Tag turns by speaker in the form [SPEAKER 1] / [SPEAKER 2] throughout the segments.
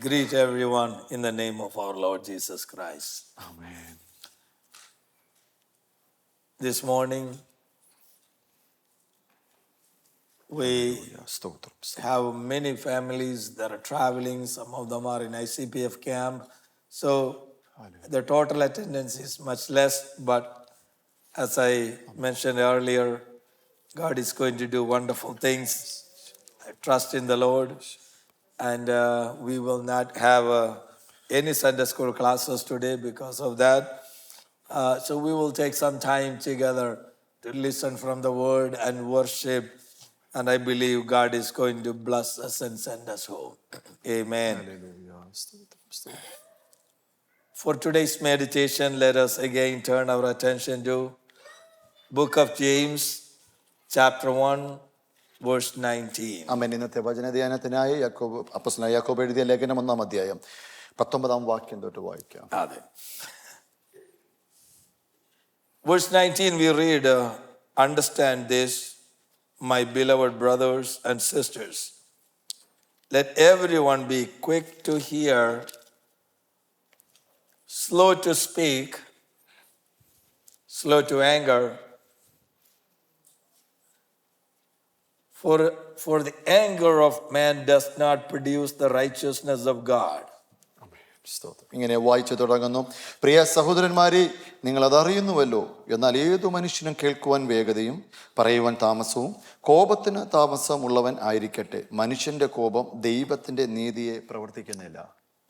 [SPEAKER 1] greet everyone in the name of our Lord Jesus Christ.
[SPEAKER 2] Amen.
[SPEAKER 1] This morning, we
[SPEAKER 2] സ്തോത്രം.
[SPEAKER 1] have many families that are traveling. Some of them are in ICPF camp. So the total attendance is much less. But as I mentioned earlier, God is going to do wonderful things. I trust in the Lord. And we will not have any Sunday school classes today because of that. So we will take some time together to listen from the word and worship. And I believe God is going to bless us and send us home. Amen.
[SPEAKER 2] Hallelujah. സ്തോത്രം, സ്തോത്രം.
[SPEAKER 1] For today's meditation, let us again turn our attention to Book of James, chapter 1, verse 19.
[SPEAKER 2] ആമേൻ. ഇന്നത്തെ വചനധ്യാനത്തിനായി അപ്പോസ്തലനായ യാക്കോബ് എഴുതിയ ലേഖനം 1-ാം അധ്യായം 19-ാം വാക്യം തൊട്ട് വായിക്കാം.
[SPEAKER 1] Verse 19 we read, understand this, my beloved brothers and sisters. Let everyone be quick to hear, slow to speak, slow to anger. For the anger of man does not produce the righteousness of God.
[SPEAKER 2] സ്തോത്രം. ഇങ്ങനെ വായിച്ചു തുടങ്ങുന്നു. പ്രിയ സഹോദരന്മാരെ, നിങ്ങൾ അതറിയുന്നുവല്ലോ. എന്നാൽ ഏതു മനുഷ്യനും കേൾക്കുവാൻ വേഗതയും പറയുവാൻ താമസവും കോപത്തിന് താമസമുള്ളവൻ ആയിരിക്കട്ടെ. മനുഷ്യന്റെ കോപം ദൈവത്തിന്റെ നീതിയെ പ്രവർത്തിക്കുന്നില്ല.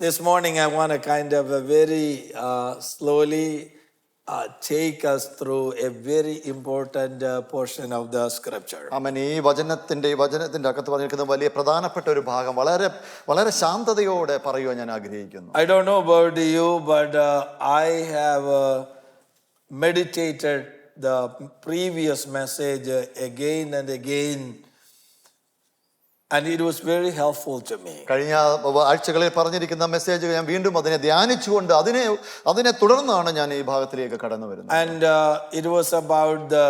[SPEAKER 1] This morning I want to kind of very slowly take us through a very important portion of the scripture.
[SPEAKER 2] ആമേൻ. ഈ വചനത്തിന്റെ അകത്ത് പറഞ്ഞിരിക്കുന്ന വലിയ പ്രധാനപ്പെട്ട ഒരു ഭാഗം വളരെ വളരെ ശാന്തതയോടെ പറയുവാൻ ഞാൻ ആഗ്രഹിക്കുന്നു.
[SPEAKER 1] I don't know about you, but I have meditated the previous message again and again, and it was very helpful to me.
[SPEAKER 2] കഴിഞ്ഞ ആഴ്ചകളിൽ പറഞ്ഞിരിക്കുന്ന മെസ്സേജ് ഞാൻ വീണ്ടും അതിനെ ധ്യാനിച്ചുകൊണ്ട് അതിനെ തുടർന്നാണ് ഞാൻ ഈ ഭാഗത്തിലേക്ക് കടന്നു വരുന്നത്.
[SPEAKER 1] And it was about the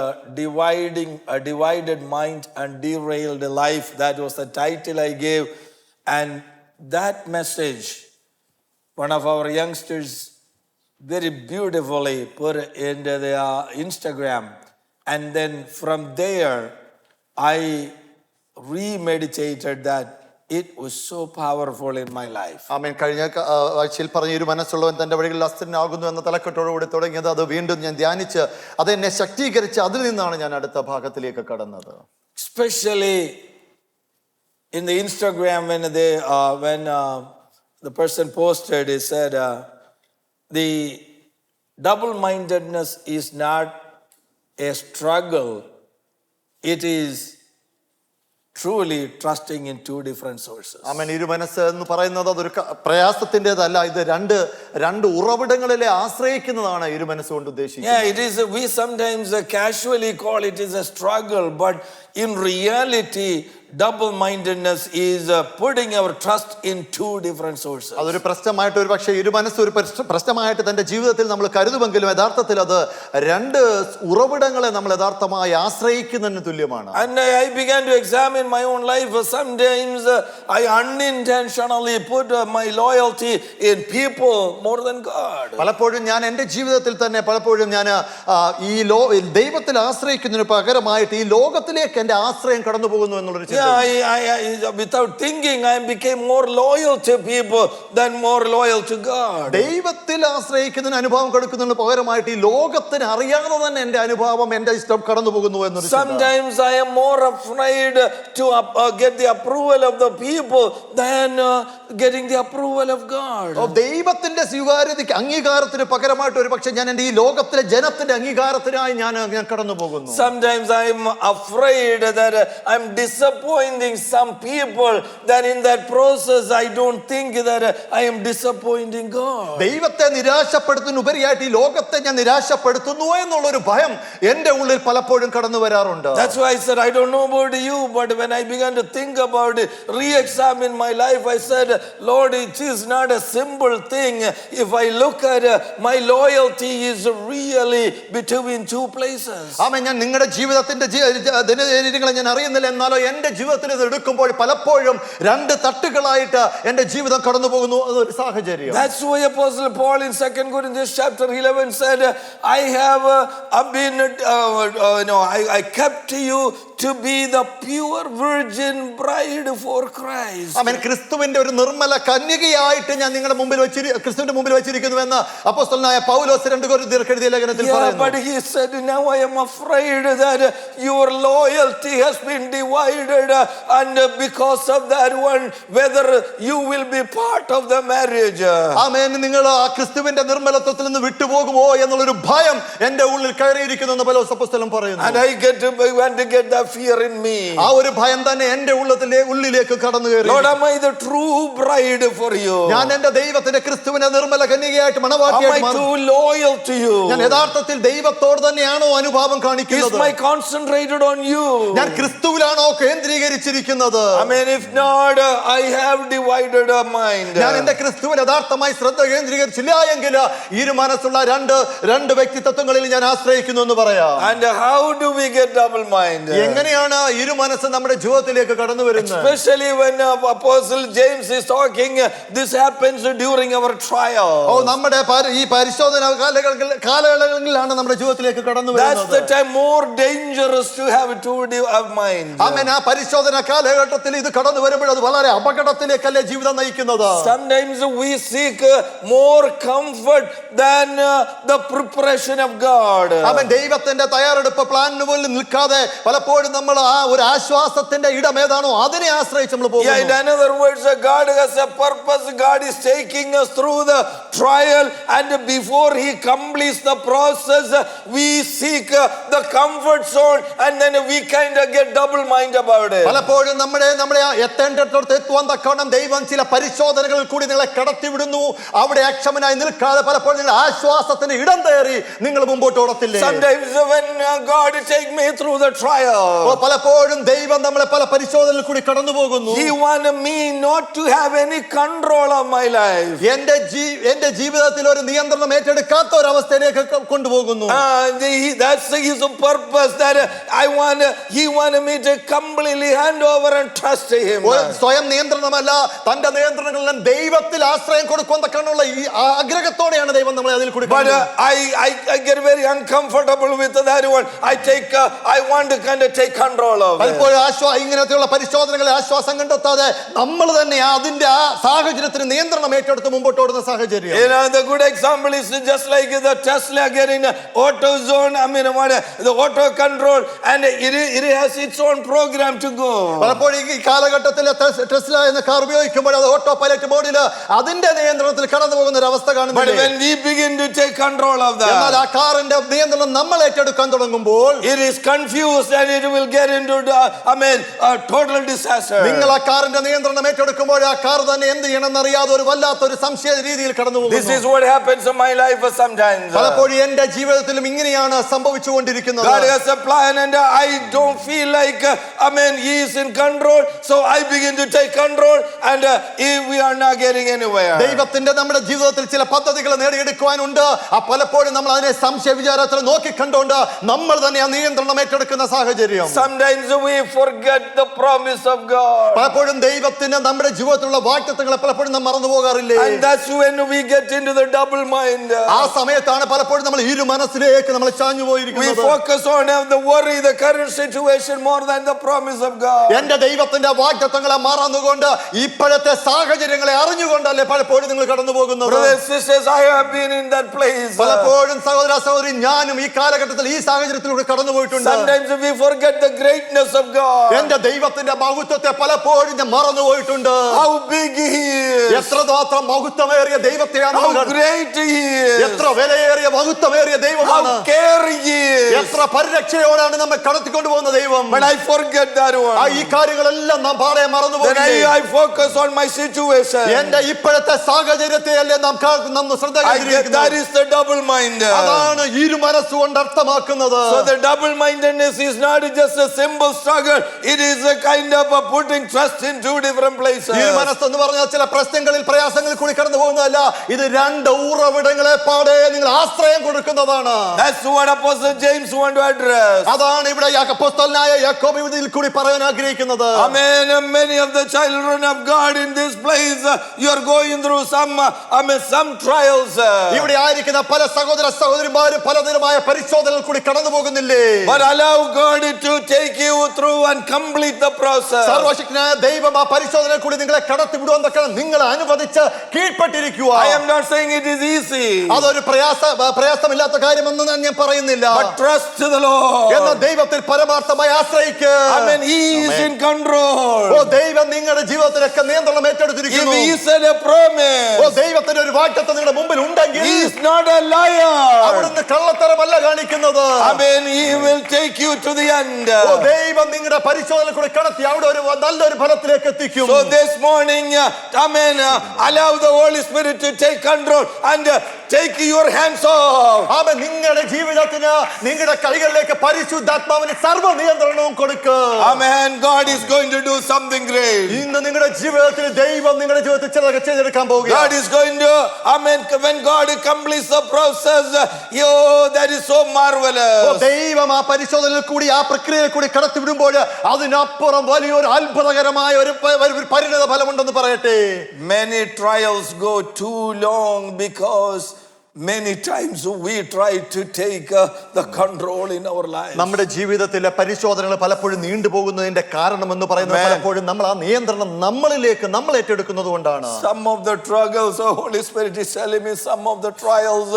[SPEAKER 1] divided mind and derailed life. That was the title I gave. And that message, one of our youngsters very beautifully put into the Instagram. And then from there, I remeditated that. It was so powerful in my life.
[SPEAKER 2] ആമേൻ. കഴിഞ്ഞ ആഴ്ചയിൽ പറഞ്ഞ ഒരു മനസ്സുള്ളവൻ തന്റെ വഴികളിൽ അസ്ഥിരനാകുന്നു എന്ന തലക്കെട്ടോടുകൂടി തുടങ്ങിയത് അത് വീണ്ടും ഞാൻ ധ്യാനിച്ച് അതെന്നെ ശക്തീകരിച്ച് അതിൽ നിന്നാണ് ഞാൻ അടുത്ത ഭാഗത്തിലേക്ക് കടന്നത്.
[SPEAKER 1] Especially in the Instagram when the person posted, he said the double-mindedness is not a struggle. It is truly trusting in two different sources.
[SPEAKER 2] ആമേൻ. ഇരുമനസ്സ് എന്ന് പറയുന്നത് അതൊരു പ്രയാസത്തിൻ്റെതല്ല. ഇത് രണ്ട് ഉറവിടങ്ങളിലെ ആശ്രയിക്കുന്നതാണ് ഇരുമനസ്സ് കൊണ്ട് ഉദ്ദേശിക്കുന്നത്.
[SPEAKER 1] Yeah, it is. We sometimes casually call it is a struggle, but in reality, double-mindedness is putting our trust in two different sources.
[SPEAKER 2] അതൊരു പ്രശ്നമായിട്ട് ഒരു പക്ഷേ ഇരുമനസ്സ് ഒരു പ്രശ്നമായിട്ട് തന്റെ ജീവിതത്തിൽ നമ്മൾ കരുതുമെങ്കിലും യഥാർത്ഥത്തിൽ അത് രണ്ട് ഉറവിടങ്ങളെ നമ്മൾ യഥാർത്ഥമായി ആശ്രയിക്കുന്നതിന് തുല്യമാണ്.
[SPEAKER 1] And I began to examine my own life. Sometimes I unintentionally put my loyalty in people more than God.
[SPEAKER 2] പലപ്പോഴും ഞാൻ എൻ്റെ ജീവിതത്തിൽ തന്നെ പലപ്പോഴും ഞാൻ ഈ ദൈവത്തിൽ ആശ്രയിക്കുന്നതിന് പകരമായിട്ട് ഈ ലോകത്തിലേക്ക് എൻ്റെ ആശ്രയം കടന്നു പോകുന്നു എന്നുള്ളൊരു ചിന്ത.
[SPEAKER 1] I without thinking, I became more loyal to people than more loyal to God.
[SPEAKER 2] ദൈവത്തിൽ ആശ്രയിക്കുന്നതിന് അനുഭവം കൊടുക്കുന്നതിന് പകരമായിട്ട് ഈ ലോകത്തിന് അറിയാതെ തന്നെ എൻ്റെ അനുഭവം എൻ്റെ ഇഷ്ടം കടന്നു പോകുന്നു എന്നൊരു ചിന്ത.
[SPEAKER 1] Sometimes I am more afraid to get the approval of the people than getting the approval of God.
[SPEAKER 2] ദൈവത്തിന്റെ സ്വീകാര്യതയ്ക്ക് അംഗീകാരത്തിന് പകരമായിട്ട് ഒരു പക്ഷേ ഞാൻ എൻ്റെ ഈ ലോകത്തിലെ ജനത്തിന്റെ അംഗീകാരത്തിനായി ഞാൻ കടന്നു പോകുന്നു.
[SPEAKER 1] Sometimes I am afraid that I am disappointing some people, that in that process I don't think that I am disappointing God.
[SPEAKER 2] ദൈവത്തെ നിരാശപ്പെടുത്തുന്നതിനുപരിയായിട്ട് ഈ ലോകത്തെ ഞാൻ നിരാശപ്പെടുത്തുന്നു എന്നുള്ളൊരു ഭയം എൻ്റെ ഉള്ളിൽ പലപ്പോഴും കടന്നു വരാറുണ്ട്.
[SPEAKER 1] That's why I said, I don't know about you, but when I began to think about it, re-examine my life, I said, Lord, it is not a simple thing. If I look at my loyalty is really between two places.
[SPEAKER 2] ആമേൻ. ഞാൻ നിങ്ങളുടെ ജീവിതത്തിന്റെ ദിനചര്യങ്ങളെ ഞാൻ അറിയുന്നില്ല, എന്നാലോ എൻ്റെ ജീവിതത്തിൽ ഇത് എടുക്കുമ്പോൾ പലപ്പോഴും രണ്ട് തട്ടുകളായിട്ട് എന്റെ ജീവിതം കടന്നു പോകുന്നു. അതൊരു സാഹചര്യം.
[SPEAKER 1] That's why Apostle Paul in 2 Corinthians chapter 11 said, I have been, I kept you to be the pure virgin bride for Christ.
[SPEAKER 2] ആമേൻ. ക്രിസ്തുവിന്റെ ഒരു നിർമ്മല കന്യകയായിട്ട് ഞാൻ നിങ്ങളുടെ മുമ്പിൽ ക്രിസ്തുവിന്റെ മുമ്പിൽ വെച്ചിരിക്കുന്നുവെന്ന് അപ്പോസ്തലനായ പൗലോസ് 2 കൊരിന്ത്യർക്ക് എഴുതിയ ലേഖനത്തിൽ പറയുന്നു.
[SPEAKER 1] But he said, now I am afraid that your loyalty has been divided, and because of that one, whether you will be part of the marriage.
[SPEAKER 2] ആമേൻ. നിങ്ങൾ ആ ക്രിസ്തുവിന്റെ നിർമ്മലത്വത്തിൽ നിന്ന് വിട്ടുപോകുമോ എന്നുള്ളൊരു ഭയം എന്റെ ഉള്ളിൽ കയറിയിരിക്കുന്നു എന്ന് പൗലോസ് അപ്പോസ്തലൻ പറയുന്നു.
[SPEAKER 1] And I want to get that fear in me.
[SPEAKER 2] ആ ഒരു ഭയം തന്നെ എന്റെ ഉള്ളിലേക്ക് കടന്നു കയറി.
[SPEAKER 1] Lord, am I the true bride for you?
[SPEAKER 2] ഞാൻ എന്റെ ദൈവത്തിന്റെ ക്രിസ്തുവിന്റെ Nirmala കന്യകയായിട്ട് മണവാട്ടിയായിട്ട്
[SPEAKER 1] am I too loyal to you?
[SPEAKER 2] ഞാൻ യഥാർത്ഥത്തിൽ ദൈവത്തോട് തന്നെയാണോ അനുഭാവം കാണിക്കുന്നത്?
[SPEAKER 1] Is my concentrated on you?
[SPEAKER 2] ഞാൻ ക്രിസ്തുവിലാണോ കേന്ദ്രീകരിച്ചിരിക്കുന്നത്?
[SPEAKER 1] I mean, if not, I have divided a mind.
[SPEAKER 2] ഞാൻ എന്റെ ക്രിസ്തുവിൽ യഥാർത്ഥമായി ശ്രദ്ധ കേന്ദ്രീകരിച്ചില്ല എങ്കിൽ ഇരു മനസ്സുള്ള രണ്ട് വ്യക്തിത്വങ്ങളിൽ ഞാൻ ആശ്രയിക്കുന്നു എന്ന് പറയാം.
[SPEAKER 1] And how do we get double mind?
[SPEAKER 2] എങ്ങനെയാണ് ഇരു മനസ്സ് നമ്മുടെ ജീവിതത്തിലേക്ക് കടന്നു വരുന്നത്?
[SPEAKER 1] Especially when Apostle James is talking, this happens during our trial.
[SPEAKER 2] നമ്മുടെ ഈ പരിശോധന കാലയളവിലാണ് നമ്മുടെ ജീവിതത്തിലേക്ക് കടന്നു വരുന്നത്.
[SPEAKER 1] That's the time more dangerous to have two of mind.
[SPEAKER 2] ആമേൻ. ആ പരിശോധന കാലഘട്ടത്തിൽ ഇത് കടന്നു വരുമ്പോൾ അത് വളരെ അപകടത്തിലേക്കല്ലേ ജീവിതം നയിക്കുന്നത്.
[SPEAKER 1] Sometimes we seek more comfort than the preparation of God.
[SPEAKER 2] ആമേൻ. ദൈവത്തിന്റെ തയ്യാറെടുപ്പ് പ്ലാനിന് പോലും നിൽക്കാതെ പലപ്പോഴും നമ്മൾ ആ ഒരു ആശ്വാസത്തിന്റെ ഇടം ഏതാണോ അതിനെ ആശ്രയിച്ച് നമ്മൾ പോകുന്നു.
[SPEAKER 1] In other words, God has a purpose. God is taking us through the trial, and before he completes the process, we seek the comfort zone, and then we kind of get double mind about it.
[SPEAKER 2] പലപ്പോഴും നമ്മളെ എത്തേണ്ടിടത്ത് എത്തുവാൻ തക്കവണ്ണം ദൈവം ചില പരിശോധനകളിൽ കൂടി നിങ്ങളെ കടത്തിവിടുന്നു. അവിടെ അക്ഷമനായി നിൽക്കാതെ പലപ്പോഴും നിങ്ങളുടെ ആശ്വാസത്തിന്റെ ഇടം തേറി നിങ്ങൾ മുമ്പോട്ട് ഓടത്തില്ലേ?
[SPEAKER 1] Sometimes when God take me through the trial,
[SPEAKER 2] പലപ്പോഴും ദൈവം നമ്മളെ പല പരിശോധനകളിൽ കൂടി കടന്നു പോകുന്നു.
[SPEAKER 1] he wanted me not to have any control of my life.
[SPEAKER 2] എന്റെ ജീവിതത്തിൽ ഒരു നിയന്ത്രണം ഏറ്റെടുക്കാത്ത ഒരു അവസ്ഥയിലേക്ക് കൊണ്ടുപോകുന്നു.
[SPEAKER 1] That's his purpose, that he wanted me to completely hand over and trust him.
[SPEAKER 2] സ്വയം നിയന്ത്രണമല്ല, തന്റെ നിയന്ത്രണങ്ങളിൽ ദൈവത്തിൽ ആശ്രയം കൊടുക്കുന്നതിനുള്ള ഈ ആഗ്രഹത്തോടെയാണ് ദൈവം നമ്മളെ അതിൽ കൂടി.
[SPEAKER 1] But I get very uncomfortable with that one. I want to kind of take control of it.
[SPEAKER 2] പലപ്പോഴും ഇങ്ങനത്തെയുള്ള പരിശോധനകളെ ആശ്വാസം കണ്ടെത്താതെ നമ്മൾ തന്നെ അതിന്റെ ആ സാഹചര്യത്തിന് നിയന്ത്രണം ഏറ്റെടുത്ത് മുമ്പോട്ട് ഓടുന്ന സാഹചര്യം.
[SPEAKER 1] The good example is just like the Tesla getting auto zone. I mean, the auto control, and it has its own program to go.
[SPEAKER 2] പലപ്പോഴും ഈ കാലഘട്ടത്തിൽ ടെസ്ല എന്ന കാർ ഉപയോഗിക്കുമ്പോൾ അത് ഓട്ടോ പൈലറ്റ് മോഡിൽ അതിന്റെ നിയന്ത്രണത്തിൽ കടന്നു പോകുന്ന ഒരു അവസ്ഥ കാണുന്നു.
[SPEAKER 1] But when we begin to take control of that,
[SPEAKER 2] എന്നാൽ ആ കാറിന്റെ നിയന്ത്രണം നമ്മൾ ഏറ്റെടുക്കാൻ തുടങ്ങുമ്പോൾ
[SPEAKER 1] it is confused and it will get into a total disaster.
[SPEAKER 2] നിങ്ങൾ ആ കാറിന്റെ നിയന്ത്രണം ഏറ്റെടുക്കുമ്പോൾ ആ കാർ തന്നെ എന്ത് ചെയ്യണമെന്ന് അറിയാതെ ഒരു വല്ലാത്തൊരു സംശയ രീതിയിൽ കടന്നു പോകുന്നു.
[SPEAKER 1] This is what happens in my life sometimes.
[SPEAKER 2] പലപ്പോഴും എന്റെ ജീവിതത്തിലും ഇങ്ങനെയാണ് സംഭവിച്ചുകൊണ്ടിരിക്കുന്നത്.
[SPEAKER 1] God has a plan and I don't feel like he is in control, so I begin to take control, and we are not getting anywhere.
[SPEAKER 2] ദൈവത്തിന്റെ നമ്മുടെ ജീവിതത്തിൽ ചില പദ്ധതികൾ നേടിയെടുക്കുവാനുണ്ട്. പലപ്പോഴും നമ്മൾ അതിനെ സംശയ വിചാരത്തിൽ നോക്കി കണ്ടുകൊണ്ട് നമ്മൾ തന്നെ ആ നിയന്ത്രണം ഏറ്റെടുക്കുന്ന സാഹചര്യം.
[SPEAKER 1] Sometimes we forget the promise of God.
[SPEAKER 2] പലപ്പോഴും ദൈവത്തിന് നമ്മുടെ ജീവിതത്തിലുള്ള വാഗ്ദത്തങ്ങളെ പലപ്പോഴും നാം മറന്നു പോകാറില്ലേ?
[SPEAKER 1] And that's when we get into the double mind.
[SPEAKER 2] ആ സമയത്താണ് പലപ്പോഴും നമ്മൾ ഇരു മനസ്സിലേക്ക് നമ്മൾ ചാഞ്ഞു പോയിരിക്കുന്നത്.
[SPEAKER 1] We focus on the worry, the current situation more than the promise of God.
[SPEAKER 2] എന്റെ ദൈവത്തിന്റെ വാഗ്ദത്തങ്ങളെ മറന്നുകൊണ്ട് ഇപ്പോഴത്തെ സാഹചര്യങ്ങളെ അറിഞ്ഞുകൊണ്ടല്ലേ പലപ്പോഴും നിങ്ങൾ കടന്നു പോകുന്നത്.
[SPEAKER 1] Brothers and sisters, I have been in that place.
[SPEAKER 2] പലപ്പോഴും സഹോദര സഹോദരി ഞാനും ഈ കാലഘട്ടത്തിൽ ഈ സാഹചര്യത്തിലൂടെ കടന്നു പോയിട്ടുണ്ട്.
[SPEAKER 1] Sometimes we forget the greatness of God.
[SPEAKER 2] എന്റെ ദൈവത്തിന്റെ മഹത്വത്തെ പലപ്പോഴും ഞാൻ മറന്നു പോയിട്ടുണ്ട്.
[SPEAKER 1] How big he is.
[SPEAKER 2] എത്രമാത്രം മഹത്വമേറിയ ദൈവത്തെയാണ്.
[SPEAKER 1] How great he is.
[SPEAKER 2] എത്ര വിലയേറിയ മഹത്വമേറിയ ദൈവമാണ്.
[SPEAKER 1] How caring he is.
[SPEAKER 2] എത്ര പരിരക്ഷയോടാണ് നമ്മെ കടത്തിക്കൊണ്ടു പോകുന്ന ദൈവം.
[SPEAKER 1] But I forget that one.
[SPEAKER 2] ഈ കാര്യങ്ങളെല്ലാം നാം പാടെ മറന്നു പോകുന്നു.
[SPEAKER 1] I focus on my situation.
[SPEAKER 2] എന്റെ ഇപ്പോഴത്തെ സാഹചര്യത്തെ അല്ലേ നാം ശ്രദ്ധ കേന്ദ്രീകരിക്കുന്നത്.
[SPEAKER 1] That is the double mind.
[SPEAKER 2] അതാണ് ഇരു മനസ്സുകൊണ്ട് അർത്ഥമാക്കുന്നത്.
[SPEAKER 1] So the double mindedness is not just a simple struggle, it is a kind of a putting trust in two different places.
[SPEAKER 2] ഇരു മനസ്സെന്ന് പറഞ്ഞാൽ ചില പ്രശ്നങ്ങളിൽ പ്രയാസങ്ങളിൽ കൂടി കടന്നു പോകുന്നതല്ല, ഇത് രണ്ട് ഉറവിടങ്ങളെ പാടെ നിങ്ങൾ ആശ്രയം കൊടുക്കുന്നതാണ്.
[SPEAKER 1] That's what Apostle James James want to address.
[SPEAKER 2] അതാണ് ഇവിടെ അപ്പോസ്തലനായ യാക്കോബ് ഇതിൽ കൂടി പറയാൻ ആഗ്രഹിക്കുന്നത്.
[SPEAKER 1] Amen. Many of the children of God in this place, you are going through some trials.
[SPEAKER 2] ഇവിടെ ആയിരിക്കുന്ന പല സഹോദര സഹോദരിമാരും പലതരമായ പരിശോധനകൾ കൂടി കടന്നു പോകുന്നില്ലേ?
[SPEAKER 1] But allow God to take you through and complete the process.
[SPEAKER 2] സർവശക്തനായ ദൈവം ആ പരിശോധനയിൽ കൂടി നിങ്ങളെ കടത്തി വിടുവാൻ നിങ്ങളെ അനുവദിച്ച് കീഴ്പ്പെട്ടിരിക്കുക.
[SPEAKER 1] I am not saying it is easy.
[SPEAKER 2] അതൊരു പ്രയാസമില്ലാത്ത കാര്യമെന്ന് ഞാൻ പറയുന്നില്ല.
[SPEAKER 1] But trust the Lord.
[SPEAKER 2] എന്നാൽ ദൈവത്തിൽ പരമാർത്ഥമായി ആശ്രയിക്കുക.
[SPEAKER 1] Amen. He is in control.
[SPEAKER 2] ഓ ദൈവം നിങ്ങളുടെ ജീവിതത്തിലൊക്കെ നിയന്ത്രണം ഏറ്റെടുത്തിരിക്കുന്നു.
[SPEAKER 1] If he said a promise,
[SPEAKER 2] ഓ ദൈവത്തിന്റെ ഒരു വാഗ്ദത്തം നിങ്ങളുടെ മുമ്പിൽ ഉണ്ടെങ്കിൽ
[SPEAKER 1] he is not a liar.
[SPEAKER 2] അവിടുന്ന് കള്ളത്തരമല്ല കാണിക്കുന്നത്.
[SPEAKER 1] Amen. He will take you to the end.
[SPEAKER 2] ഓ ദൈവം നിങ്ങളുടെ പരിശോധനയിൽ കൂടി കടത്തി അവിടെ ഒരു നല്ലൊരു ഫലത്തിലേക്ക് എത്തിക്കും.
[SPEAKER 1] So this morning, amen, allow the Holy Spirit to take control and take your hands off.
[SPEAKER 2] ആമേൻ. നിങ്ങളുടെ ജീവിതത്തിന് നിങ്ങളുടെ കൈകളിലേക്ക് പരിശുദ്ധാത്മാവിന്റെ സർവ്വ നിയന്ത്രണവും കൊടുക്കുക.
[SPEAKER 1] Amen. God is going to do something great.
[SPEAKER 2] ഇന്ന് നിങ്ങളുടെ ജീവിതത്തിൽ ദൈവം നിങ്ങളുടെ ജീവിതത്തിൽ ചിലതൊക്കെ ചെയ്തെടുക്കാൻ പോകുകയാണ്.
[SPEAKER 1] God is going to, amen, when God completes the process, that is so marvelous.
[SPEAKER 2] ദൈവം ആ പരിശോധനയിൽ കൂടി ആ പ്രക്രിയയിൽ കൂടി കടത്തി വിടുമ്പോൾ അതിനപ്പുറം വലിയൊരു അത്ഭുതകരമായ ഒരു പരിണത ഫലമുണ്ടെന്ന് പറയട്ടെ.
[SPEAKER 1] Many trials go too long because many times we try to take the control in our life.
[SPEAKER 2] നമ്മുടെ ജീവിതത്തിലെ പരിശോധനകൾ പലപ്പോഴും നീണ്ടുപോകുന്നതിന്റെ കാരണം എന്ന് പറയുന്നത് പലപ്പോഴും നമ്മൾ ആ നിയന്ത്രണം നമ്മളിലേക്ക് നമ്മൾ ഏറ്റെടുക്കുന്നത് കൊണ്ടാണ്.
[SPEAKER 1] Some of the struggles, the Holy Spirit is telling me, some of the trials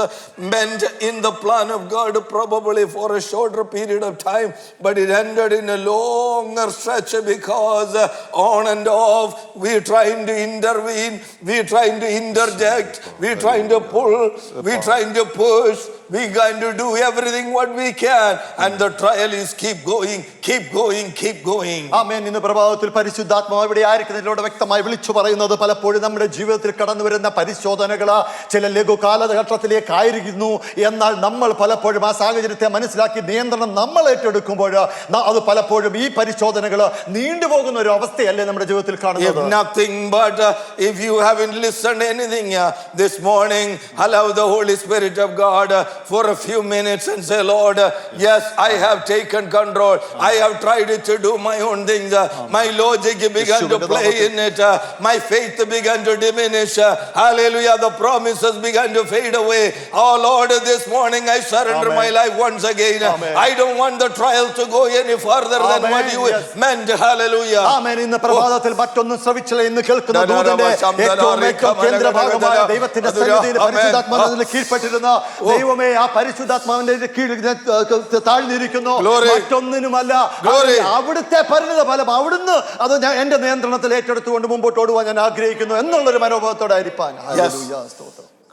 [SPEAKER 1] meant in the plan of God probably for a shorter period of time, but it ended in a longer stretch because on and off we trying to intervene, we trying to interject, we trying to pull, we trying to push, we going to do everything what we can, and the trial is keep going.
[SPEAKER 2] ആമേൻ. ഇന്ന് പ്രഭാതത്തിൽ പരിശുദ്ധാത്മാവ് ഇവിടെ ആയിരിക്കുന്നതിലൂടെ വ്യക്തമായി വിളിച്ചു പറയുന്നത് പലപ്പോഴും നമ്മുടെ ജീവിതത്തിൽ കടന്നു വരുന്ന പരിശോധനകൾ ചില ലഘു കാലഘട്ടത്തിലേക്ക് ആയിരിക്കുന്നു. എന്നാൽ നമ്മൾ പലപ്പോഴും ആ സാഹചര്യത്തെ മനസ്സിലാക്കി നിയന്ത്രണം നമ്മൾ ഏറ്റെടുക്കുമ്പോൾ അത് പലപ്പോഴും ഈ പരിശോധനകൾ നീണ്ടുപോകുന്ന ഒരു അവസ്ഥയല്ലേ നമ്മുടെ ജീവിതത്തിൽ കാണുന്നത്.
[SPEAKER 1] If nothing but if you haven't listened anything this morning, allow the Holy Spirit of God for a few minutes and say, Lord, yes, I have taken control. I have tried to do my own things. My logic began to play in it. My faith began to diminish. Hallelujah. The promises began to fade away. Oh Lord, this morning I surrender my life once again. I don't want the trial to go any further than what you meant. Hallelujah.
[SPEAKER 2] ആമേൻ. ഇന്ന് പ്രഭാതത്തിൽ മറ്റൊന്നും ശ്രവിച്ചില്ല. ഇന്ന് കേൾക്കുന്ന ദൂതന്റെ ഏറ്റവും കേന്ദ്രഭാഗമായ ദൈവത്തിന്റെ സന്നിധിയിൽ പരിശുദ്ധാത്മാവിന് കീഴ്പ്പെട്ടിരുന്ന ദൈവമേ, ആ പരിശുദ്ധാത്മാവിന്റെ കീഴിൽ താഴ്ന്നിരിക്കുന്നു. മറ്റൊന്നിനുമല്ല, അവിടുത്തെ പരിണിത ഫലം അവിടുന്ന് അത് ഞാൻ എന്റെ നിയന്ത്രണത്തിൽ ഏറ്റെടുത്തുകൊണ്ട് മുമ്പോട്ട് ഓടുവാൻ ഞാൻ ആഗ്രഹിക്കുന്നു എന്നുള്ളൊരു മനോഭാവത്തോടെ ആയിരിക്കാൻ.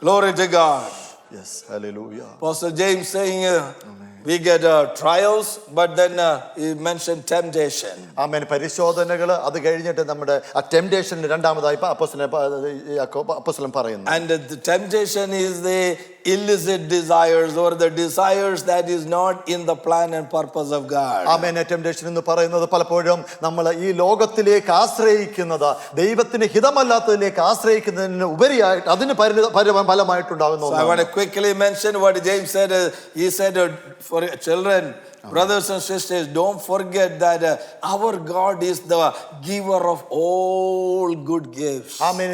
[SPEAKER 1] Glory to God.
[SPEAKER 2] Yes, hallelujah.
[SPEAKER 1] Apostle James saying we get trials, but then he mentioned temptation.
[SPEAKER 2] ആമേൻ. പരിശോധനകൾ അത് കഴിഞ്ഞിട്ട് നമ്മുടെ ആ ടെംപ്റ്റേഷൻ രണ്ടാമതായി അപ്പോസ്തലൻ പറയുന്നു.
[SPEAKER 1] And the temptation is the illicit desires or the desires that is not in the plan and purpose of God.
[SPEAKER 2] Amen. Temptation എന്ന് പറയുന്നത് പലപ്പോഴും നമ്മൾ ഈ ലോകത്തിലേക്ക് ആശ്രയിക്കുന്നത് ദൈവത്തിന് ഹിതമല്ലാത്തതിലേക്ക് ആശ്രയിക്കുന്നതിന് ഉപരിയായിട്ട് അതിന് ഫലമായിട്ടുണ്ടാകുന്നു.
[SPEAKER 1] So I want to quickly mention what James said. He said for children, brothers and sisters, don't forget that our God is the giver of all good gifts.
[SPEAKER 2] ആമേൻ.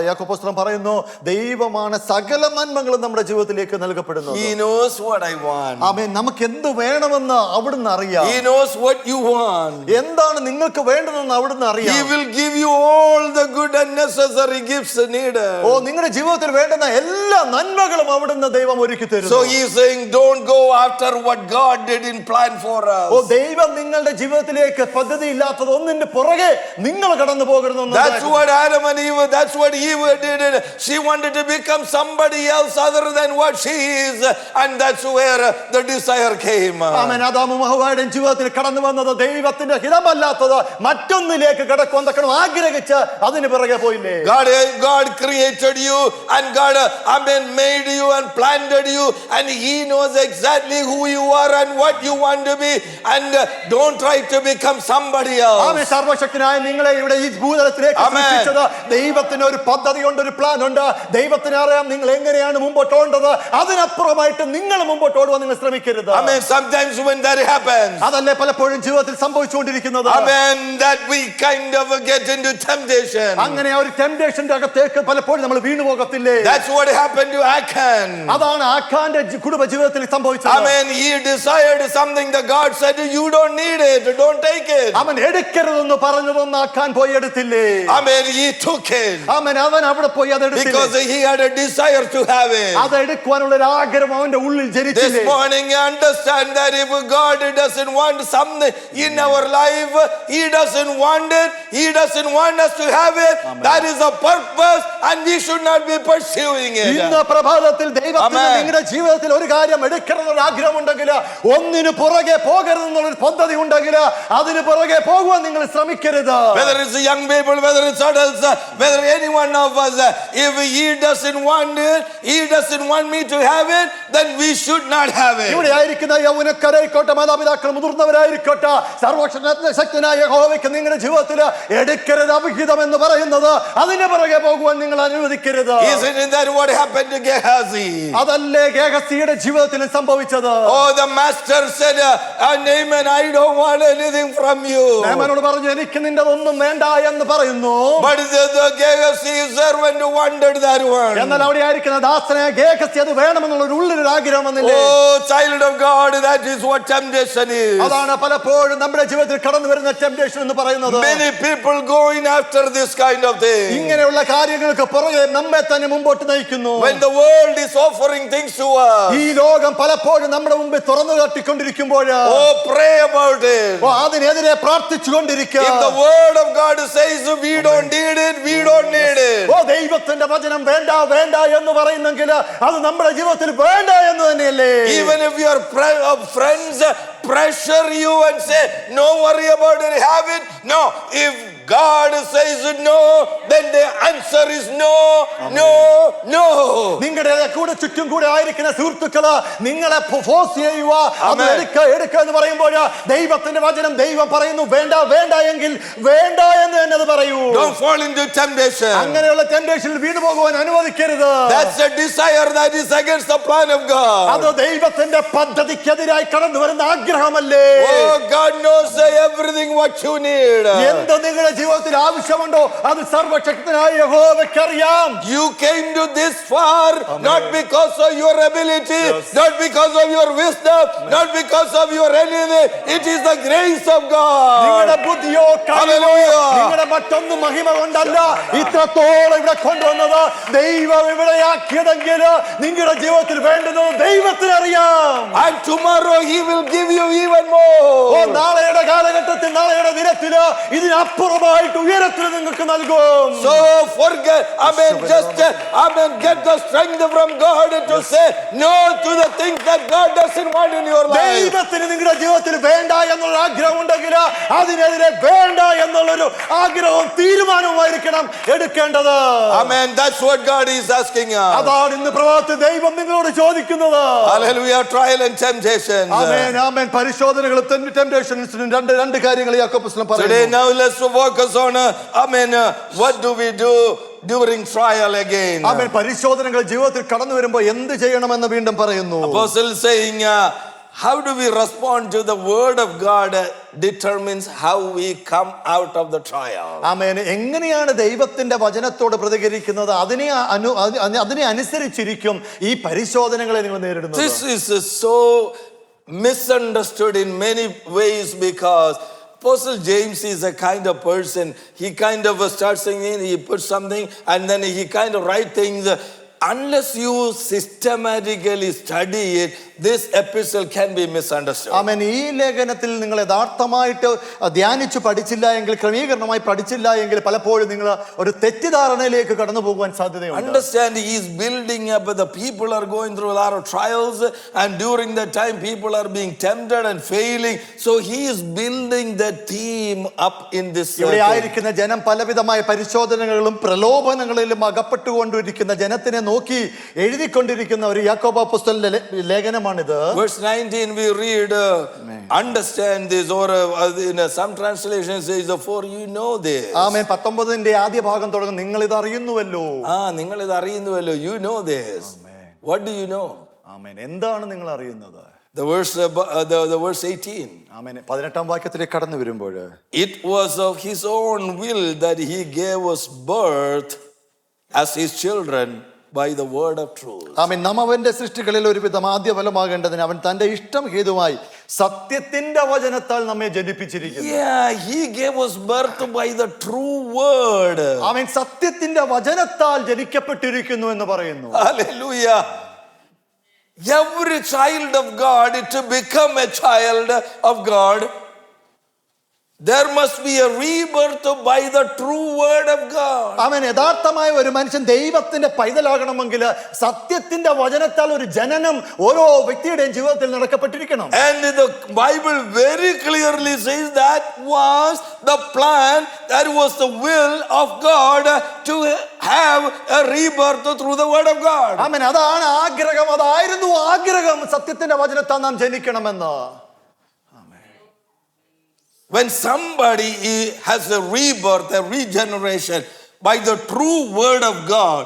[SPEAKER 2] യാക്കോബ് പറയുന്നു ദൈവമാണ് സകല നന്മകളും നമ്മുടെ ജീവിതത്തിലേക്ക് നൽകപ്പെടുന്നത്.
[SPEAKER 1] He knows what I want.
[SPEAKER 2] ആമേൻ. നമുക്ക് എന്ത് വേണമെന്ന് അവിടുന്ന് അറിയാം.
[SPEAKER 1] He knows what you want.
[SPEAKER 2] എന്താണ് നിങ്ങൾക്ക് വേണ്ടതെന്ന് അവിടുന്ന് അറിയാം.
[SPEAKER 1] He will give you all the good and necessary gifts needed.
[SPEAKER 2] ഓ നിങ്ങളുടെ ജീവിതത്തിൽ വേണ്ടുന്ന എല്ലാ നന്മകളും അവിടുന്ന് ദൈവം ഒരുക്കി തരുന്നു.
[SPEAKER 1] So he is saying, don't go after what God did in plan for us.
[SPEAKER 2] ഓ ദൈവം നിങ്ങളുടെ ജീവിതത്തിലേക്ക് പദ്ധതി ഇല്ലാത്തത് ഒന്നിന്റെ പുറകെ നിങ്ങൾ കടന്നു പോകരുതെന്ന്.
[SPEAKER 1] That's what Adam and Eve, that's what Eve did. She wanted to become somebody else other than what she is, and that's where the desire came.
[SPEAKER 2] ആമേൻ. ആദാമും ഹവ്വയുടെയും ജീവിതത്തിൽ കടന്നു വന്നത് ദൈവത്തിന്റെ ഹിതമല്ലാത്തത് മറ്റൊന്നിലേക്ക് കടക്കാൻ ആഗ്രഹിച്ച് അതിന് പുറകെ പോയില്ലേ.
[SPEAKER 1] God created you and God made you and planted you, and he knows exactly who you are and what you want to be and don't try to become somebody else.
[SPEAKER 2] ആമേൻ. സർവശക്തനായ നിങ്ങളെ ഇവിടെ ഈ ഭൂതലത്തിലേക്ക്
[SPEAKER 1] ആമേൻ.
[SPEAKER 2] സൃഷ്ടിച്ചത് ദൈവത്തിന് ഒരു പദ്ധതിയുണ്ട്, ഒരു പ്ലാൻ ഉണ്ട്. ദൈവത്തിന് അറിയാം നിങ്ങൾ എങ്ങനെയാണ് മുമ്പോട്ട് ഓടേണ്ടത്. അതിനപ്പുറമായിട്ട് നിങ്ങൾ മുമ്പോട്ട് ഓടുവാൻ നിങ്ങൾ ശ്രമിക്കരുത്.
[SPEAKER 1] I mean, sometimes when that happens,
[SPEAKER 2] അതല്ലേ പലപ്പോഴും ജീവിതത്തിൽ സംഭവിച്ചുകൊണ്ടിരിക്കുന്നത്.
[SPEAKER 1] amen, that we kind of get into temptation.
[SPEAKER 2] അങ്ങനെ ആ ഒരു ടെംപ്റ്റേഷന്റെ അകത്തേക്ക് പലപ്പോഴും നമ്മൾ വീണു പോകത്തില്ലേ?
[SPEAKER 1] That's what happened to Achan.
[SPEAKER 2] അതാണ് ആഖാന്റെ കുടുംബ ജീവിതത്തിൽ സംഭവിച്ചത്.
[SPEAKER 1] I mean, he desired something that God said, you don't need it, don't take it.
[SPEAKER 2] അവൻ എടുക്കരുതെന്ന് പറഞ്ഞതൊന്നും ആഖാൻ പോയി എടുത്തില്ലേ?
[SPEAKER 1] I mean, he took it
[SPEAKER 2] അവൻ അവിടെ പോയി അത് എടുത്തില്ലേ?
[SPEAKER 1] because he had a desire to have it.
[SPEAKER 2] അത് എടുക്കുവാനുള്ള ഒരു ആഗ്രഹം അവന്റെ ഉള്ളിൽ
[SPEAKER 1] This
[SPEAKER 2] ജനിച്ചില്ലേ?
[SPEAKER 1] morning, you understand that if God doesn't want something in our life, he doesn't want it, he doesn't want us to have it. That is a purpose and we should not be pursuing it.
[SPEAKER 2] ഇന്ന് പ്രഭാതത്തിൽ ദൈവത്തിന്
[SPEAKER 1] Amen.
[SPEAKER 2] നിങ്ങളുടെ ജീവിതത്തിൽ ഒരു കാര്യം എടുക്കണമെന്നുള്ള ആഗ്രഹം ഉണ്ടെങ്കിൽ, ഒന്നിനു പുറകെ പോകരുതെന്നുള്ളൊരു പദ്ധതി ഉണ്ടെങ്കിൽ അതിന് പുറകെ പോകുവാൻ നിങ്ങൾ ശ്രമിക്കരുത്.
[SPEAKER 1] Whether it's young people, whether it's adults, whether any one of us, if he doesn't want it, he doesn't want me to have it, then we should not have it.
[SPEAKER 2] ഇവിടെ ആയിരിക്കുന്ന യൗവനക്കാരായിക്കോട്ടെ, മാതാപിതാക്കൾ, മുതിർന്നവരായിരിക്കോട്ടെ, സർവശക്തനായ യഹോവയ്ക്ക് നിങ്ങളുടെ ജീവിതത്തിൽ എടുക്കരുത് അവിഹിതം എന്ന് പറയുന്നത് അതിന് പുറകെ പോകുവാൻ നിങ്ങൾ അനുവദിക്കരുത്.
[SPEAKER 1] Isn't that what happened to Gehazi?
[SPEAKER 2] അതല്ലേ ഗേഹസിയുടെ ജീവിതത്തിൽ സംഭവിച്ചത്?
[SPEAKER 1] Oh, the master said, Naaman, I don't want anything from you.
[SPEAKER 2] നാമാനോട് പറഞ്ഞു, എനിക്ക് നിന്റെ ഒന്നും വേണ്ട എന്ന് പറയുന്നു.
[SPEAKER 1] But the Gehazi servant wanted that one.
[SPEAKER 2] എന്നാൽ അവിടെ ആയിരിക്കുന്ന ദാസനായ ഗേഹസി അത് വേണമെന്നുള്ള ഒരു ഉള്ളിലൊരു ആഗ്രഹം വന്നില്ലേ?
[SPEAKER 1] Oh, child of God, that is what temptation is.
[SPEAKER 2] അതാണ് പലപ്പോഴും നമ്മുടെ ജീവിതത്തിൽ കടന്നു വരുന്ന ടെംപ്റ്റേഷൻ എന്ന് പറയുന്നത്.
[SPEAKER 1] Many people going after this kind of thing.
[SPEAKER 2] ഇങ്ങനെയുള്ള കാര്യങ്ങൾക്ക് പുറകെ നമ്മെ തന്നെ മുമ്പോട്ട് നയിക്കുന്നു.
[SPEAKER 1] When the world is offering things to us,
[SPEAKER 2] ഈ ലോകം പലപ്പോഴും നമ്മുടെ മുമ്പിൽ തുറന്നു കാട്ടിക്കൊണ്ടിരിക്കുമ്പോൾ
[SPEAKER 1] oh, pray about it.
[SPEAKER 2] അതിനെതിരെ പ്രാർത്ഥിച്ചുകൊണ്ടിരിക്കുക.
[SPEAKER 1] If the word of God says we don't need it, we don't need it.
[SPEAKER 2] ദൈവത്തിന്റെ വചനം വേണ്ട വേണ്ട എന്ന് പറയുന്നെങ്കിൽ അത് നമ്മുടെ ജീവിതത്തിൽ വേണ്ട എന്ന് തന്നെയല്ലേ?
[SPEAKER 1] Even if your friends pressure you and say, no worry about it, have it. No, if God says no, then the answer is no, no, no.
[SPEAKER 2] നിങ്ങളുടെ കൂടെ ചുറ്റും കൂടെ ആയിരിക്കുന്ന സുഹൃത്തുക്കള് നിങ്ങളെ ഫോഴ്സ് ചെയ്യുക, അത് എടുക്ക എന്ന് പറയുമ്പോൾ ദൈവത്തിന്റെ വചനം ദൈവം പറയുന്നു വേണ്ട വേണ്ട എങ്കിൽ വേണ്ട എന്ന് തന്നെ അത് പറയൂ.
[SPEAKER 1] Don't fall into temptation.
[SPEAKER 2] അങ്ങനെയുള്ള ടെംപ്റ്റേഷനിൽ വീണു പോകുവാൻ അനുവദിക്കരുത്.
[SPEAKER 1] That's a desire that is against the plan of God.
[SPEAKER 2] അത് ദൈവത്തിന്റെ പദ്ധതിക്കെതിരായി കടന്നു വരുന്ന ആഗ്രഹമല്ലേ?
[SPEAKER 1] Oh, God knows everything what you need.
[SPEAKER 2] എന്ത് നിങ്ങളുടെ ജീവിതത്തിൽ ആവശ്യമുണ്ടോ അത് സർവശക്തനായ യഹോവയ്ക്ക് അറിയാം.
[SPEAKER 1] You came to this far not because of your ability, not because of your wisdom, not because of your anything. It is the grace of God.
[SPEAKER 2] നിങ്ങളുടെ ബുദ്ധിയോ കഴിവോ നിങ്ങളുടെ മറ്റൊന്നും മഹിമ കൊണ്ടല്ല ഇത്രത്തോളം ഇവിടെ കൊണ്ടുവന്നത്. ദൈവം ഇവിടെയാക്കിയതെങ്കിൽ നിങ്ങളുടെ ജീവിതത്തിൽ വേണ്ടുന്നത് ദൈവത്തിന് അറിയാം.
[SPEAKER 1] And tomorrow he will give you even more.
[SPEAKER 2] നാളെയുടെ കാലഘട്ടത്തിൽ നാളെയുടെ ദിനത്തില് ഇതിനപ്പുറമായിട്ട് ഉയരത്തിൽ നിങ്ങൾക്ക് നൽകും.
[SPEAKER 1] So forget, get the strength from God to say no to the things that God doesn't want in your life.
[SPEAKER 2] ദൈവത്തിന് നിങ്ങളുടെ ജീവിതത്തിൽ വേണ്ട എന്നുള്ള ആഗ്രഹം ഉണ്ടെങ്കിൽ അതിനെതിരെ വേണ്ട എന്നുള്ളൊരു ആഗ്രഹവും തീരുമാനവുമായിരിക്കണം എടുക്കേണ്ടത്.
[SPEAKER 1] Amen. That's what God is asking us.
[SPEAKER 2] അതാണ് ഇന്ന് പ്രഭാതത്തിൽ ദൈവം നിങ്ങളോട് ചോദിക്കുന്നത്.
[SPEAKER 1] Hallelujah. Trial and temptation.
[SPEAKER 2] ആമേൻ ആമേൻ. പരിശോധനകളും ടെംപ്റ്റേഷൻസിനും രണ്ട് കാര്യങ്ങൾ യാക്കോബ് പുസ്തകം പറയുന്നു.
[SPEAKER 1] Today now let's focus on what do we do during trial again.
[SPEAKER 2] ആമേൻ. പരിശോധനകൾ ജീവിതത്തിൽ കടന്നു വരുമ്പോൾ എന്ത് ചെയ്യണമെന്ന് വീണ്ടും പറയുന്നു.
[SPEAKER 1] Apostle saying how do we respond to the word of God determines how we come out of the trial.
[SPEAKER 2] ആമേൻ. എങ്ങനെയാണ് ദൈവത്തിന്റെ വചനത്തോട് പ്രതികരിക്കുന്നത് അതിനെ അനുസരിച്ചിരിക്കും ഈ പരിശോധനകളെ നിങ്ങൾ നേരിടുന്നത്.
[SPEAKER 1] This is so misunderstood in many ways because Apostle James is a kind of person, he kind of starts singing, he puts something and then he kind of write things. Unless you systematically study it, this epistle can be misunderstood.
[SPEAKER 2] ആമേൻ. ഈ ലേഖനത്തിൽ നിങ്ങൾ യഥാർത്ഥമായിട്ട് ധ്യാനിച്ചു പഠിച്ചില്ല എങ്കിൽ, ക്രമീകരണമായി പഠിച്ചില്ല എങ്കിൽ പലപ്പോഴും നിങ്ങൾ ഒരു തെറ്റിദ്ധാരണയിലേക്ക് കടന്നു പോകുവാൻ സാധ്യതയുണ്ട്.
[SPEAKER 1] Understand, he is building up, the people are going through a lot of trials and during that time people are being tempted and failing, so he is building the theme up in this.
[SPEAKER 2] ഇവിടെ ആയിരിക്കുന്ന ജനം പലവിധമായ പരിശോധനകളിലും പ്രലോഭനങ്ങളിലും അകപ്പെട്ടുകൊണ്ടിരിക്കുന്ന ജനത്തിനെ നോക്കി എഴുതിക്കൊണ്ടിരിക്കുന്ന ഒരു യാക്കോബ അപ്പോസ്തലന്റെ ലേഖനമാണിത്.
[SPEAKER 1] Verse 19 we read, understand this, or in some translations says, for you know this.
[SPEAKER 2] ആമേൻ. 19ന്റെ ആദ്യ ഭാഗം തുടങ്ങും, നിങ്ങൾ ഇത് അറിയുന്നുവല്ലോ.
[SPEAKER 1] നിങ്ങൾ ഇത് അറിയുന്നുവല്ലോ. You know this. What do you know?
[SPEAKER 2] ആമേൻ. എന്താണ് നിങ്ങൾ അറിയുന്നത്?
[SPEAKER 1] The verse 18.
[SPEAKER 2] ആമേൻ. 18ാം വാക്യത്തിലേക്ക് കടന്നു വരുമ്പോൾ,
[SPEAKER 1] it was of his own will that he gave us birth as his children by the word of truth.
[SPEAKER 2] ആമേൻ. നാം അവന്റെ സൃഷ്ടികളിൽ ഒരുവിധം ആദ്യ ഫലമാകേണ്ടതിന് അവൻ തന്റെ ഇഷ്ടം ഹേതുവായി സത്യത്തിന്റെ വചനത്താൽ നമ്മെ ജനിപ്പിച്ചിരിക്കുന്നു.
[SPEAKER 1] Yeah, he gave us birth by the true word.
[SPEAKER 2] അവൻ സത്യത്തിന്റെ വചനത്താൽ ജനിക്കപ്പെട്ടിരിക്കുന്നു എന്ന് പറയുന്നു.
[SPEAKER 1] Hallelujah. Every child of God, to become a child of God, there must be a rebirth by the true word of God.
[SPEAKER 2] അവൻ യഥാർത്ഥമായ ഒരു മനുഷ്യൻ ദൈവത്തിന്റെ പൈതലാകണമെങ്കിൽ സത്യത്തിന്റെ വചനത്താൽ ഒരു ജനനം ഓരോ വ്യക്തിയുടെയും ജീവിതത്തിൽ നടക്കപ്പെട്ടിരിക്കണം.
[SPEAKER 1] And the Bible very clearly says that was the plan, that was the will of God to have a rebirth through the word of God.
[SPEAKER 2] ആമേൻ. അതാണ് ആഗ്രഹം, അതായിരുന്നു ആഗ്രഹം, സത്യത്തിന്റെ വചനത്താൽ നാം ജനിക്കണമെന്ന്.
[SPEAKER 1] When somebody has a rebirth, a regeneration by the true word of God,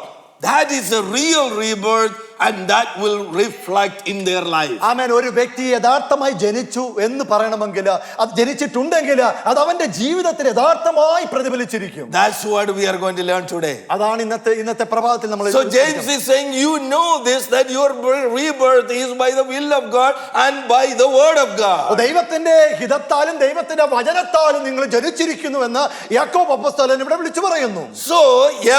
[SPEAKER 1] that is a real rebirth, and that will reflect in their life.
[SPEAKER 2] ആമേൻ. ഒരു വ്യക്തി യഥാർത്ഥമായി ജനിച്ചു എന്ന് പറയണമെങ്കിൽ, അത് ജനിച്ചിട്ടുണ്ടെങ്കിൽ അത് അവന്റെ ജീവിതത്തിൽ യഥാർത്ഥമായി പ്രതിഫലിച്ചിരിക്കും.
[SPEAKER 1] That's what we are going to learn today.
[SPEAKER 2] അതാണ് ഇന്നത്തെ പ്രഭാതത്തിൽ നമ്മൾ.
[SPEAKER 1] So James is saying, you know this, that your rebirth is by the will of God and by the word of God.
[SPEAKER 2] ദൈവത്തിന്റെ ഹിതത്താലും ദൈവത്തിന്റെ വചനത്താലും നിങ്ങൾ ജനിച്ചിരിക്കുന്നു എന്ന് യാക്കോബ് അപ്പോസ്തലൻ ഇവിടെ വിളിച്ചു പറയുന്നു.
[SPEAKER 1] So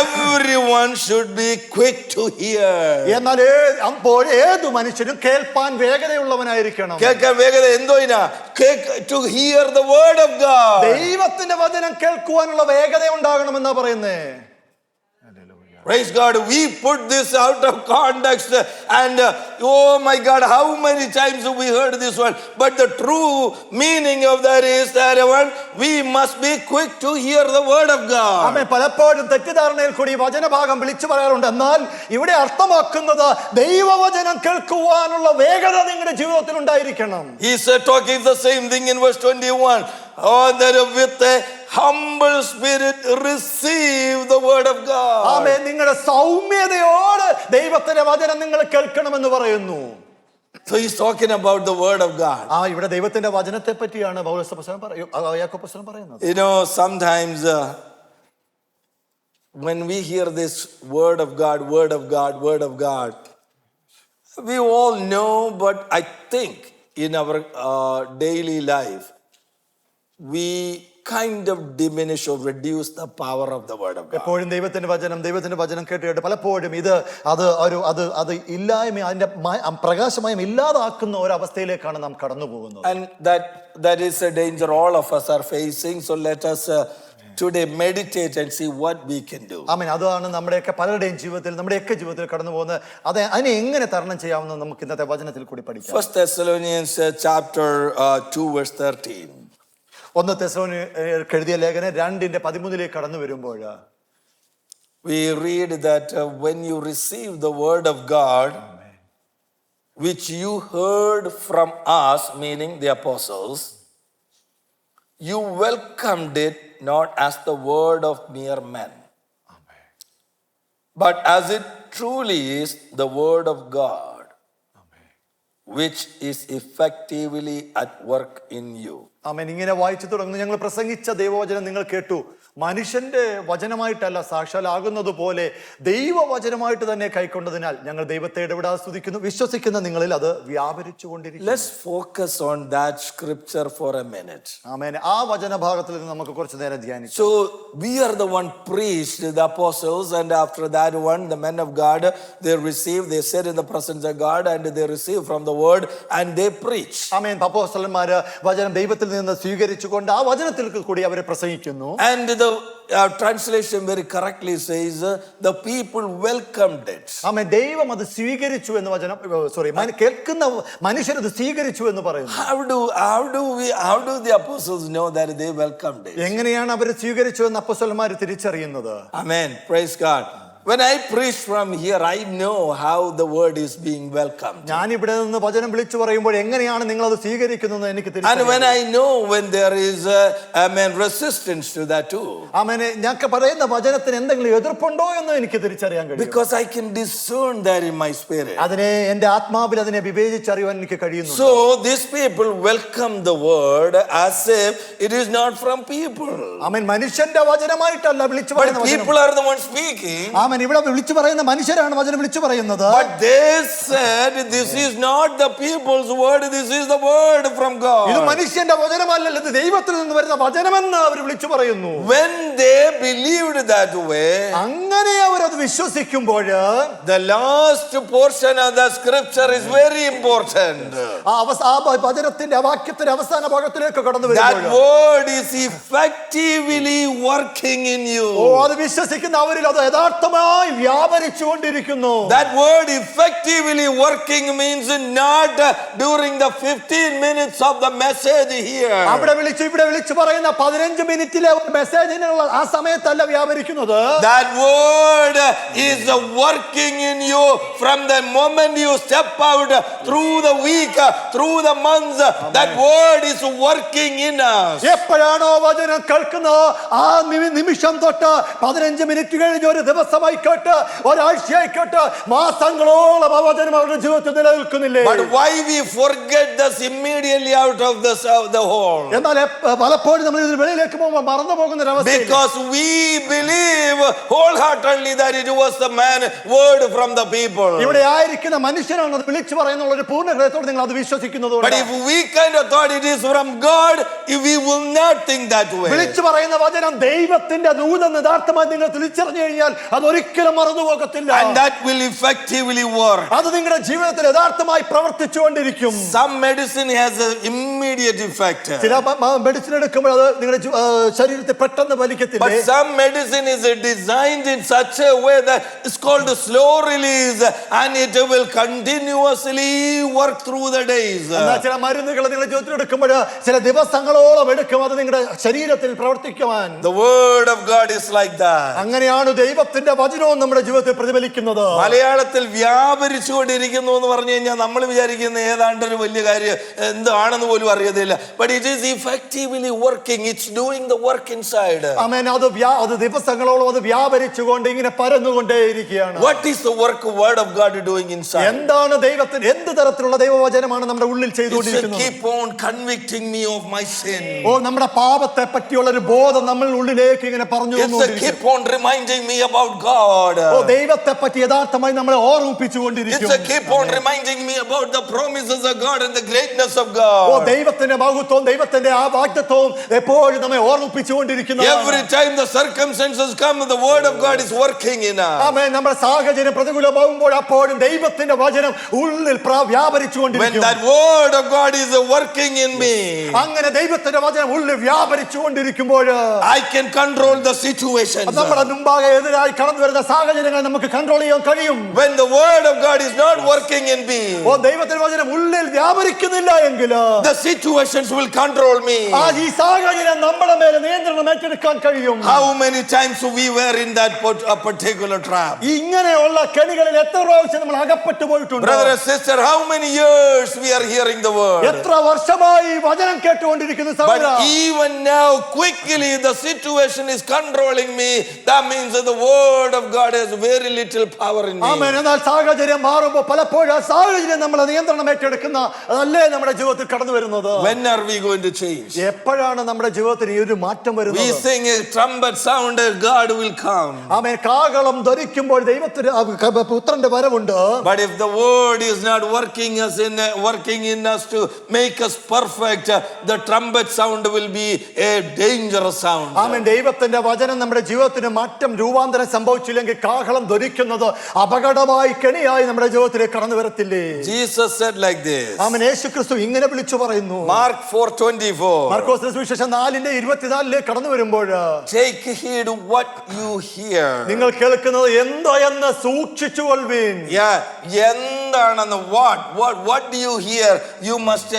[SPEAKER 1] everyone should be quick to hear.
[SPEAKER 2] എന്നാൽ അപ്പോൾ ഏതു മനുഷ്യനും കേൾപ്പാൻ വേഗതയുള്ളവനായിരിക്കണം.
[SPEAKER 1] കേൾക്കാൻ വേഗത എന്തോയിനാ? To hear the word of God.
[SPEAKER 2] ദൈവത്തിന്റെ വചനം കേൾക്കുവാനുള്ള വേഗത ഉണ്ടാകണമെന്നാ പറയുന്നേ.
[SPEAKER 1] Praise God. We put this out of context and oh my God, how many times have we heard this one? But the true meaning of that is that we must be quick to hear the word of God.
[SPEAKER 2] ആമേൻ. പലപ്പോഴും തെറ്റിദ്ധാരണയിൽ കൂടി വചനഭാഗം വിളിച്ചു പറയാറുണ്ട്. എന്നാൽ ഇവിടെ അർത്ഥമാക്കുന്നത് ദൈവവചനം കേൾക്കുവാനുള്ള വേഗത നിങ്ങളുടെ ജീവിതത്തിൽ ഉണ്ടായിരിക്കണം.
[SPEAKER 1] He's talking the same thing in verse 21. Oh, that with a humble spirit receive the word of God.
[SPEAKER 2] ആമേൻ. നിങ്ങളുടെ സൗമ്യതയോട് ദൈവത്തിന്റെ വചനം നിങ്ങൾ കേൾക്കണമെന്ന് പറയുന്നു.
[SPEAKER 1] So he's talking about the word of God.
[SPEAKER 2] ഇവിടെ ദൈവത്തിന്റെ വചനത്തെ പറ്റിയാണ് യാക്കോബ് പറയുന്നത്.
[SPEAKER 1] You know, sometimes when we hear this word of God, word of God, word of God, we all know, but I think in our daily life, we kind of diminish or reduce the power of the word of God.
[SPEAKER 2] എപ്പോഴും ദൈവത്തിന്റെ വചനം കേട്ട് പലപ്പോഴും അത് ഇല്ലായ്മ, അതിന്റെ പ്രകാശമയം ഇല്ലാതാക്കുന്ന ഒരു അവസ്ഥയിലേക്കാണ് നാം കടന്നു പോകുന്നത്.
[SPEAKER 1] And that is a danger all of us are facing. So let us today meditate and see what we can do.
[SPEAKER 2] ആമേൻ. അതാണ് നമ്മുടെയൊക്കെ പലരുടെയും ജീവിതത്തിൽ കടന്നു പോകുന്നത്. അതിനെ എങ്ങനെ തരണം ചെയ്യാമെന്ന് നമുക്ക് ഇന്നത്തെ വചനത്തിൽ കൂടി പഠിക്കാം.
[SPEAKER 1] 1 Thessalonians chapter 2 verse 13.
[SPEAKER 2] 1 തെസ്സലോനിക്കർക്ക് എഴുതിയ ലേഖനം 2:13 കടന്നു വരുമ്പോൾ
[SPEAKER 1] we read that when you receive the word of God, which you heard from us, meaning the apostles, you welcomed it not as the word of mere men, but as it truly is the word of God, which is effectively at work in you.
[SPEAKER 2] ആമേൻ. ഇങ്ങനെ വായിച്ചു തുടങ്ങുന്നു. ഞങ്ങൾ പ്രസംഗിച്ച ദൈവവചനം നിങ്ങൾ കേട്ടു, മനുഷ്യന്റെ വചനമായിട്ടല്ല, സാക്ഷാലാകുന്നത് പോലെ ദൈവവചനമായിട്ട് തന്നെ കൈക്കൊണ്ടതിനാൽ ഞങ്ങൾ ദൈവത്തെ ഇടപെടാതെ സ്തുതിക്കുന്നു. വിശ്വസിക്കുന്ന നിങ്ങളിൽ അത് വ്യാപരിച്ചുകൊണ്ടിരിക്കുന്നു.
[SPEAKER 1] Let's focus on that scripture for a minute.
[SPEAKER 2] ആമേൻ. ആ വചനഭാഗത്തിൽ നിന്ന് നമുക്ക് കുറച്ചു നേരം ധ്യാനിക്കാം.
[SPEAKER 1] So we are the one preached, the apostles, and after that one, the men of God, they sit in the presence of God and they receive from the word and they preach.
[SPEAKER 2] ആമേൻ. അപ്പോസ്തലന്മാര് വചനം ദൈവത്തിൽ നിന്ന് സ്വീകരിച്ചുകൊണ്ട് ആ വചനത്തിൽ കൂടി അവരെ പ്രസംഗിക്കുന്നു.
[SPEAKER 1] And the translation very correctly says the people welcomed it.
[SPEAKER 2] ആമേൻ. ദൈവം അത് സ്വീകരിച്ചു എന്ന് കേൾക്കുന്ന മനുഷ്യർ അത് സ്വീകരിച്ചു എന്ന് പറയുന്നു.
[SPEAKER 1] How do the apostles know that they welcomed it?
[SPEAKER 2] എങ്ങനെയാണ് അവർ സ്വീകരിച്ചു എന്ന് അപ്പോസ്തലന്മാർ തിരിച്ചറിയുന്നത്?
[SPEAKER 1] Amen. Praise God. When I preach from here, I know how the word is being welcomed.
[SPEAKER 3] ഞാൻ ഇവിടെ നിന്ന് വചനം വിളിച്ചു പറയുമ്പോൾ എങ്ങനെയാണ് നിങ്ങൾ അത് സ്വീകരിക്കുന്നത് എനിക്ക്
[SPEAKER 1] And
[SPEAKER 3] തിരിച്ചറിയാം.
[SPEAKER 1] when I know when there is resistance to that too.
[SPEAKER 3] ആമേൻ. ഞങ്ങൾക്ക് പറയുന്ന വചനത്തിന് എന്തെങ്കിലും എതിർപ്പുണ്ടോ എന്ന് എനിക്ക് തിരിച്ചറിയാൻ കഴിയും.
[SPEAKER 1] Because I can discern that in my spirit.
[SPEAKER 3] അതിനെ എന്റെ ആത്മാവിൽ അതിനെ വിവേചിച്ചറിയാൻ എനിക്ക് കഴിയുന്നു.
[SPEAKER 1] So these people welcome the word as if it is not from people.
[SPEAKER 3] ആമേൻ. മനുഷ്യന്റെ വചനമായിട്ടല്ല വിളിച്ചു
[SPEAKER 1] But
[SPEAKER 3] പറയുന്ന വചനം.
[SPEAKER 1] people are the ones speaking.
[SPEAKER 3] ആമേൻ. ഇവിടെ വിളിച്ചു പറയുന്ന മനുഷ്യരാണ് വചനം വിളിച്ചു പറയുന്നത്.
[SPEAKER 1] But they said this is not the people's word, this is the word from
[SPEAKER 3] ഇത്
[SPEAKER 1] God.
[SPEAKER 3] മനുഷ്യന്റെ വചനമല്ലല്ലോ, ഇത് ദൈവത്തിൽ നിന്ന് വരുന്ന വചനമെന്ന് അവർ വിളിച്ചു പറയുന്നു.
[SPEAKER 1] When they believed that way,
[SPEAKER 3] അങ്ങനെ അവരത് വിശ്വസിക്കുമ്പോൾ
[SPEAKER 1] the last portion of the scripture is very important.
[SPEAKER 3] വചനത്തിന്റെ ആ വാക്യത്തിന്റെ അവസാന ഭാഗത്തിലേക്ക് കടന്നു
[SPEAKER 1] That
[SPEAKER 3] വരുമ്പോൾ
[SPEAKER 1] word is effectively working in you.
[SPEAKER 3] അത് വിശ്വസിക്കുന്ന അവരിൽ അത് യഥാർത്ഥമായി വ്യാപരിച്ചുകൊണ്ടിരിക്കുന്നു.
[SPEAKER 1] That word effectively working means not during the 15 minutes of the message here.
[SPEAKER 3] അവിടെ വിളിച്ചു ഇവിടെ വിളിച്ചു പറയുന്ന 15 മിനിറ്റിലെ മെസ്സേജിനുള്ള ആ സമയത്തല്ല വ്യാപരിക്കുന്നത്.
[SPEAKER 1] That word is working in you from the moment you step out, through the week, through the months. That word is working in us.
[SPEAKER 3] എപ്പോഴാണോ വചനം കേൾക്കുന്നത് ആ നിമിഷം തൊട്ട് 15 മിനിറ്റ് കഴിഞ്ഞ് ഒരു ദിവസമായി കേട്ട് ഒരാഴ്ചയായി കേട്ട് മാസങ്ങളോളം ആ വചനം അവരുടെ ജീവിതത്തിൽ നിലനിൽക്കുന്നില്ലേ?
[SPEAKER 1] But why we forget this immediately out of the hole?
[SPEAKER 3] എന്നാൽ പലപ്പോഴും നമ്മൾ ഇതിന് വെളിയിലേക്ക് പോകുമ്പോൾ മറന്നു പോകുന്ന ഒരു അവസ്ഥ.
[SPEAKER 1] Because we believe wholeheartedly that it was the man word from the people.
[SPEAKER 3] ഇവിടെ ആയിരിക്കുന്ന മനുഷ്യനാണ് അത് വിളിച്ചു പറയുന്നുള്ള ഒരു പൂർണ്ണ ഹൃദയത്തോടെ നിങ്ങൾ അത് വിശ്വസിക്കുന്നത്.
[SPEAKER 1] But if we kind of thought it is from God, we will not think that way.
[SPEAKER 3] വിളിച്ചു പറയുന്ന വചനം ദൈവത്തിന്റെ ദൂതൻ യഥാർത്ഥമായി നിങ്ങൾ തിരിച്ചറിഞ്ഞു കഴിഞ്ഞാൽ അത് ഒരിക്കലും മറന്നു പോകത്തില്ല.
[SPEAKER 1] And that will effectively work.
[SPEAKER 3] അത് നിങ്ങളുടെ ജീവിതത്തിൽ യഥാർത്ഥമായി പ്രവർത്തിച്ചുകൊണ്ടിരിക്കും.
[SPEAKER 1] Some medicine has an immediate effect.
[SPEAKER 3] ചില മെഡിസിൻ എടുക്കുമ്പോൾ അത് നിങ്ങളുടെ ശരീരത്തെ പെട്ടെന്ന് വലിക്കത്തില്ല.
[SPEAKER 1] But some medicine is designed in such a way that it's called slow release, and it will continuously work through the days.
[SPEAKER 3] എന്നാൽ ചില മരുന്നുകൾ നിങ്ങളുടെ ജീവിതത്തിൽ എടുക്കുമ്പോൾ ചില ദിവസങ്ങളോളം എടുക്കും അത് നിങ്ങളുടെ ശരീരത്തിൽ പ്രവർത്തിക്കുവാൻ.
[SPEAKER 1] The word of God is like that.
[SPEAKER 3] അങ്ങനെയാണ് ദൈവത്തിന്റെ വചനവും നമ്മുടെ ജീവിതത്തിൽ പ്രതിഫലിക്കുന്നത്.
[SPEAKER 1] മലയാളത്തിൽ വ്യാപരിച്ചുകൊണ്ടിരിക്കുന്നു എന്ന് പറഞ്ഞു കഴിഞ്ഞാൽ നമ്മൾ വിചാരിക്കുന്ന ഏതാണ്ട് ഒരു വലിയ കാര്യം എന്താണെന്ന് പോലും അറിയത്തില്ല. But it is effectively working. It's doing the work inside.
[SPEAKER 3] ആമേൻ. അത് ദിവസങ്ങളോളം അത് വ്യാപരിച്ചുകൊണ്ട് ഇങ്ങനെ പരന്നുകൊണ്ടേയിരിക്കുകയാണ്.
[SPEAKER 1] What is the work word of God doing inside?
[SPEAKER 3] എന്താണ് ദൈവത്തിന് എന്ത് തരത്തിലുള്ള ദൈവവചനമാണ് നമ്മുടെ ഉള്ളിൽ ചെയ്തുകൊണ്ടിരിക്കുന്നത്?
[SPEAKER 1] Keep on convicting me of my sin.
[SPEAKER 3] നമ്മുടെ പാപത്തെ പറ്റിയുള്ള ഒരു ബോധം നമ്മൾ ഉള്ളിലേക്ക് ഇങ്ങനെ പറഞ്ഞു
[SPEAKER 1] Keep on reminding me about God.
[SPEAKER 3] ദൈവത്തെ പറ്റി യഥാർത്ഥമായി നമ്മളെ ഓർമ്മിപ്പിച്ചുകൊണ്ടിരിക്കും.
[SPEAKER 1] Keep on reminding me about the promises of God and the greatness of God.
[SPEAKER 3] ദൈവത്തിന്റെ മഹത്വവും ദൈവത്തിന്റെ ആ വാഗ്ദത്തവും എപ്പോഴും നമ്മെ ഓർമ്മിപ്പിച്ചുകൊണ്ടിരിക്കുന്നു.
[SPEAKER 1] Every time the circumstances come, the word of God is working in us.
[SPEAKER 3] ആമേൻ. നമ്മുടെ സാഹചര്യം പ്രതികൂലമാകുമ്പോൾ അപ്പോഴും ദൈവത്തിന്റെ വചനം ഉള്ളിൽ വ്യാപരിച്ചുകൊണ്ടിരിക്കും.
[SPEAKER 1] When that word of God is working in me,
[SPEAKER 3] അങ്ങനെ ദൈവത്തിന്റെ വചനം ഉള്ളിൽ വ്യാപരിച്ചുകൊണ്ടിരിക്കുമ്പോൾ
[SPEAKER 1] I can control the situations.
[SPEAKER 3] നമ്മുടെ മുമ്പാകെ എതിരായി കടന്നു വരുന്ന സാഹചര്യങ്ങൾ നമുക്ക് കൺട്രോൾ ചെയ്യാൻ കഴിയും.
[SPEAKER 1] When the word of God is not working in me,
[SPEAKER 3] ദൈവത്തിന്റെ വചനം ഉള്ളിൽ വ്യാപരിക്കുന്നില്ല എങ്കിൽ
[SPEAKER 1] the situations will control me.
[SPEAKER 3] ഈ സാഹചര്യം നമ്മുടെ മേലെ നിയന്ത്രണം ഏറ്റെടുക്കാൻ കഴിയും.
[SPEAKER 1] How many times we were in that particular trap?
[SPEAKER 3] ഇങ്ങനെയുള്ള കെണികളിൽ എത്ര പ്രാവശ്യം നമ്മൾ അകപ്പെട്ടു പോയിട്ടുണ്ട്?
[SPEAKER 1] Brother and sister, how many years we are hearing the word?
[SPEAKER 3] എത്ര വർഷമായി വചനം കേട്ടുകൊണ്ടിരിക്കുന്നു സഹോദരാ?
[SPEAKER 1] But even now, quickly the situation is controlling me. That means that the word of God has very little power in me.
[SPEAKER 3] ആമേൻ. എന്നാൽ സാഹചര്യം മാറുമ്പോൾ പലപ്പോഴും ആ സാഹചര്യം നമ്മളെ നിയന്ത്രണം ഏറ്റെടുക്കുന്ന അതല്ലേ നമ്മുടെ ജീവിതത്തിൽ കടന്നു വരുന്നത്.
[SPEAKER 1] When are we going to change?
[SPEAKER 3] എപ്പോഴാണ് നമ്മുടെ ജീവിതത്തിൽ ഈ ഒരു മാറ്റം വരുന്നത്?
[SPEAKER 1] We sing a trumpet sound, God will come.
[SPEAKER 3] ആമേൻ. കാഹളം ധരിക്കുമ്പോൾ ദൈവത്തിന്റെ പുത്രന്റെ വരവുണ്ട്.
[SPEAKER 1] But if the word is not working in us to make us perfect, the trumpet sound will be a dangerous sound.
[SPEAKER 3] ആമേൻ. ദൈവത്തിന്റെ വചനം നമ്മുടെ ജീവിതത്തിന് മാറ്റം രൂപാന്തരം സംഭവിച്ചില്ലെങ്കിൽ കാഹളം ധരിക്കുന്നത് അപകടമായി കെണിയായി നമ്മുടെ ജീവിതത്തിലേക്ക് കടന്നു വരത്തില്ലേ?
[SPEAKER 1] Jesus said like this.
[SPEAKER 3] ആമേൻ. യേശുക്രിസ്തു ഇങ്ങനെ വിളിച്ചു പറയുന്നു.
[SPEAKER 1] Mark 4:24.
[SPEAKER 3] മാർക്കോസ് സുവിശേഷം 4:24 കടന്നു വരുമ്പോൾ
[SPEAKER 1] Take heed what you hear.
[SPEAKER 3] നിങ്ങൾ കേൾക്കുന്നത് എന്തോ എന്ന് സൂക്ഷിച്ചുകൊള്ളുവിൻ.
[SPEAKER 1] Yeah, എന്താണെന്ന് what do you hear? You must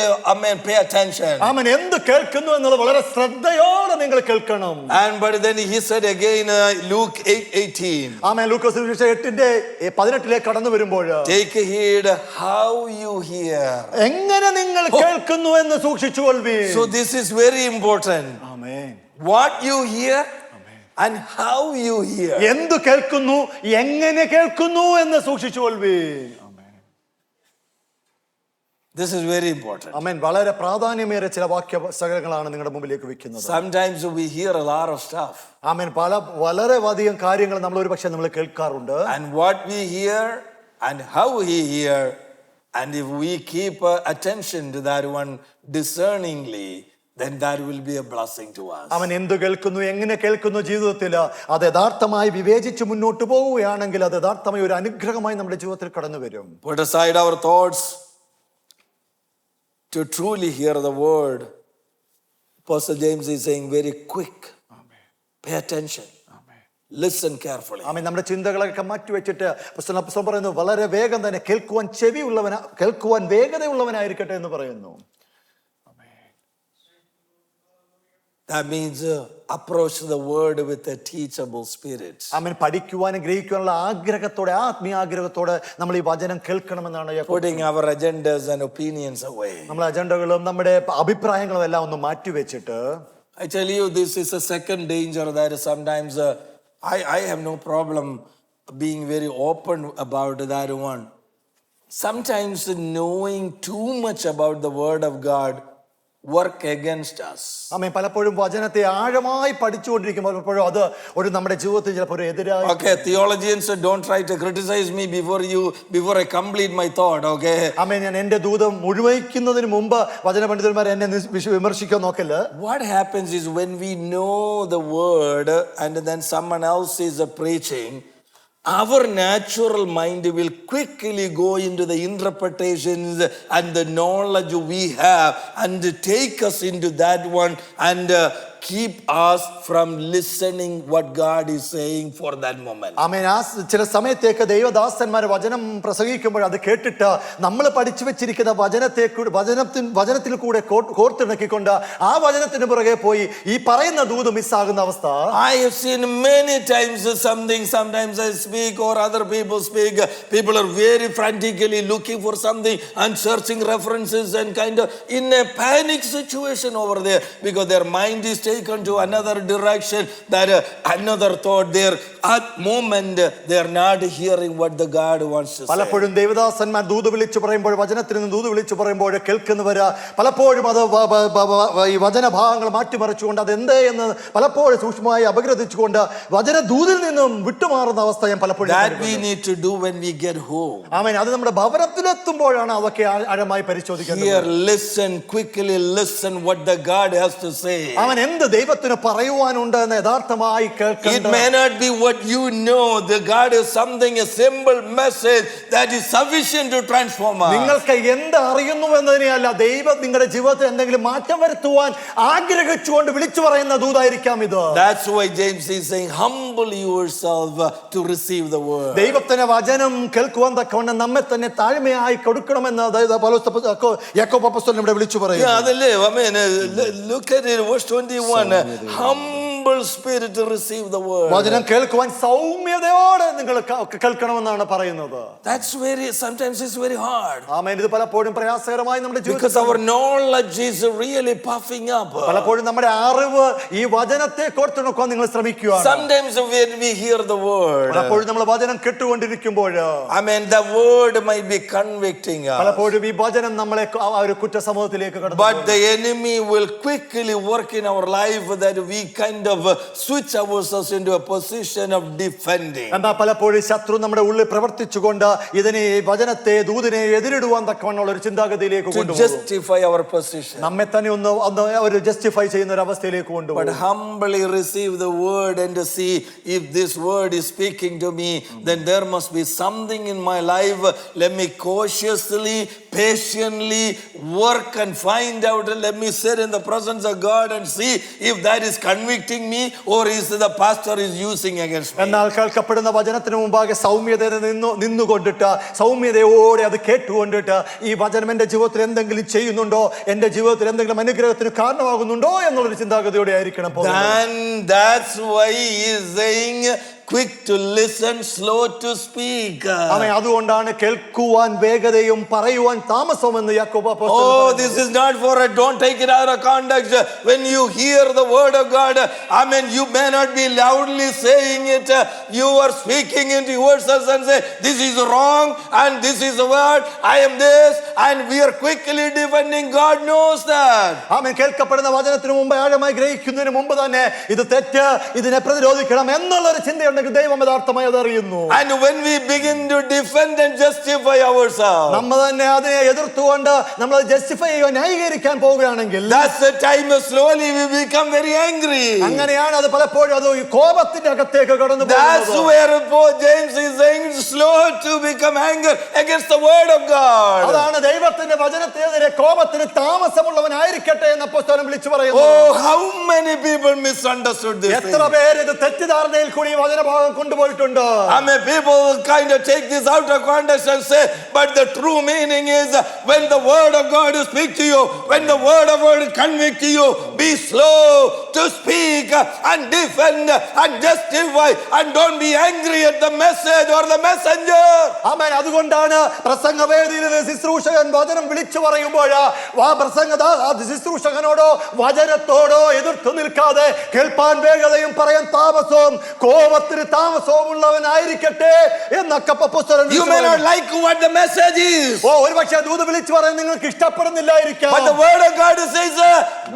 [SPEAKER 1] pay attention.
[SPEAKER 3] അവൻ എന്ത് കേൾക്കുന്നു എന്നുള്ളത് വളരെ ശ്രദ്ധയോടെ നിങ്ങൾ കേൾക്കണം.
[SPEAKER 1] But then he said again, Luke 8:18.
[SPEAKER 3] ആമേൻ. ലൂക്കോസ് സുവിശേഷം 8:18 കടന്നു വരുമ്പോൾ
[SPEAKER 1] Take heed how you hear.
[SPEAKER 3] എങ്ങനെ നിങ്ങൾ കേൾക്കുന്നു എന്ന് സൂക്ഷിച്ചുകൊള്ളുവീൻ.
[SPEAKER 1] So this is very important.
[SPEAKER 3] Amen.
[SPEAKER 1] What you hear and how you hear.
[SPEAKER 3] എന്ത് കേൾക്കുന്നു എങ്ങനെ കേൾക്കുന്നു എന്ന് സൂക്ഷിച്ചുകൊള്ളുവീൻ.
[SPEAKER 1] This is very important.
[SPEAKER 3] ആമേൻ. വളരെ പ്രാധാന്യമേറിയ ചില വാക്യസകലങ്ങളാണ് നിങ്ങളുടെ മുമ്പിലേക്ക് വെക്കുന്നത്.
[SPEAKER 1] Sometimes we hear a lot of stuff.
[SPEAKER 3] ആമേൻ. വളരെ അധികം കാര്യങ്ങൾ നമ്മൾ ഒരുപക്ഷെ നമ്മൾ കേൾക്കാറുണ്ട്.
[SPEAKER 1] And what we hear and how we hear, and if we keep attention to that one discerningly, then that will be a blessing to us.
[SPEAKER 3] അവൻ എന്ത് കേൾക്കുന്നു എങ്ങനെ കേൾക്കുന്നു ജീവിതത്തിൽ അത് യഥാർത്ഥമായി വിവേചിച്ച് മുന്നോട്ട് പോവുകയാണെങ്കിൽ അത് യഥാർത്ഥമായി ഒരു അനുഗ്രഹമായി നമ്മുടെ ജീവിതത്തിൽ കടന്നു വരും.
[SPEAKER 1] Put aside our thoughts to truly hear the word. Pastor James is saying very quick. Amen. Pay attention. Amen. Listen carefully.
[SPEAKER 3] ആമേൻ. നമ്മുടെ ചിന്തകളൊക്കെ മാറ്റി വെച്ചിട്ട് പുസ്തകം പറയുന്നു വളരെ വേഗം തന്നെ കേൾക്കുവാൻ വേഗതയുള്ളവനായിരിക്കട്ടെ എന്ന് പറയുന്നു.
[SPEAKER 1] That means approach the word with a teachable spirit.
[SPEAKER 3] ആമേൻ. പഠിക്കുവാനും ഗ്രഹിക്കുവാനുള്ള ആഗ്രഹത്തോടെ ആത്മീയ ആഗ്രഹത്തോടെ നമ്മൾ ഈ വചനം കേൾക്കണമെന്നാണ്
[SPEAKER 1] Putting our agendas and opinions away.
[SPEAKER 3] നമ്മുടെ അജണ്ടകളും നമ്മുടെ അഭിപ്രായങ്ങളും എല്ലാം ഒന്ന് മാറ്റി വെച്ചിട്ട്
[SPEAKER 1] I tell you, this is a second danger that sometimes I have no problem being very open about that one. Sometimes knowing too much about the word of God work against us.
[SPEAKER 3] ആമേൻ. പലപ്പോഴും വചനത്തെ ആഴമായി പഠിച്ചുകൊണ്ടിരിക്കുമ്പോൾ പലപ്പോഴും അത് ഒരു നമ്മുടെ ജീവിതത്തിൽ ചിലപ്പോൾ എതിരായി.
[SPEAKER 1] Okay, theologians, don't try to criticize me before I complete my thought, okay?
[SPEAKER 3] ആമേൻ. ഞാൻ എന്റെ ദൂതം മുഴുവയ്ക്കുന്നതിന് മുമ്പ് വചന പണ്ഡിതന്മാർ എന്നെ വിമർശിക്കാൻ നോക്കല്ല.
[SPEAKER 1] What happens is when we know the word and then someone else is preaching, our natural mind will quickly go into the interpretations and the knowledge we have and take us into that one and keep us from listening what God is saying for that moment.
[SPEAKER 3] ആമേൻ. ചില സമയത്തേക്ക് ദൈവദാസന്മാർ വചനം പ്രസംഗിക്കുമ്പോൾ അത് കേട്ടിട്ട് നമ്മൾ പഠിച്ചു വെച്ചിരിക്കുന്ന വചനത്തിൽ കൂടെ കോർത്തിണക്കിക്കൊണ്ട് ആ വചനത്തിന് പുറകെ പോയി ഈ പറയുന്ന ദൂത് മിസ്സാകുന്ന അവസ്ഥ.
[SPEAKER 1] I have seen many times sometimes I speak or other people speak. People are very frantically looking for something and searching references and kind of in a panic situation over there because their mind is taken to another direction, that another thought there at moment they are not hearing what the God wants to say.
[SPEAKER 3] പലപ്പോഴും ദേവദാസന്മാർ ദൂത് വിളിച്ചു പറയുമ്പോൾ വചനത്തിൽ നിന്ന് ദൂത് വിളിച്ചു പറയുമ്പോൾ കേൾക്കുന്നവര് പലപ്പോഴും അത് ഈ വചനഭാഗങ്ങൾ മാറ്റിമറിച്ചുകൊണ്ട് അതെന്ത് എന്ന് പലപ്പോഴും സൂക്ഷ്മമായി അപഗ്രഥിച്ചുകൊണ്ട് വചനദൂതിൽ നിന്നും വിട്ടുമാറുന്ന അവസ്ഥ ഞാൻ പലപ്പോഴും.
[SPEAKER 1] That we need to do when we get home.
[SPEAKER 3] ആമേൻ. അത് നമ്മുടെ ഭവനത്തിലെത്തുമ്പോഴാണ് അതൊക്കെ ആഴമായി പരിശോധിക്കുന്നത്.
[SPEAKER 1] Here, listen, quickly listen what the God has to say.
[SPEAKER 3] അവൻ എന്ത് ദൈവത്തിന് പറയുവാനുണ്ട് എന്ന് യഥാർത്ഥമായി കേൾക്കണം.
[SPEAKER 1] It may not be what you know. The God is something, a simple message that is sufficient to transform us.
[SPEAKER 3] നിങ്ങൾക്ക് എന്ത് അറിയുന്നു എന്നതിനെയല്ല, ദൈവം നിങ്ങളുടെ ജീവിതത്തിൽ എന്തെങ്കിലും മാറ്റം വരുത്തുവാൻ ആഗ്രഹിച്ചുകൊണ്ട് വിളിച്ചു പറയുന്ന ദൂതായിരിക്കാം ഇത്.
[SPEAKER 1] That's why James is saying, humble yourself to receive the word.
[SPEAKER 3] ദൈവത്തിന്റെ വചനം കേൾക്കുവാൻ തക്കവണ്ണം നമ്മെ തന്നെ താഴ്മയായി കൊടുക്കണമെന്ന് യാക്കോബ് അപ്പോസ്തലൻ ഇവിടെ വിളിച്ചു പറയുന്നു.
[SPEAKER 1] I mean, look at it, verse 21. Humble spirit to receive the word.
[SPEAKER 3] വചനം കേൾക്കുവാൻ സൗമ്യതയോടെ നിങ്ങൾ കേൾക്കണമെന്നാണ് പറയുന്നത്.
[SPEAKER 1] That's sometimes it's very hard.
[SPEAKER 3] ആമേൻ. ഇത് പലപ്പോഴും പ്രയാസകരമായി നമ്മുടെ ജീവിതത്തിൽ,
[SPEAKER 1] because our knowledge is really puffing up.
[SPEAKER 3] പലപ്പോഴും നമ്മുടെ അറിവ് ഈ വചനത്തെ കോർത്തിണക്കാൻ നിങ്ങൾ ശ്രമിക്കുകയാണ്.
[SPEAKER 1] Sometimes when we hear the word,
[SPEAKER 3] പലപ്പോഴും നമ്മൾ വചനം കേട്ടുകൊണ്ടിരിക്കുമ്പോൾ
[SPEAKER 1] I mean, the word might be convicting us.
[SPEAKER 3] പലപ്പോഴും ഈ വചനം നമ്മളെ ആ ഒരു കുറ്റ സമൂഹത്തിലേക്ക് കടന്നു.
[SPEAKER 1] But the enemy will quickly work in our life that we kind of switch ourselves into a position of defending.
[SPEAKER 3] എന്താ പലപ്പോഴും ശത്രു നമ്മുടെ ഉള്ളിൽ പ്രവർത്തിച്ചുകൊണ്ട് ഇതിനെ വചനത്തെ ദൂതിനെ എതിരിടുവാൻ തക്കവണ്ണമുള്ള ഒരു ചിന്താഗതിയിലേക്ക്
[SPEAKER 1] കൊണ്ടുപോകും. To justify our position.
[SPEAKER 3] നമ്മെ തന്നെ ഒന്ന് ഒരു ജസ്റ്റിഫൈ ചെയ്യുന്ന ഒരു അവസ്ഥയിലേക്ക് കൊണ്ടുപോകും.
[SPEAKER 1] But humbly receive the word and to see if this word is speaking to me, then there must be something in my life. Let me cautiously, patiently work and find out. Let me sit in the presence of God and see if that is convicting teaching me or is the pastor is using against me?
[SPEAKER 3] എന്നാൽ കേൾക്കപ്പെടുന്ന വചനത്തിന് മുമ്പാകെ സൗമ്യത നിന്നുകൊണ്ടിട്ട് സൗമ്യതയോടെ അത് കേട്ടുകൊണ്ടിട്ട് ഈ വചനം എന്റെ ജീവിതത്തിൽ എന്തെങ്കിലും ചെയ്യുന്നുണ്ടോ, എന്റെ ജീവിതത്തിൽ എന്തെങ്കിലും അനുഗ്രഹത്തിന് കാരണമാകുന്നുണ്ടോ എന്നുള്ളൊരു ചിന്താഗതിയോടെ ആയിരിക്കണം പോകുന്നത്.
[SPEAKER 1] Then that's why he is saying quick to listen, slow to speak.
[SPEAKER 3] അതുകൊണ്ടാണ് കേൾക്കുവാൻ വേഗതയും പറയുവാൻ താമസമെന്ന് യാക്കോബ് അപ്പോസ്തലൻ
[SPEAKER 1] Oh,
[SPEAKER 3] പറയുന്നത്.
[SPEAKER 1] this is not for a, don't take it out of context. When you hear the word of God, you may not be loudly saying it. You are speaking into yourselves and say, this is wrong and this is the word, I am this, and we are quickly defending. God knows that.
[SPEAKER 3] കേൾക്കപ്പെടുന്ന വചനത്തിന് മുമ്പ് ആഴമായി ഗ്രഹിക്കുന്നതിന് മുമ്പ് തന്നെ ഇത് തെറ്റ്, ഇതിനെ പ്രതിരോധിക്കണം എന്നുള്ളൊരു ചിന്തയുണ്ടെങ്കിൽ ദൈവം യഥാർത്ഥമായി അതറിയുന്നു.
[SPEAKER 1] And when we begin to defend and justify ourselves,
[SPEAKER 3] നമ്മൾ തന്നെ അതിനെ എതിർത്തുകൊണ്ട് നമ്മൾ ജസ്റ്റിഫൈ ചെയ്യുക, ന്യായീകരിക്കാൻ പോവുകയാണെങ്കിൽ
[SPEAKER 1] that's the time slowly we become very angry.
[SPEAKER 3] അങ്ങനെയാണ് അത് പലപ്പോഴും അത് ഈ കോപത്തിന്റെ അകത്തേക്ക് കടന്നു
[SPEAKER 1] That's
[SPEAKER 3] പോകുന്നത്.
[SPEAKER 1] where James is saying slow to become anger against the word of God.
[SPEAKER 3] അതാണ് ദൈവത്തിന്റെ വചനത്തിനെതിരെ കോപത്തിന് താമസമുള്ളവനായിരിക്കട്ടെ എന്ന് അപ്പോസ്തലൻ വിളിച്ചു പറയുന്നത്.
[SPEAKER 1] Oh, how many people misunderstood this thing?
[SPEAKER 3] എത്ര പേര് ഇത് തെറ്റിദ്ധാരണയിൽ കൂടി ഈ വചനഭാഗം കൊണ്ടുപോയിട്ടുണ്ട്.
[SPEAKER 1] People kind of take this out of context and say, but the true meaning is when the word of God speaks to you, when the word of God convicts you, be slow to speak and defend and justify and don't be angry at the message or the messenger.
[SPEAKER 3] ആമേൻ. അതുകൊണ്ടാണ് പ്രസംഗവേദിയിൽ ശുശ്രൂഷകൻ വചനം വിളിച്ചു പറയുമ്പോൾ ശുശ്രൂഷകനോടോ വചനത്തോടോ എതിർത്തു നിൽക്കാതെ കേൾപ്പാൻ വേഗതയും പറയാൻ താമസവും കോപത്തിന് താമസവും ഉള്ളവനായിരിക്കട്ടെ എന്നൊക്കെ പുസ്തകം.
[SPEAKER 1] You may not like what the message is.
[SPEAKER 3] ഒരു പക്ഷേ ദൂത് വിളിച്ചു പറയാൻ നിങ്ങൾക്ക് ഇഷ്ടപ്പെടുന്നില്ലായിരിക്കാം.
[SPEAKER 1] But the word of God says,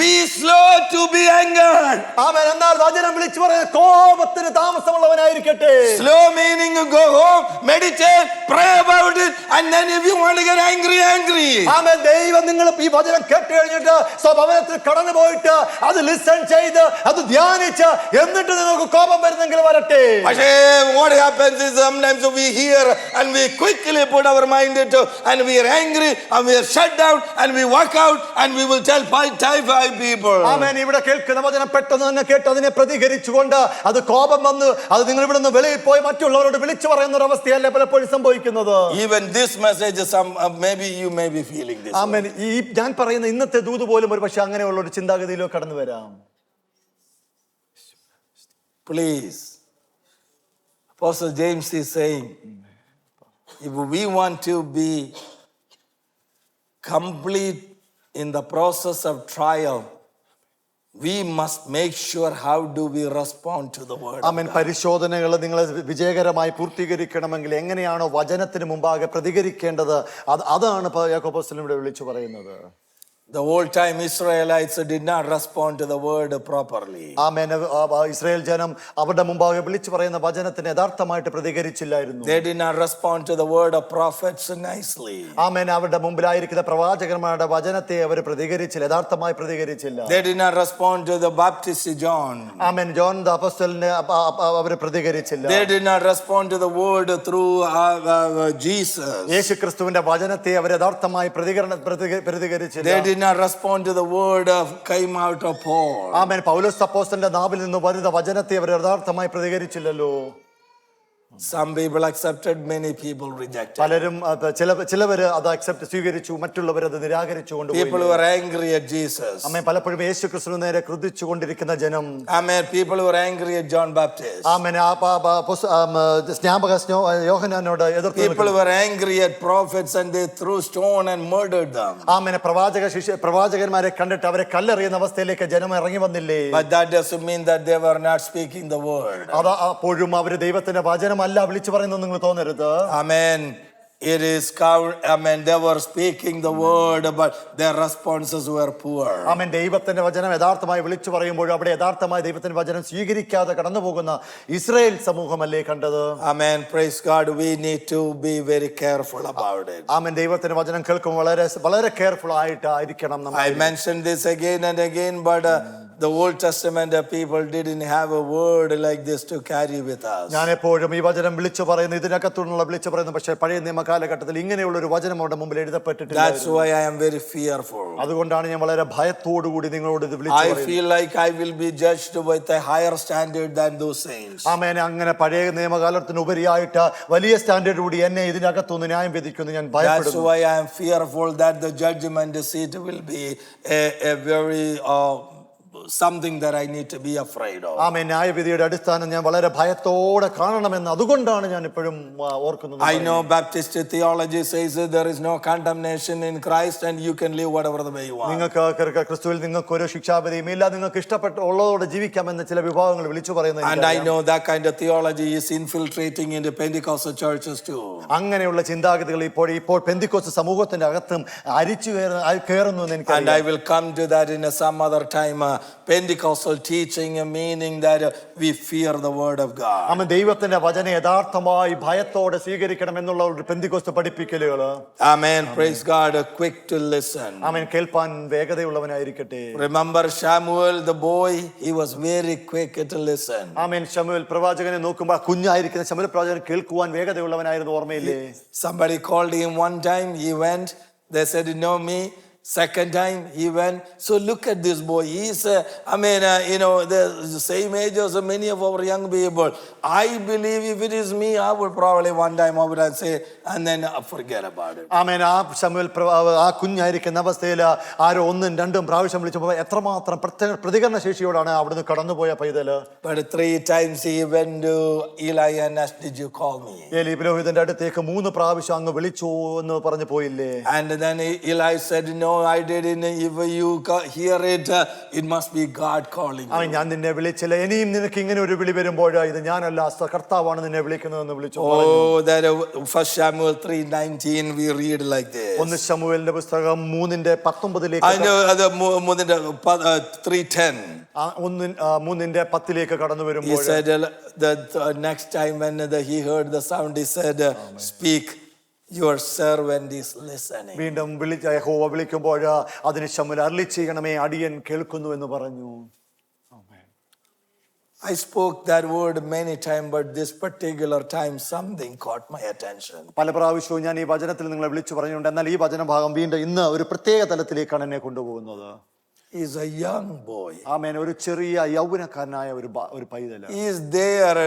[SPEAKER 1] be slow to be angered.
[SPEAKER 3] ആമേൻ. എന്നാൽ വചനം വിളിച്ചു പറയാൻ കോപത്തിന് താമസമുള്ളവനായിരിക്കട്ടെ.
[SPEAKER 1] Slow meaning go home, meditate, pray about it, and then if you want to get angry.
[SPEAKER 3] ആമേൻ. ദൈവം നിങ്ങൾ ഈ വചനം കേട്ട് കഴിഞ്ഞിട്ട് സ്വഭവനത്തിൽ കടന്നു പോയിട്ട് അത് ലിസൺ ചെയ്ത് അത് ധ്യാനിച്ച് എന്നിട്ട് നിങ്ങൾക്ക് കോപം വരുന്നെങ്കിൽ വരട്ടെ.
[SPEAKER 1] What happens is sometimes we hear and we quickly put our mind into and we are angry and we are shut down and we walk out and we will tell five people.
[SPEAKER 3] ആമേൻ. ഇവിടെ കേൾക്കുന്ന വചനം പെട്ടെന്ന് തന്നെ കേട്ട് അതിനെ പ്രതികരിച്ചുകൊണ്ട് അത് കോപം വന്ന് അത് നിങ്ങൾ ഇവിടെ നിന്ന് വെളിയിൽ പോയി മറ്റുള്ളവരോട് വിളിച്ചു പറയുന്ന ഒരു അവസ്ഥയല്ലേ പലപ്പോഴും സംഭവിക്കുന്നത്.
[SPEAKER 1] Even this message maybe you may be feeling this.
[SPEAKER 3] ആമേൻ. ഈ ഞാൻ പറയുന്ന ഇന്നത്തെ ദൂത് പോലും ഒരു പക്ഷെ അങ്ങനെയുള്ള ഒരു ചിന്താഗതിയിലോ കടന്നു വരാം.
[SPEAKER 1] Please, Apostle James is saying, if we want to be complete in the process of trial, we must make sure how do we respond to the word.
[SPEAKER 3] ആമേൻ. പരിശോധനകൾ നിങ്ങൾ വിജയകരമായി പൂർത്തീകരിക്കണമെങ്കിൽ എങ്ങനെയാണോ വചനത്തിന് മുമ്പാകെ പ്രതികരിക്കേണ്ടത് അതാണ് യാക്കോബ് അപ്പോസ്തലൻ ഇവിടെ വിളിച്ചു പറയുന്നത്.
[SPEAKER 1] The old time Israelites did not respond to the word properly.
[SPEAKER 3] Amen. Israel ജനം അവരുടെ മുമ്പാകെ വിളിച്ചു പറയുന്ന വചനത്തിന് യഥാർത്ഥമായിട്ട് പ്രതികരിച്ചില്ലായിരുന്നു.
[SPEAKER 1] They did not respond to the word of prophets nicely.
[SPEAKER 3] ആമേൻ. അവരുടെ മുമ്പിലായിരിക്കുന്ന പ്രവാചകന്മാരുടെ വചനത്തെ അവർ പ്രതികരിച്ചില്ല, യഥാർത്ഥമായി പ്രതികരിച്ചില്ല.
[SPEAKER 1] They did not respond to the Baptist John.
[SPEAKER 3] ആമേൻ. ജോൺ ദ അപ്പോസ്തലനെ അവർ പ്രതികരിച്ചില്ല.
[SPEAKER 1] They did not respond to the word through Jesus.
[SPEAKER 3] യേശുക്രിസ്തുവിന്റെ വചനത്തെ അവർ യഥാർത്ഥമായി പ്രതികരിച്ചില്ല.
[SPEAKER 1] They did not respond to the word of came out of Paul.
[SPEAKER 3] ആമേൻ. പൗലോസ് അപ്പോസ്തലന്റെ നാവിൽ നിന്ന് വരുന്ന വചനത്തെ അവർ യഥാർത്ഥമായി പ്രതികരിച്ചില്ലല്ലോ.
[SPEAKER 1] Some people accepted, many people rejected.
[SPEAKER 3] പലരും ചിലവര് അത് സ്വീകരിച്ചു, മറ്റുള്ളവർ അത് നിരാകരിച്ചു കൊണ്ടുപോയി.
[SPEAKER 1] People were angry at Jesus.
[SPEAKER 3] ആമേൻ. പലപ്പോഴും യേശുക്രിസ്തുവിന് നേരെ ക്രുദ്ധിച്ചു കൊണ്ടിരിക്കുന്ന ജനം.
[SPEAKER 1] Amen. People were angry at John Baptist.
[SPEAKER 3] ആമേൻ. സ്നാപക യോഹന്നാനോട് എതിർത്ത്
[SPEAKER 1] People were angry at prophets and they threw stone and murdered them.
[SPEAKER 3] ആമേൻ. പ്രവാചകന്മാരെ കണ്ടിട്ട് അവരെ കല്ലെറിയുന്ന അവസ്ഥയിലേക്ക് ജനം ഇറങ്ങി വന്നില്ലേ?
[SPEAKER 1] But that doesn't mean that they were not speaking the word.
[SPEAKER 3] അപ്പോഴും അവര് ദൈവത്തിന്റെ വചനം അല്ല വിളിച്ചു പറയുന്നത് നിങ്ങൾ തോന്നരുത്.
[SPEAKER 1] Amen. It is they were speaking the word, but their responses were poor.
[SPEAKER 3] ആമേൻ. ദൈവത്തിന്റെ വചനം യഥാർത്ഥമായി വിളിച്ചു പറയുമ്പോൾ അവിടെ യഥാർത്ഥമായി ദൈവത്തിന്റെ വചനം സ്വീകരിക്കാതെ കടന്നു പോകുന്ന ഇസ്രായേൽ സമൂഹമല്ലേ കണ്ടത്.
[SPEAKER 1] Amen. Praise God. We need to be very careful about it.
[SPEAKER 3] ആമേൻ. ദൈവത്തിന്റെ വചനം കേൾക്കുമ്പോൾ വളരെ വളരെ കെയർഫുൾ ആയിട്ടായിരിക്കണം നമ്മൾ.
[SPEAKER 1] I mentioned this again and again, but the Old Testament people didn't have a word like this to carry with us.
[SPEAKER 3] ഞാൻ എപ്പോഴും ഈ വചനം വിളിച്ചു പറയുന്നു, ഇതിനകത്തുള്ള വിളിച്ചു പറയുന്നു. പക്ഷേ പഴയ നിയമകാലത്ത് കാലഘട്ടത്തിൽ ഇങ്ങനെയുള്ള ഒരു വചനം അവിടെ മുമ്പിൽ എഴുതപ്പെട്ടിട്ടില്ല.
[SPEAKER 1] That's why I am very fearful.
[SPEAKER 3] അതുകൊണ്ടാണ് ഞാൻ വളരെ ഭയത്തോടുകൂടി നിങ്ങളോട് ഇത്
[SPEAKER 1] I
[SPEAKER 3] വിളിച്ചു.
[SPEAKER 1] feel like I will be judged with a higher standard than those saints.
[SPEAKER 3] ആമേൻ. അങ്ങനെ പഴയ നിയമകാലത്തിന് ഉപരിയായിട്ട് വലിയ സ്റ്റാൻഡേർഡ് കൂടി എന്നെ ഇതിനകത്തുനിന്ന് ന്യായം വിധിക്കുന്നു ഞാൻ
[SPEAKER 1] That's
[SPEAKER 3] ഭയപ്പെടുന്നു.
[SPEAKER 1] why I am fearful that the judgment seat will be a very something that I need to be afraid of.
[SPEAKER 3] ആമേൻ. ന്യായവിധിയുടെ അടിസ്ഥാനം ഞാൻ വളരെ ഭയത്തോടെ കാണണമെന്ന് അതുകൊണ്ടാണ് ഞാൻ ഇപ്പോഴും ഓർക്കുന്നത്.
[SPEAKER 1] I know Baptist theology says that there is no condemnation in Christ and you can live whatever the way you want.
[SPEAKER 3] നിങ്ങൾക്ക് ക്രിസ്തുവിൽ നിങ്ങൾക്ക് ഒരു ശിക്ഷാവിധിയും ഇല്ല, നിങ്ങൾക്ക് ഇഷ്ടപ്പെട്ട ഉള്ളതോടെ ജീവിക്കാമെന്ന് ചില വിഭാഗങ്ങൾ വിളിച്ചു പറയുന്നത്.
[SPEAKER 1] And I know that kind of theology is infiltrating into Pentecostal churches too.
[SPEAKER 3] അങ്ങനെയുള്ള ചിന്താഗതികൾ ഇപ്പോൾ പെന്തിക്കോസ്ത് സമൂഹത്തിന്റെ അകത്തും അരിച്ചു കയറുന്നു എന്ന് എനിക്ക്.
[SPEAKER 1] And I will come to that in some other time. Pentecostal teaching meaning that we fear the word of God.
[SPEAKER 3] ആമേൻ. ദൈവത്തിന്റെ വചനം യഥാർത്ഥമായി ഭയത്തോടെ സ്വീകരിക്കണം എന്നുള്ള ഒരു പെന്തിക്കോസ്ത് പഠിപ്പിക്കലുകൾ.
[SPEAKER 1] Amen. Praise God. Quick to listen.
[SPEAKER 3] ആമേൻ. കേൾപ്പാൻ വേഗതയുള്ളവനായിരിക്കട്ടെ.
[SPEAKER 1] Remember Samuel the boy, he was very quick to listen.
[SPEAKER 3] ആമേൻ. ശമൂവേൽ പ്രവാചകനെ നോക്കുമ്പോൾ കുഞ്ഞായിരിക്കുന്ന ശമൂവേൽ പ്രവാചകൻ കേൾക്കുവാൻ വേഗതയുള്ളവനായിരുന്നു. ഓർമ്മയില്ലേ?
[SPEAKER 1] Somebody called him one time, he went, they said, "No, me." Second time he went. So look at this boy. He's, the same age as many of our young people. I believe if it is me, I would probably one time I would say, and then forget about it.
[SPEAKER 3] ആമേൻ. ആ ശമൂവേൽ ആ കുഞ്ഞായിരിക്കുന്ന അവസ്ഥയിൽ ആരോ ഒന്നും രണ്ടും പ്രാവശ്യം വിളിച്ചപ്പോൾ എത്രമാത്രം പ്രതികരണ ശേഷിയോടാണ് അവിടുന്ന് കടന്നുപോയ പൈതല്.
[SPEAKER 1] But 3 times he went to Eli and asked, "Did you call me?"
[SPEAKER 3] ഏലി പുരോഹിതന്റെ അടുത്തേക്ക് 3 പ്രാവശ്യം അങ്ങ് വിളിച്ചു എന്ന് പറഞ്ഞു പോയില്ലേ?
[SPEAKER 1] And then Eli said, "No, I didn't. If you hear it, it must be God calling you."
[SPEAKER 3] ഞാൻ നിന്നെ വിളിച്ചില്ല, ഇനിയും നിനക്ക് ഇങ്ങനെ ഒരു വിളി വരുമ്പോൾ ഇത് ഞാനല്ല കർത്താവാണ് നിന്നെ വിളിക്കുന്നതെന്ന് വിളിച്ചു.
[SPEAKER 1] Oh, that 1 Samuel 3:19 we read like this.
[SPEAKER 3] 1 ശമൂവേലിന്റെ പുസ്തകം 3:19
[SPEAKER 1] I know the 3:10.
[SPEAKER 3] 3:10 കടന്നു
[SPEAKER 1] He
[SPEAKER 3] വരുമ്പോൾ
[SPEAKER 1] said the next time when he heard the sound, he said, "Speak, your servant is listening."
[SPEAKER 3] വീണ്ടും യഹോവ വിളിക്കുമ്പോൾ അതിന് ശമൂവേൽ അരുളി ചെയ്യണമേ, അടിയൻ കേൾക്കുന്നു എന്ന് പറഞ്ഞു.
[SPEAKER 1] I spoke that word many times, but this particular time something caught my attention.
[SPEAKER 3] പല പ്രാവശ്യവും ഞാൻ ഈ വചനത്തിൽ നിങ്ങളെ വിളിച്ചു പറഞ്ഞുകൊണ്ട്, എന്നാൽ ഈ വചനഭാഗം വീണ്ടും ഇന്ന് ഒരു പ്രത്യേക തലത്തിലേക്കാണ് എന്നെ കൊണ്ടുപോകുന്നത്.
[SPEAKER 1] He is a young boy.
[SPEAKER 3] ആമേൻ. ഒരു ചെറിയ യൗവനക്കാരനായ ഒരു പൈതല്.
[SPEAKER 1] He is there.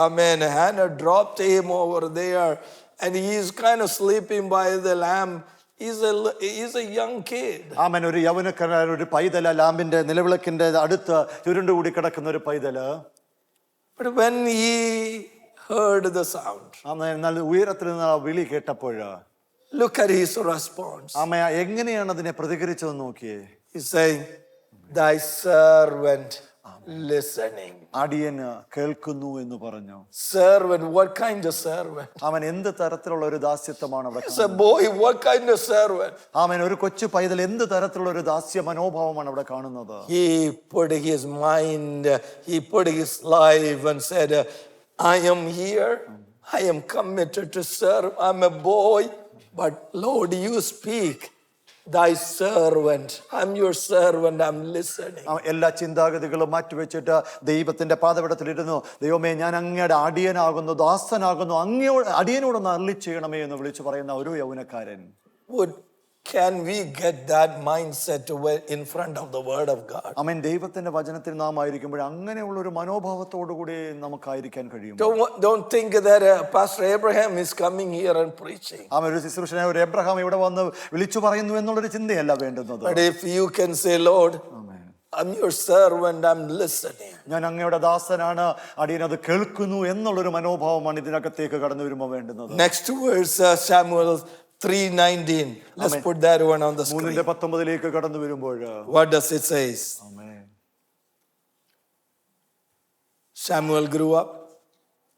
[SPEAKER 1] Amen. Hannah dropped him over there, and he is kind of sleeping by the lamp. He's a young kid.
[SPEAKER 3] ആമേൻ. ഒരു യൗവനക്കാരനായ ഒരു പൈതല, ലാമ്പിന്റെ നിലവിളക്കിന്റെ അടുത്ത് ചുരുണ്ടുകൂടി കിടക്കുന്ന ഒരു പൈതല്.
[SPEAKER 1] But when he heard the sound,
[SPEAKER 3] ആമേൻ, എന്നാൽ ഉയരത്തിൽ നിന്ന് ആ വിളി കേട്ടപ്പോൾ
[SPEAKER 1] look at his response.
[SPEAKER 3] ആമേൻ, എങ്ങനെയാണ് അതിനെ പ്രതികരിച്ചതെന്ന് നോക്കിയേ.
[SPEAKER 1] He's saying, "Thy servant listening."
[SPEAKER 3] അടിയന് കേൾക്കുന്നു എന്ന് പറഞ്ഞു.
[SPEAKER 1] Servant, what kind of servant?
[SPEAKER 3] അവൻ എന്ത് തരത്തിലുള്ള ഒരു ദാസ്യത്വമാണ് അവിടെ?
[SPEAKER 1] It's a boy, what kind of servant?
[SPEAKER 3] അവൻ ഒരു കൊച്ചു പൈതൽ എന്ത് തരത്തിലുള്ള ഒരു ദാസ്യ മനോഭാവമാണ് അവിടെ കാണുന്നത്?
[SPEAKER 1] He put his mind, he put his life and said, "I am here, I am committed to serve, I'm a boy, but Lord, you speak. Thy servant, I'm your servant, I'm listening."
[SPEAKER 3] എല്ലാ ചിന്താഗതികളും മാറ്റിവെച്ചിട്ട് ദൈവത്തിന്റെ പാദപീഠത്തിലിരുന്നു. ദൈവമേ, ഞാൻ അങ്ങയുടെ അടിയനാകുന്നു, ദാസനാകുന്നു, അടിയനോടൊന്ന് അരുളി ചെയ്യണമേ എന്ന് വിളിച്ചു പറയുന്ന ഒരു യൗവനക്കാരൻ.
[SPEAKER 1] Can we get that mindset in front of the word of God?
[SPEAKER 3] ആമേൻ. ദൈവത്തിന്റെ വചനത്തിൽ നാം ആയിരിക്കുമ്പോൾ അങ്ങനെയുള്ള ഒരു മനോഭാവത്തോടു കൂടി നമുക്കായിരിക്കാൻ കഴിയും.
[SPEAKER 1] Don't think that Pastor Abraham is coming here and preaching.
[SPEAKER 3] ആമേൻ. ഒരു ശുശ്രൂഷനായ ഒരു എബ്രഹാം ഇവിടെ വന്ന് വിളിച്ചു പറയുന്നു എന്നുള്ളൊരു ചിന്തയല്ല വേണ്ടുന്നത്.
[SPEAKER 1] But if you can say, "Lord, I'm your servant, I'm listening."
[SPEAKER 3] ഞാൻ അങ്ങയുടെ ദാസനാണ്, അടിയനത് കേൾക്കുന്നു എന്നുള്ളൊരു മനോഭാവമാണ് ഇതിനകത്തേക്ക് കടന്നു വരുമ്പോൾ വേണ്ടുന്നത്.
[SPEAKER 1] Next verse, Samuel 3:19. Let's put that one on the screen.
[SPEAKER 3] 3:19 കടന്നു വരുമ്പോൾ
[SPEAKER 1] What does it say? Samuel grew up.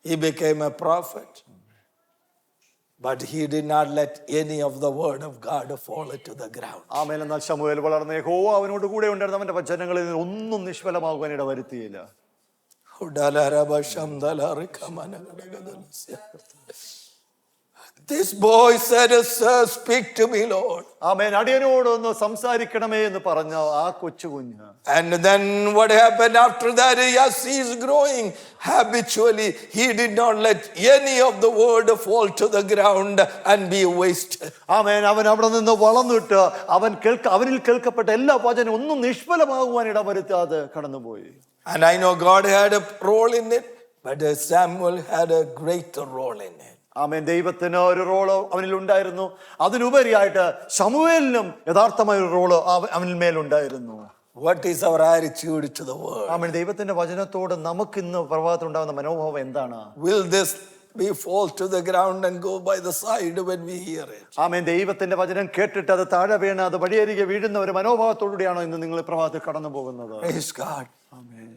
[SPEAKER 1] He became a prophet. But he did not let any of the word of God fall to the ground.
[SPEAKER 3] ആമേൻ. എന്നാൽ ശമൂവേൽ വളർന്ന യഹോവ അവനോട് കൂടെ ഉണ്ടായിരുന്നു, അവന്റെ വചനങ്ങളിൽ ഒന്നും നിഷ്ഫലമാകുവാൻ ഇട വരുത്തിയില്ല.
[SPEAKER 1] This boy said, "Sir, speak to me, Lord."
[SPEAKER 3] ആമേൻ, അടിയനോടൊന്ന് സംസാരിക്കണമേ എന്ന് പറഞ്ഞ ആ കൊച്ചു കുഞ്ഞ്.
[SPEAKER 1] And then what happened after that? Yes, he is growing habitually. He did not let any of the word fall to the ground and be wasted.
[SPEAKER 3] ആമേൻ, അവൻ അവിടെ നിന്ന് വളർന്നിട്ട് അവനിൽ കേൾക്കപ്പെട്ട എല്ലാ വചനം ഒന്നും നിഷ്ഫലമാകുവാൻ ഇടവരുത്താതെ കടന്നുപോയി.
[SPEAKER 1] And I know God had a role in it, but Samuel had a greater role in it.
[SPEAKER 3] ആമേൻ, ദൈവത്തിന് ഒരു റോള് അവനിൽ ഉണ്ടായിരുന്നു. അതിനുപരിയായിട്ട് ശമൂവേലിനും യഥാർത്ഥമായ ഒരു റോള് അവനിൽ മേലുണ്ടായിരുന്നു.
[SPEAKER 1] What is our attitude to the word?
[SPEAKER 3] ആമേൻ, ദൈവത്തിന്റെ വചനത്തോട് നമുക്ക് ഇന്ന് പ്രഭാതത്തിൽ ഉണ്ടാകുന്ന മനോഭാവം എന്താണ്?
[SPEAKER 1] Will this be fall to the ground and go by the side when we hear it?
[SPEAKER 3] ആമേൻ, ദൈവത്തിന്റെ വചനം കേട്ടിട്ട് അത് താഴെ വീണ് അത് വഴിയരികെ വീഴുന്ന ഒരു മനോഭാവത്തോടുകൂടിയാണോ ഇന്ന് നിങ്ങൾ പ്രഭാതത്തിൽ കടന്നു പോകുന്നത്?
[SPEAKER 1] Praise God.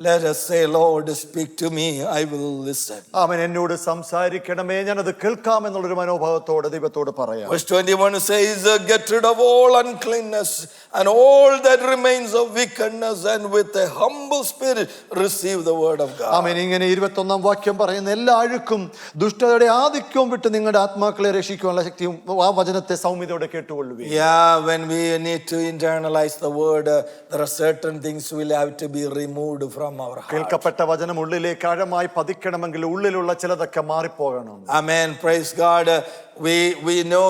[SPEAKER 1] Let us say, Lord, speak to me, I will listen.
[SPEAKER 3] ആമേൻ, എന്നോട് സംസാരിക്കണമേ, ഞാനത് കേൾക്കാം എന്നുള്ളൊരു മനോഭാവത്തോട് ദൈവത്തോട് പറയാം.
[SPEAKER 1] Verse 21 says, get rid of all uncleanness and all that remains of wickedness, and with a humble spirit receive the word of God.
[SPEAKER 3] ആമേൻ, ഇങ്ങനെ 21 വാക്യം പറയുന്ന എല്ലാ അഴുക്കും ദുഷ്ടതയുടെ ആധിക്യവും വിട്ട് നിങ്ങളുടെ ആത്മാക്കളെ രക്ഷിക്കാനുള്ള ശക്തിയും ആ വചനത്തെ സൗമ്യതയോടെ കേട്ടുകൊള്ളുവീൻ.
[SPEAKER 1] Yeah, when we need to internalize the word, there are certain things will have to be removed from our heart.
[SPEAKER 3] കേൾക്കപ്പെട്ട വചനം ഉള്ളിലേക്ക് ആഴമായി പതിക്കണമെങ്കിൽ ഉള്ളിലുള്ള ചിലതൊക്കെ മാറിപ്പോകണം.
[SPEAKER 1] Amen. Praise God. We know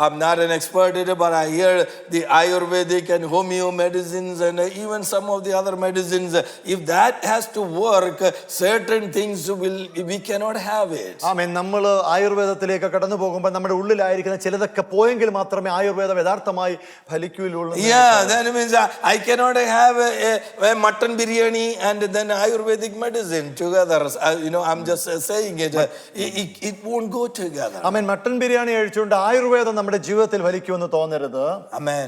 [SPEAKER 1] I'm not an expert in it, but I hear the Ayurvedic and homeo medicines and even some of the other medicines. If that has to work, certain things we cannot have it.
[SPEAKER 3] ആമേൻ, നമ്മൾ ആയുർവേദത്തിലേക്ക് കടന്നു പോകുമ്പോൾ നമ്മുടെ ഉള്ളിലായിരിക്കുന്ന ചിലതൊക്കെ പോയെങ്കിൽ മാത്രമേ ആയുർവേദം യഥാർത്ഥമായി ഫലിക്കുകയുള്ളൂ.
[SPEAKER 1] Yeah, that means I cannot have a mutton biryani and then Ayurvedic medicine together. I'm just saying it. It won't go together.
[SPEAKER 3] Amen, mutton biryani കഴിച്ചുകൊണ്ട് ആയുർവേദം നമ്മുടെ ജീവിതത്തിൽ ഫലിക്കുമെന്ന് തോന്നരുത്.
[SPEAKER 1] Amen.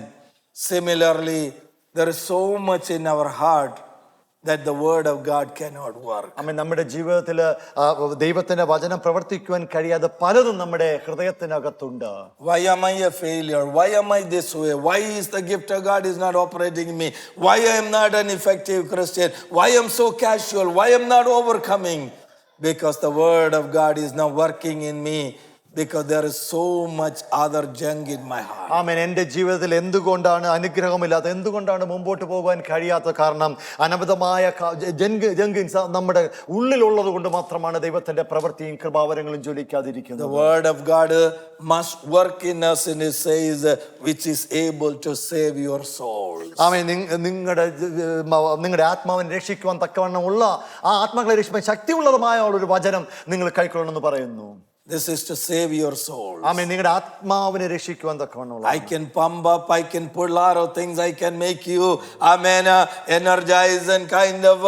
[SPEAKER 1] Similarly, there is so much in our heart that the word of God cannot work.
[SPEAKER 3] ആമേൻ, നമ്മുടെ ജീവിതത്തിൽ ദൈവത്തിന്റെ വചനം പ്രവർത്തിക്കുവാൻ കഴിയാതെ പലതും നമ്മുടെ ഹൃദയത്തിനകത്തുണ്ട്.
[SPEAKER 1] Why am I a failure? Why am I this way? Why is the gift of God is not operating in me? Why I am not an effective Christian? Why I am so casual? Why I am not overcoming? Because the word of God is not working in me. Because there is so much other junk in my heart.
[SPEAKER 3] ആമേൻ, എൻ്റെ ജീവിതത്തിൽ എന്തുകൊണ്ടാണ് അനുഗ്രഹമില്ലാത്ത, എന്തുകൊണ്ടാണ് മുമ്പോട്ട് പോകാൻ കഴിയാത്ത? കാരണം അനവധമായ junk നമ്മുടെ ഉള്ളിലുള്ളത് കൊണ്ട് മാത്രമാണ് ദൈവത്തിന്റെ പ്രവൃത്തിയും കൃപാവരങ്ങളും ജ്വലിക്കാതിരിക്കുന്നത്.
[SPEAKER 1] The word of God must work in us, and it says, which is able to save your souls.
[SPEAKER 3] ആമേൻ, നിങ്ങളുടെ ആത്മാവിനെ രക്ഷിക്കുവാൻ തക്കവണ്ണമുള്ള ആ ആത്മാക്കളെ രക്ഷിക്കാൻ ശക്തിയുള്ളതുമായ ഒരു വചനം നിങ്ങൾ കൈക്കൊള്ളണമെന്ന് പറയുന്നു.
[SPEAKER 1] This is to save your soul.
[SPEAKER 3] ആമേൻ, നിങ്ങളുടെ ആത്മാവിനെ രക്ഷിക്കുവാൻ തക്കവണ്ണമുള്ള.
[SPEAKER 1] I can pump up, I can put a lot of things, I can make you, amen, energize and kind of,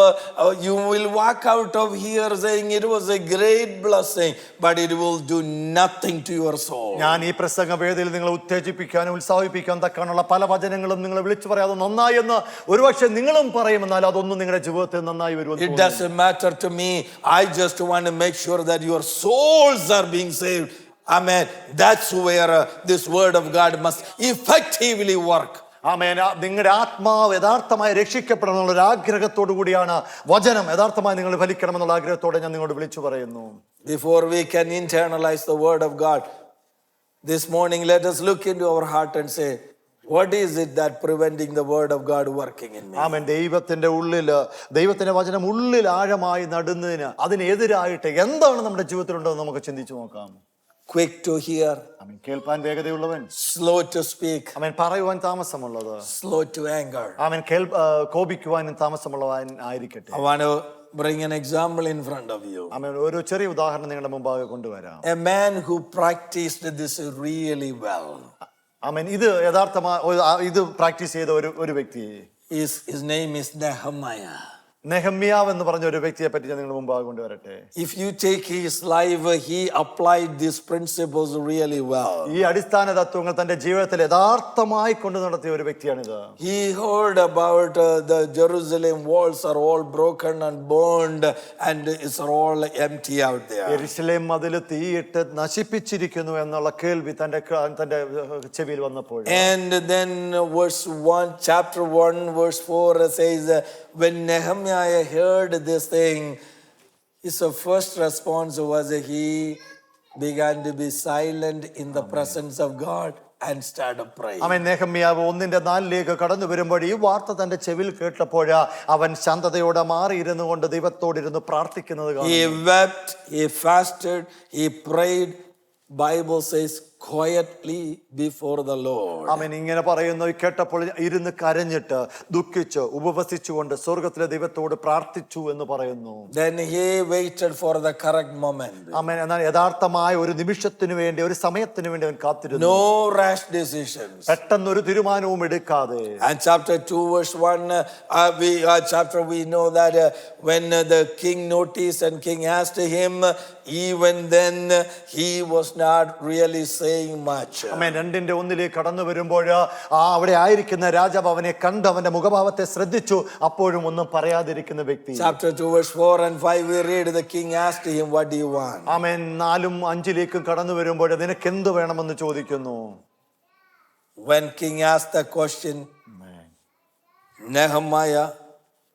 [SPEAKER 1] you will walk out of here saying it was a great blessing, but it will do nothing to your soul.
[SPEAKER 3] ഞാൻ ഈ പ്രസംഗ വേദിയിൽ നിങ്ങളെ ഉത്തേജിപ്പിക്കാനും ഉത്സാഹിപ്പിക്കാൻ തക്കവണ്ണമുള്ള പല വചനങ്ങളും നിങ്ങൾ വിളിച്ചു പറയാതെ നന്നായി എന്ന് ഒരുപക്ഷെ നിങ്ങളും പറയുമെന്നാൽ അതൊന്നും നിങ്ങളുടെ ജീവിതത്തിൽ നന്നായി വരും.
[SPEAKER 1] It doesn't matter to me. I just want to make sure that your souls are being saved. Amen. That's where this word of God must effectively work.
[SPEAKER 3] ആമേൻ, നിങ്ങളുടെ ആത്മാവ് യഥാർത്ഥമായി രക്ഷിക്കപ്പെടണം എന്നുള്ള ഒരു ആഗ്രഹത്തോടു കൂടിയാണ് വചനം യഥാർത്ഥമായി നിങ്ങൾ ഫലിക്കണമെന്നുള്ള ആഗ്രഹത്തോടെ ഞാൻ നിങ്ങളോട് വിളിച്ചു പറയുന്നു.
[SPEAKER 1] Before we can internalize the word of God, this morning let us look into our heart and say, what is it that preventing the word of God working in me?
[SPEAKER 3] ആമേൻ, ദൈവത്തിന്റെ ഉള്ളില് ദൈവത്തിന്റെ വചനം ഉള്ളിൽ ആഴമായി നടുന്നതിന് അതിനെതിരായിട്ട് എന്താണ് നമ്മുടെ ജീവിതത്തിലുണ്ടെന്ന് നമുക്ക് ചിന്തിച്ചു നോക്കാം.
[SPEAKER 1] Quick to hear,
[SPEAKER 3] ആമേൻ, കേൾപ്പാൻ വേഗതയുള്ളവൻ,
[SPEAKER 1] slow to speak,
[SPEAKER 3] ആമേൻ, പറയുവാൻ താമസമുള്ളത്,
[SPEAKER 1] slow to anger.
[SPEAKER 3] ആമേൻ, കോപിക്കുവാനും താമസമുള്ളവൻ ആയിരിക്കട്ടെ.
[SPEAKER 1] I want to bring an example in front of you.
[SPEAKER 3] ആമേൻ, ഒരു ചെറിയ ഉദാഹരണം നിങ്ങളുടെ മുമ്പാകെ കൊണ്ടുവരാം.
[SPEAKER 1] A man who practiced this really well.
[SPEAKER 3] ആമേൻ, ഇത് യഥാർത്ഥമായി ഇത് പ്രാക്ടീസ് ചെയ്ത ഒരു വ്യക്തി,
[SPEAKER 1] His name is Nehemiah.
[SPEAKER 3] നെഹമ്യാവ് എന്ന് പറഞ്ഞ ഒരു വ്യക്തിയെ പറ്റി ഞാൻ നിങ്ങളുടെ മുമ്പാകെ കൊണ്ടുവരട്ടെ.
[SPEAKER 1] If you take his life, he applied these principles really well.
[SPEAKER 3] ഈ അടിസ്ഥാന തത്വങ്ങൾ തന്റെ ജീവിതത്തിൽ യഥാർത്ഥമായി കൊണ്ടു നടത്തിയ ഒരു വ്യക്തിയാണിത്.
[SPEAKER 1] He heard about the Jerusalem walls are all broken and burned and it's all empty out there.
[SPEAKER 3] യെരൂശലേം മതിൽ തീയിട്ട് നശിപ്പിച്ചിരിക്കുന്നു എന്നുള്ള കേൾവി തന്റെ ചെവിയിൽ വന്നപ്പോൾ,
[SPEAKER 1] And then chapter 1 verse 4 says, when Nehemiah heard this thing, his first response was he began to be silent in the presence of God and started praying.
[SPEAKER 3] അവൻ നെഹമ്യാവ് 1:4 കടന്നു വരുമ്പോൾ ഈ വാർത്ത തന്റെ ചെവിയിൽ കേട്ടപ്പോൾ അവൻ ശാന്തതയോടെ മാറിയിരുന്നു കൊണ്ട് ദൈവത്തോടിരുന്ന് പ്രാർത്ഥിക്കുന്നത്
[SPEAKER 1] He
[SPEAKER 3] കാണുന്നു.
[SPEAKER 1] wept, he fasted, he prayed. Bible says quietly before the Lord.
[SPEAKER 3] അവൻ ഇങ്ങനെ പറയുന്നു, കേട്ടപ്പോൾ ഇരുന്ന് കരഞ്ഞിട്ട് ദുഃഖിച്ച് ഉപവസിച്ചുകൊണ്ട് സ്വർഗത്തിലെ ദൈവത്തോട് പ്രാർത്ഥിച്ചു എന്ന് പറയുന്നു.
[SPEAKER 1] Then he waited for the correct moment.
[SPEAKER 3] അവൻ എന്നാൽ യഥാർത്ഥമായ ഒരു നിമിഷത്തിന് വേണ്ടി, ഒരു സമയത്തിന് വേണ്ടി അവൻ കാത്തിരുന്നു.
[SPEAKER 1] No rash decisions.
[SPEAKER 3] പെട്ടെന്നൊരു തീരുമാനവും എടുക്കാതെ.
[SPEAKER 1] And chapter 2 verse 1 we know that when the king noticed and king asked him, even then he was not really saying much.
[SPEAKER 3] അവൻ 2:1 കടന്നു വരുമ്പോൾ അവിടെ ആയിരിക്കുന്ന രാജാവ് അവനെ കണ്ട് അവന്റെ മുഖഭാവത്തെ ശ്രദ്ധിച്ചു. അപ്പോഴും ഒന്നും പറയാതിരിക്കുന്ന വ്യക്തി.
[SPEAKER 1] Chapter 2 verse 4 and 5 we read, the king asked him, what do you want?
[SPEAKER 3] അവൻ 4-5 കടന്നു വരുമ്പോൾ നിനക്ക് എന്ത് വേണമെന്ന് ചോദിക്കുന്നു.
[SPEAKER 1] When king asked the question, Nehemiah,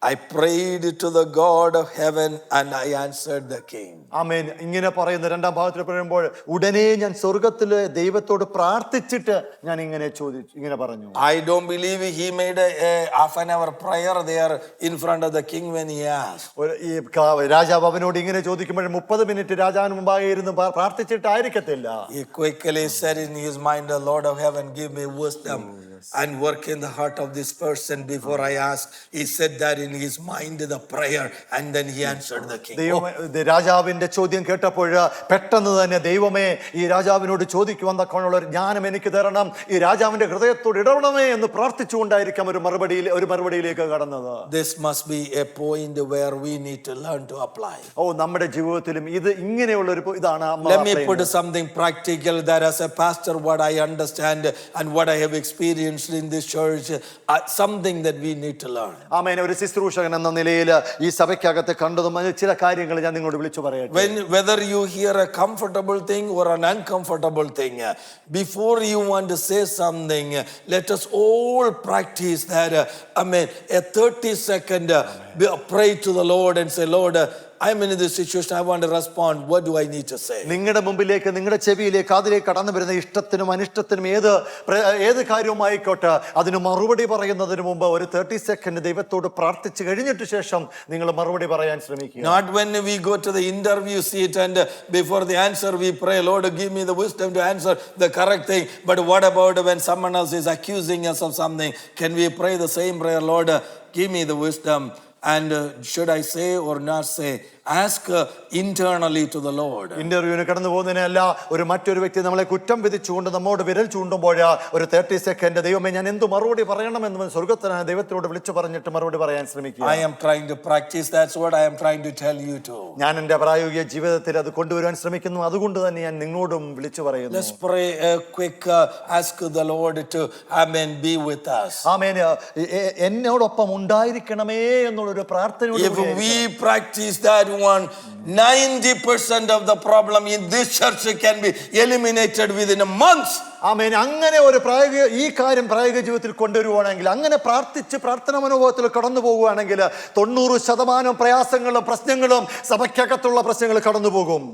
[SPEAKER 1] I prayed to the God of heaven and I answered the king.
[SPEAKER 3] ആമേൻ. ഇങ്ങനെ പറയുന്ന രണ്ടാം ഭാഗത്തിൽ പറയുമ്പോൾ ഉടനെ ഞാൻ സ്വർഗത്തിലെ ദൈവത്തോട് പ്രാർത്ഥിച്ചിട്ട് ഞാൻ ഇങ്ങനെ പറഞ്ഞു.
[SPEAKER 1] I don't believe he made a half an hour prayer there in front of the king when he asked.
[SPEAKER 3] ഈ രാജാവ് അവനോട് ഇങ്ങനെ ചോദിക്കുമ്പോൾ 30 മിനിറ്റ് രാജാവിന് മുമ്പാകെ ഇരുന്ന് പ്രാർത്ഥിച്ചിട്ടായിരിക്കത്തില്ല.
[SPEAKER 1] He quickly said in his mind, the Lord of heaven, give me wisdom and work in the heart of this person before I ask. He said that in his mind the prayer and then he answered the king.
[SPEAKER 3] രാജാവിന്റെ ചോദ്യം കേട്ടപ്പോൾ പെട്ടെന്ന് തന്നെ ദൈവമേ ഈ രാജാവിനോട് ചോദിക്കുവാൻ തക്കവണ്ണമുള്ള ഒരു ജ്ഞാനം എനിക്ക് തരണം, ഈ രാജാവിന്റെ ഹൃദയത്തോട് ഇടപെടണമേ എന്ന് പ്രാർത്ഥിച്ചുകൊണ്ടായിരിക്കാം ഒരു മറുപടിയിലേക്ക് കടന്നത്.
[SPEAKER 1] This must be a point where we need to learn to apply.
[SPEAKER 3] നമ്മുടെ ജീവിതത്തിലും ഇത് ഇങ്ങനെയുള്ള ഒരു ഇതാണ്.
[SPEAKER 1] Let me put something practical that as a pastor what I understand and what I have experienced in this church, something that we need to learn.
[SPEAKER 3] ആമേൻ. ഒരു ശുശ്രൂഷകൻ എന്ന നിലയിൽ ഈ സഭയ്ക്കകത്ത് കണ്ടതും ചില കാര്യങ്ങൾ ഞാൻ നിങ്ങളോട് വിളിച്ചു പറയട്ടെ.
[SPEAKER 1] Whether you hear a comfortable thing or an uncomfortable thing, before you want to say something, let us all practice that. A 30-second pray to the Lord and say, Lord, I'm in this situation, I want to respond. What do I need to say?
[SPEAKER 3] നിങ്ങളുടെ മുമ്പിലേക്ക്, നിങ്ങളുടെ ചെവിയിലേക്ക്, അതിലേക്ക് കടന്നു വരുന്ന ഇഷ്ടത്തിനും അനിഷ്ടത്തിനും ഏത് കാര്യവുമായിക്കോട്ടെ അതിന് മറുപടി പറയുന്നതിന് മുമ്പ് ഒരു 30 സെക്കൻഡ് ദൈവത്തോട് പ്രാർത്ഥിച്ചു കഴിഞ്ഞിട്ട് ശേഷം നിങ്ങൾ മറുപടി പറയാൻ ശ്രമിക്കുക.
[SPEAKER 1] Not when we go to the interview seat and before the answer we pray, Lord, give me the wisdom to answer the correct thing. But what about when someone else is accusing us of something? Can we pray the same prayer, Lord, give me the wisdom? And should I say or not say? Ask internally to the Lord.
[SPEAKER 3] ഇന്റർവ്യൂവിന് കടന്നു പോകുന്നതിനല്ല, ഒരു മറ്റൊരു വ്യക്തി നമ്മളെ കുറ്റം വിധിച്ചുകൊണ്ട് നമ്മോട് വിരൽ ചൂണ്ടുമ്പോൾ ഒരു 30 സെക്കൻഡ് ദൈവമേ ഞാൻ എന്ത് മറുപടി പറയണമെന്ന് സ്വർഗത്തിനായ ദൈവത്തോട് വിളിച്ചു പറഞ്ഞിട്ട് മറുപടി പറയാൻ ശ്രമിക്കുക.
[SPEAKER 1] I am trying to practice. That's what I am trying to tell you too.
[SPEAKER 3] ഞാൻ എൻ്റെ പ്രായോഗിക ജീവിതത്തിൽ അത് കൊണ്ടുവരാൻ ശ്രമിക്കുന്നു. അതുകൊണ്ട് തന്നെ ഞാൻ നിങ്ങളോടും വിളിച്ചു പറയുന്നു.
[SPEAKER 1] Let's pray a quick ask the Lord to be with us.
[SPEAKER 3] ആമേൻ. എന്നോടൊപ്പം ഉണ്ടായിരിക്കണമേ എന്നുള്ളൊരു പ്രാർത്ഥനയോട്
[SPEAKER 1] If we practice that one, 90% of the problem in this church can be eliminated within a month.
[SPEAKER 3] ആമേൻ. അങ്ങനെ ഒരു ഈ കാര്യം പ്രായോഗിക ജീവിതത്തിൽ കൊണ്ടുവരുവാണെങ്കിൽ, അങ്ങനെ പ്രാർത്ഥനാ മനോഭാവത്തിൽ കടന്നു പോകുകയാണെങ്കിൽ 90% പ്രയാസങ്ങളും പ്രശ്നങ്ങളും സഭയ്ക്കകത്തുള്ള പ്രശ്നങ്ങൾ കടന്നു പോകും.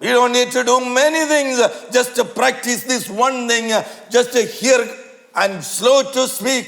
[SPEAKER 1] We don't need to do many things, just to practice this one thing, just to hear and slow to speak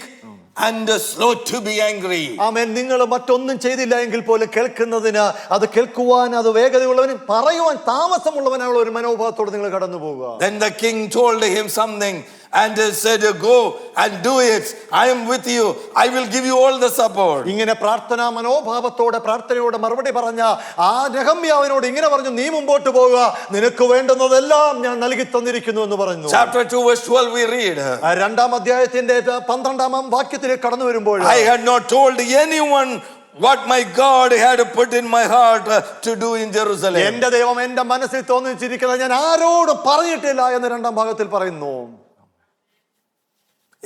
[SPEAKER 1] and slow to be angry.
[SPEAKER 3] ആമേൻ. നിങ്ങൾ മറ്റൊന്നും ചെയ്തില്ല എങ്കിൽ പോലും കേൾക്കുന്നതിന്, അത് കേൾക്കുവാൻ അത് വേഗതയുള്ളവനും പറയുവാൻ താമസമുള്ളവനുള്ള ഒരു മനോഭാവത്തോടെ നിങ്ങൾ കടന്നു പോവുക.
[SPEAKER 1] Then the king told him something and said, go and do it. I am with you. I will give you all the support.
[SPEAKER 3] ഇങ്ങനെ പ്രാർത്ഥനാ മനോഭാവത്തോടെ പ്രാർത്ഥനയോടെ മറുപടി പറഞ്ഞ ആ നെഹമ്യാവിനോട് ഇങ്ങനെ പറഞ്ഞു, നീ മുമ്പോട്ട് പോവുക, നിനക്ക് വേണ്ടുന്നതെല്ലാം ഞാൻ നൽകി തന്നിരിക്കുന്നു എന്ന് പറഞ്ഞു.
[SPEAKER 1] Chapter 2 verse 12 we read.
[SPEAKER 3] 2-ാം അധ്യായത്തിന്റെ 12-ാം വാക്യത്തിലേക്ക് കടന്നു വരുമ്പോൾ,
[SPEAKER 1] I had not told anyone what my God had put in my heart to do in Jerusalem.
[SPEAKER 3] എന്റെ ദൈവം എന്റെ മനസ്സിൽ തോന്നിച്ചിരിക്കുന്നത് ഞാൻ ആരോടും പറഞ്ഞിട്ടില്ല എന്ന് 2-ാം ഭാഗത്തിൽ പറയുന്നു.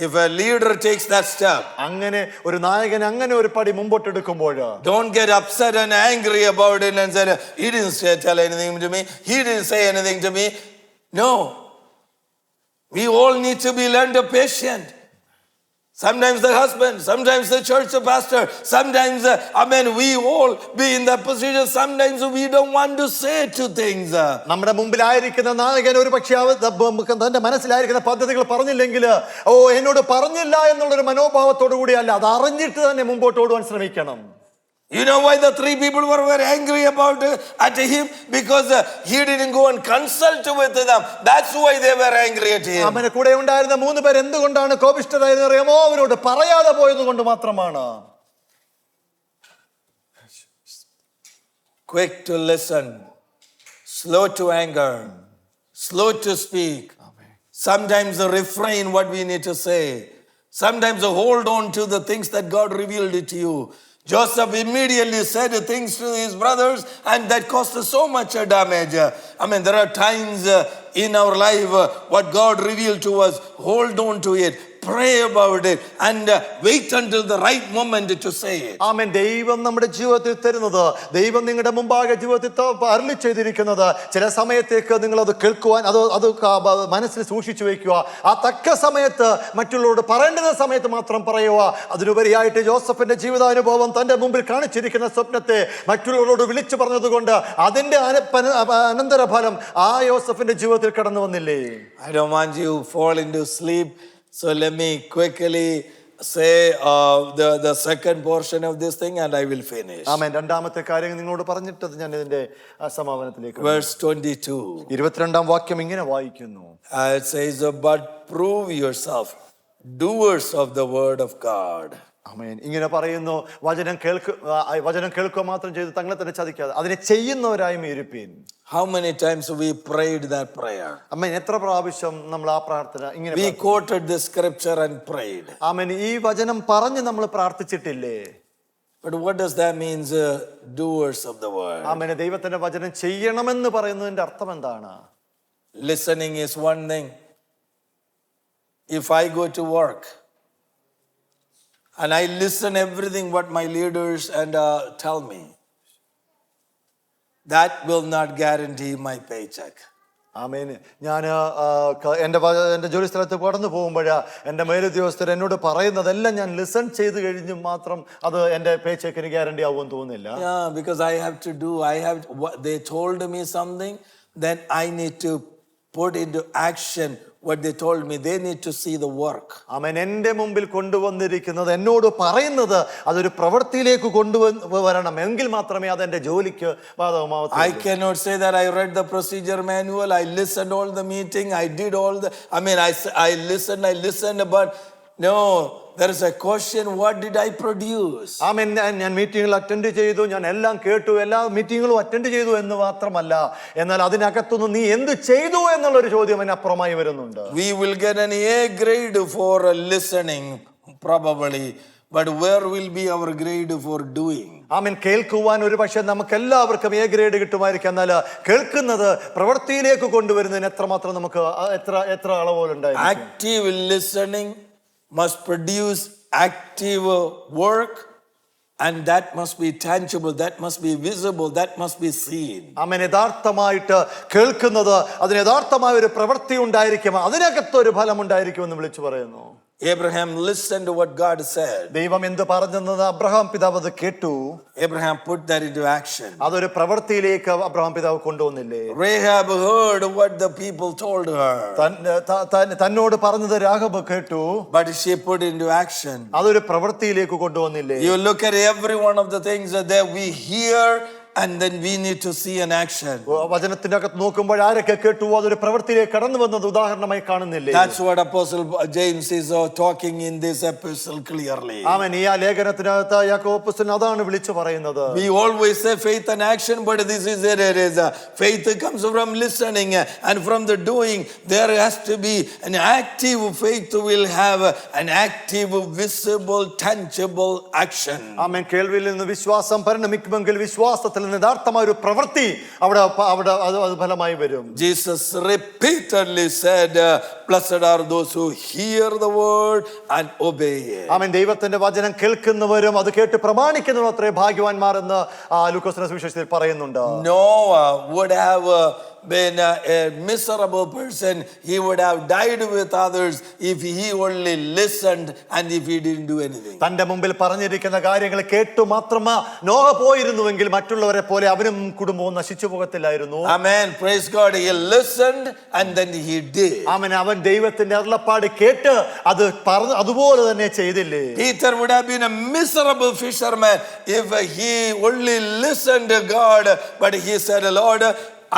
[SPEAKER 1] If a leader takes that step,
[SPEAKER 3] അങ്ങനെ ഒരു നായകൻ അങ്ങനെ ഒരു പടി മുമ്പോട്ട് എടുക്കുമ്പോൾ,
[SPEAKER 1] don't get upset and angry about it and say, he didn't tell anything to me, he didn't say anything to me. No, we all need to be learned patient. Sometimes the husband, sometimes the church pastor, sometimes, we all be in that position. Sometimes we don't want to say two things.
[SPEAKER 3] നമ്മുടെ മുമ്പിലായിരിക്കുന്ന നായകൻ ഒരു പക്ഷേ തന്റെ മനസ്സിലായിരിക്കുന്ന പദ്ധതികൾ പറഞ്ഞില്ലെങ്കിൽ എന്നോട് പറഞ്ഞില്ല എന്നുള്ളൊരു മനോഭാവത്തോടു കൂടിയല്ല, അത് അറിഞ്ഞിട്ട് തന്നെ മുമ്പോട്ട് ഓടുവാൻ ശ്രമിക്കണം.
[SPEAKER 1] You know why the three people were very angry about at him? Because he didn't go and consult with them. That's why they were angry at him.
[SPEAKER 3] അവന്റെ കൂടെ ഉണ്ടായിരുന്ന 3 പേർ എന്തുകൊണ്ടാണ് കോപിഷ്ഠരായെന്ന് അറിയാമോ? അവരോട് പറയാതെ പോയത് കൊണ്ട് മാത്രമാണ്.
[SPEAKER 1] Quick to listen, slow to anger, slow to speak. Sometimes refrain what we need to say. Sometimes hold on to the things that God revealed to you. Joseph immediately said things to his brothers, and that caused so much damage. There are times in our life what God revealed to us, hold on to it, pray about it, and wait until the right moment to say it.
[SPEAKER 3] ആമേൻ. ദൈവം നമ്മുടെ ജീവിതത്തിൽ തരുന്നത്, ദൈവം നിങ്ങളുടെ മുമ്പാകെ ജീവിതത്തിൽ അരുളി ചെയ്തിരിക്കുന്നത്, ചില സമയത്തേക്ക് നിങ്ങൾ അത് കേൾക്കുവാൻ, അത് മനസ്സിൽ സൂക്ഷിച്ചു വെക്കുക. ആ തക്ക സമയത്ത് മറ്റുള്ളവരോട് പറയേണ്ടുന്ന സമയത്ത് മാത്രം പറയുക. അതിനുപരിയായിട്ട് ജോസഫിന്റെ ജീവിതാനുഭവം, തന്റെ മുമ്പിൽ കാണിച്ചിരിക്കുന്ന സ്വപ്നത്തെ മറ്റുള്ളവരോട് വിളിച്ചു പറഞ്ഞതുകൊണ്ട് അതിന്റെ അനന്തരഫലം ആ യോസഫിന്റെ ജീവിതത്തിൽ കടന്നു വന്നില്ലേ?
[SPEAKER 1] I don't want you fall into sleep. So let me quickly say the second portion of this thing and I will finish.
[SPEAKER 3] ആമേൻ. രണ്ടാമത്തെ കാര്യം നിങ്ങളോട് പറഞ്ഞിട്ട് ഞാൻ ഇതിന്റെ സമാപനത്തിലേക്ക്.
[SPEAKER 1] Verse 22.
[SPEAKER 3] 22-ാം വാക്യം ഇങ്ങനെ വായിക്കുന്നു.
[SPEAKER 1] It says, but prove yourself doers of the word of God.
[SPEAKER 3] ആമേൻ. ഇങ്ങനെ പറയുന്നു, വചനം കേൾക്കുക മാത്രം ചെയ്ത് തങ്ങളെ തന്നെ ചതിക്കാതെ അതിനെ ചെയ്യുന്നവരായും ഇരുപ്പീൻ.
[SPEAKER 1] How many times we prayed that prayer?
[SPEAKER 3] ആമേൻ. എത്ര പ്രാവശ്യം നമ്മൾ ആ പ്രാർത്ഥന ഇങ്ങനെ
[SPEAKER 1] We quoted the scripture and prayed.
[SPEAKER 3] ആമേൻ. ഈ വചനം പറഞ്ഞ് നമ്മൾ പ്രാർത്ഥിച്ചിട്ടില്ലേ?
[SPEAKER 1] But what does that mean, doers of the word?
[SPEAKER 3] ആമേൻ. ദൈവത്തിന്റെ വചനം ചെയ്യണമെന്ന് പറയുന്നതിന്റെ അർത്ഥം എന്താണ്?
[SPEAKER 1] Listening is one thing. If I go to work and I listen everything what my leaders and tell me, that will not guarantee my paycheck.
[SPEAKER 3] ആമേൻ. ഞാൻ എൻ്റെ ജോലി സ്ഥലത്ത് കടന്നു പോകുമ്പോൾ എൻ്റെ മേലുദ്യോഗസ്ഥർ എന്നോട് പറയുന്നതെല്ലാം ഞാൻ ലിസൺ ചെയ്ത് കഴിഞ്ഞ് മാത്രം അത് എൻ്റെ പേ ചെക്കിന് ഗ്യാരണ്ടി ആവുമെന്ന് തോന്നുന്നില്ല.
[SPEAKER 1] Yeah, because they told me something, then I need to put into action what they told me. They need to see the work.
[SPEAKER 3] ആമേൻ. എൻ്റെ മുമ്പിൽ കൊണ്ടുവന്നിരിക്കുന്നത്, എന്നോട് പറയുന്നത് അതൊരു പ്രവൃത്തിയിലേക്ക് കൊണ്ടുവരണം, എങ്കിൽ മാത്രമേ അത് എൻ്റെ ജോലിക്ക് ബാധകമാവൂ.
[SPEAKER 1] I cannot say that I read the procedure manual, I listened all the meeting, I did all the, I listened, but no, there is a question, what did I produce?
[SPEAKER 3] ആമേൻ. ഞാൻ മീറ്റിങ്ങുകൾ അറ്റൻഡ് ചെയ്തു, ഞാൻ എല്ലാം കേട്ടു, എല്ലാ മീറ്റിങ്ങുകളും attend ചെയ്തു എന്ന് മാത്രമല്ല, എന്നാൽ അതിനകത്തുനിന്ന് നീ എന്ത് ചെയ്തു എന്നുള്ളൊരു ചോദ്യം അതിനപ്പുറമായി വരുന്നുണ്ട്.
[SPEAKER 1] We will get an A grade for listening probably, but where will be our grade for doing?
[SPEAKER 3] ആമേൻ. കേൾക്കുവാൻ ഒരു പക്ഷേ നമുക്ക് എല്ലാവർക്കും എ ഗ്രേഡ് കിട്ടുമായിരിക്കും, എന്നാൽ കേൾക്കുന്നത് പ്രവൃത്തിയിലേക്ക് കൊണ്ടുവരുന്നതിന് എത്രമാത്രം നമുക്ക് എത്ര അളവുകളുണ്ടായിരിക്കും.
[SPEAKER 1] Active listening must produce active work, and that must be tangible, that must be visible, that must be seen.
[SPEAKER 3] ആമേൻ. യഥാർത്ഥമായിട്ട് കേൾക്കുന്നത്, അതിന് യഥാർത്ഥമായ ഒരു പ്രവൃത്തി ഉണ്ടായിരിക്കും, അതിനകത്തൊരു ഫലം ഉണ്ടായിരിക്കുമെന്ന് വിളിച്ചു പറയുന്നു.
[SPEAKER 1] Abraham listened to what God said.
[SPEAKER 3] ദൈവം എന്ത് പറഞ്ഞെന്നത് അബ്രഹാം പിതാവ് അത് കേട്ടു.
[SPEAKER 1] Abraham put that into action.
[SPEAKER 3] അതൊരു പ്രവൃത്തിയിലേക്ക് അബ്രഹാം പിതാവ് കൊണ്ടുവന്നില്ലേ?
[SPEAKER 1] Rahab heard what the people told her,
[SPEAKER 3] തന്നോട് പറഞ്ഞത് രാഘബ് കേട്ടു,
[SPEAKER 1] but she put into action.
[SPEAKER 3] അതൊരു പ്രവൃത്തിയിലേക്ക് കൊണ്ടുവന്നില്ലേ?
[SPEAKER 1] You look at every one of the things that we hear, and then we need to see an action.
[SPEAKER 3] വചനത്തിന്റെ അകത്ത് നോക്കുമ്പോൾ ആരൊക്കെ കേട്ടു, അതൊരു പ്രവൃത്തിയിലേക്ക് കടന്നു വന്നത് ഉദാഹരണമായി കാണുന്നില്ലേ?
[SPEAKER 1] That's what Apostle James is talking in this epistle clearly.
[SPEAKER 3] ആമേൻ. ഈ ലേഖനത്തിനകത്ത് യാക്കോബ് അപ്പോസ്തലൻ അതാണ് വിളിച്ചു പറയുന്നത്.
[SPEAKER 1] We always say faith and action, but this is it. Faith comes from listening, and from the doing there has to be an active faith. Will have an active, visible, tangible action.
[SPEAKER 3] ആമേൻ. കേൾവിയിൽ നിന്ന് വിശ്വാസം പരിണമിക്കുമെങ്കിൽ വിശ്വാസത്തിൽ നിന്ന് യഥാർത്ഥമായ ഒരു പ്രവൃത്തി അവിടെ അവിടെ അത് ഫലമായി വരും.
[SPEAKER 1] Jesus repeatedly said, blessed are those who hear the word and obey it.
[SPEAKER 3] ആമേൻ. ദൈവത്തിന്റെ വചനം കേൾക്കുന്നവരും അത് കേട്ട് പ്രമാണിക്കുന്നവരും അത്രേ ഭാഗ്യവാന്മാർ എന്ന് ലൂക്കോസിന്റെ സുവിശേഷത്തിൽ പറയുന്നുണ്ട്.
[SPEAKER 1] Noah would have been a miserable person. He would have died with others if he only listened and if he didn't do anything.
[SPEAKER 3] തന്റെ മുമ്പിൽ പറഞ്ഞിരിക്കുന്ന കാര്യങ്ങൾ കേട്ടു മാത്രം നോഹ പോയിരുന്നുവെങ്കിൽ മറ്റുള്ളവരെ പോലെ അവനും കുടുംബവും നശിച്ചു പോകത്തില്ലായിരുന്നു.
[SPEAKER 1] Amen. Praise God. He listened and then he did.
[SPEAKER 3] ആമേൻ. അവൻ ദൈവത്തിന്റെ അരുളപ്പാട് കേട്ട് അത് അതുപോലെ തന്നെ ചെയ്തില്ലേ?
[SPEAKER 1] Peter would have been a miserable fisherman if he only listened to God, but he said, Lord,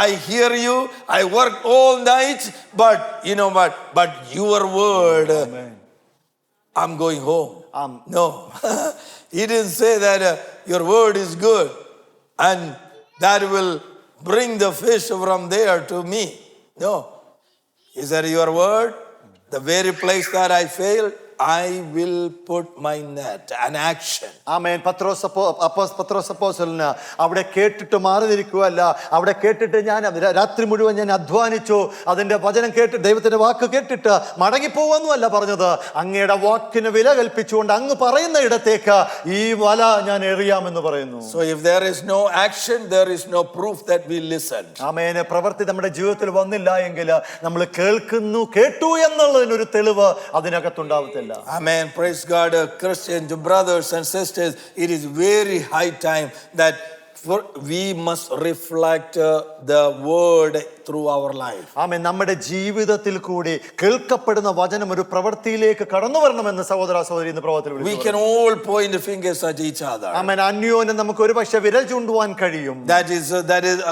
[SPEAKER 1] I hear you, I worked all night, but you know what? But your word,
[SPEAKER 3] Amen.
[SPEAKER 1] I'm going home. No, he didn't say that your word is good and that will bring the fish from there to me. No, he said, your word, the very place that I failed, I will put my net, an action.
[SPEAKER 3] ആമേൻ. പത്രോസ് അപ്പോസ്തലന് അവിടെ കേട്ടിട്ട് മാറി നിൽക്കുകയല്ല, അവിടെ കേട്ടിട്ട് ഞാൻ രാത്രി മുഴുവൻ ഞാൻ അധ്വാനിച്ചു, അതിന്റെ വചനം കേട്ട് ദൈവത്തിന്റെ വാക്ക് കേട്ടിട്ട് മടങ്ങിപ്പോവെന്നുമല്ല പറഞ്ഞത്, അങ്ങയുടെ വാക്കിന് വില കൽപ്പിച്ചുകൊണ്ട് അങ്ങ് പറയുന്ന ഇടത്തേക്ക് ഈ വല ഞാൻ എറിയാമെന്ന് പറയുന്നു.
[SPEAKER 1] So if there is no action, there is no proof that we listened.
[SPEAKER 3] ആമേൻ. പ്രവൃത്തി നമ്മുടെ ജീവിതത്തിൽ വന്നില്ല എങ്കിൽ നമ്മൾ കേട്ടു എന്നുള്ളതിനൊരു തെളിവ് അതിനകത്തുണ്ടാവത്തില്ല.
[SPEAKER 1] Amen. Praise God. Christians, brothers and sisters, it is very high time that we must reflect the word through our life.
[SPEAKER 3] ആമേൻ. നമ്മുടെ ജീവിതത്തിൽ കൂടി കേൾക്കപ്പെടുന്ന വചനം ഒരു പ്രവൃത്തിയിലേക്ക് കടന്നു വരണമെന്ന് സഹോദര സഹോദരി ഇന്ന് പ്രവൃത്തിയിൽ
[SPEAKER 1] We can all point fingers at each other.
[SPEAKER 3] ആമേൻ. അന്യോന്യം നമുക്ക് ഒരു പക്ഷേ വിരൽ ചൂണ്ടുവാൻ കഴിയും.
[SPEAKER 1] That is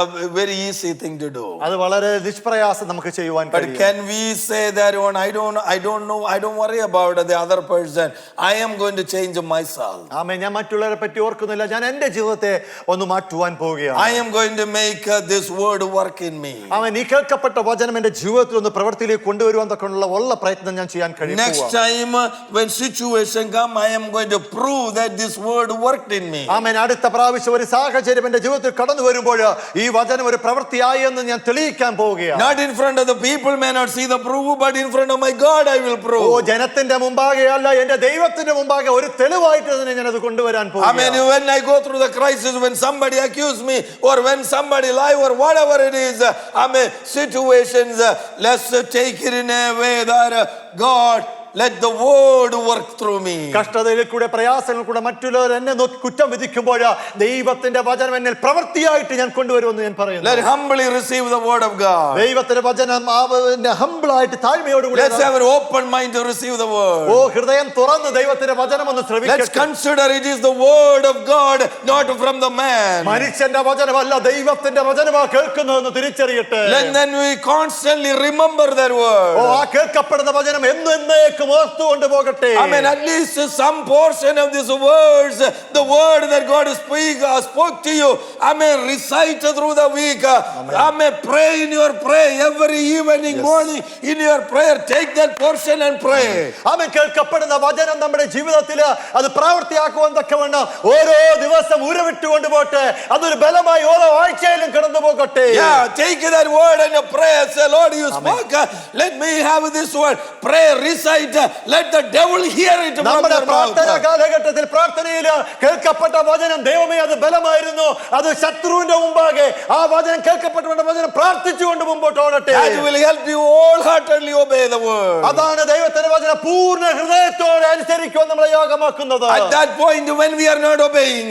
[SPEAKER 1] a very easy thing to do.
[SPEAKER 3] അത് വളരെ നിഷ്പ്രയാസം നമുക്ക് ചെയ്യുവാൻ
[SPEAKER 1] But
[SPEAKER 3] കഴിയും.
[SPEAKER 1] can we say that one, I don't know, I don't worry about the other person, I am going to change myself.
[SPEAKER 3] ആമേൻ. ഞാൻ മറ്റുള്ളവരെ പറ്റി ഓർക്കുന്നില്ല, ഞാൻ എന്റെ ജീവിതത്തെ ഒന്ന് മാറ്റുവാൻ പോവുകയാണ്.
[SPEAKER 1] I am going to make this word work in me.
[SPEAKER 3] ആമേൻ. ഈ കേൾക്കപ്പെട്ട വചനം എന്റെ ജീവിതത്തിൽ ഒന്ന് പ്രവൃത്തിയിലേക്ക് കൊണ്ടുവരുവാൻ തക്കമുള്ള പ്രയത്നം ഞാൻ ചെയ്യാൻ കഴിയും.
[SPEAKER 1] Next time when situation come, I am going to prove that this word worked in me.
[SPEAKER 3] ആമേൻ. അടുത്ത പ്രാവശ്യം ഒരു സാഹചര്യം എന്റെ ജീവിതത്തിൽ കടന്നു വരുമ്പോൾ ഈ വചനം ഒരു പ്രവൃത്തിയായി എന്ന് ഞാൻ തെളിയിക്കാൻ പോവുകയാണ്.
[SPEAKER 1] Not in front of the people may not see the proof, but in front of my God I will prove.
[SPEAKER 3] ജനത്തിന്റെ മുമ്പാകെ അല്ല, എന്റെ ദൈവത്തിന്റെ മുമ്പാകെ ഒരു തെളിവായിട്ട് തന്നെ ഞാൻ അത് കൊണ്ടുവരാൻ
[SPEAKER 1] I mean,
[SPEAKER 3] പോകുന്നു.
[SPEAKER 1] when I go through the crisis, when somebody accuse me or when somebody lie or whatever it is, I mean situations, let's take it in a way that God, let the word work through me.
[SPEAKER 3] കഷ്ടതയിൽ കൂടെ പ്രയാസങ്ങൾ കൂടെ മറ്റുള്ളവർ എന്നെ നോക്കി കുറ്റം വിധിക്കുമ്പോൾ ദൈവത്തിന്റെ വചനം എന്നിൽ പ്രവൃത്തിയായിട്ട് ഞാൻ കൊണ്ടുവരുമെന്ന് ഞാൻ പറയുന്നു.
[SPEAKER 1] Let humbly receive the word of God.
[SPEAKER 3] ദൈവത്തിന്റെ വചനം ഹംബിൾ ആയിട്ട് താഴ്മയോടുകൂടി
[SPEAKER 1] Let's have an open mind to receive the word.
[SPEAKER 3] ഹൃദയം തുറന്ന് ദൈവത്തിന്റെ വചനം ഒന്ന്
[SPEAKER 1] Let's
[SPEAKER 3] ശ്രവിക്കട്ടെ.
[SPEAKER 1] consider it is the word of God, not from the man.
[SPEAKER 3] മനുഷ്യന്റെ വചനമല്ല, ദൈവത്തിന്റെ വചനമാ കേൾക്കുന്നതെന്ന് തിരിച്ചറിയട്ടെ.
[SPEAKER 1] And then we constantly remember that word.
[SPEAKER 3] ആ കേൾക്കപ്പെടുന്ന വചനം എന്നേക്കും ഓർത്തുകൊണ്ട് പോകട്ടെ.
[SPEAKER 1] I mean, at least some portion of these words, the word that God spoke to you, I mean, recite through the week. I mean, pray in your prayer every evening, morning in your prayer. Take that portion and pray.
[SPEAKER 3] ആമേൻ. കേൾക്കപ്പെടുന്ന വചനം നമ്മുടെ ജീവിതത്തിൽ അത് പ്രാവർത്തിയാക്കുവാൻ തക്കവണ്ണം ഓരോ ദിവസം ഉരവിട്ടുകൊണ്ട് പോട്ടെ. അതൊരു ബലമായി ഓരോ ആഴ്ചയിലും കടന്നു പോകട്ടെ.
[SPEAKER 1] Yeah, take that word and pray. Say, Lord, you spoke. Let me have this word. Pray, recite. Let the devil hear it from
[SPEAKER 3] നമ്മുടെ
[SPEAKER 1] your mouth.
[SPEAKER 3] പ്രാർത്ഥന കാലഘട്ടത്തിൽ പ്രാർത്ഥനയിൽ കേൾക്കപ്പെട്ട വചനം ദൈവമേ അത് ബലമായിരുന്നു, അത് ശത്രുവിന്റെ മുമ്പാകെ ആ വചനം കേൾക്കപ്പെട്ട വചനം പ്രാർത്ഥിച്ചുകൊണ്ട് മുമ്പോട്ട് ഓടട്ടെ.
[SPEAKER 1] That will help you wholeheartedly obey the word.
[SPEAKER 3] അതാണ് ദൈവത്തിന്റെ വചനം പൂർണ്ണ ഹൃദയത്തോടെ അനുസരിക്കുവാൻ നമ്മളെ യോഗമാക്കുന്നത്.
[SPEAKER 1] At that point when we are not obeying,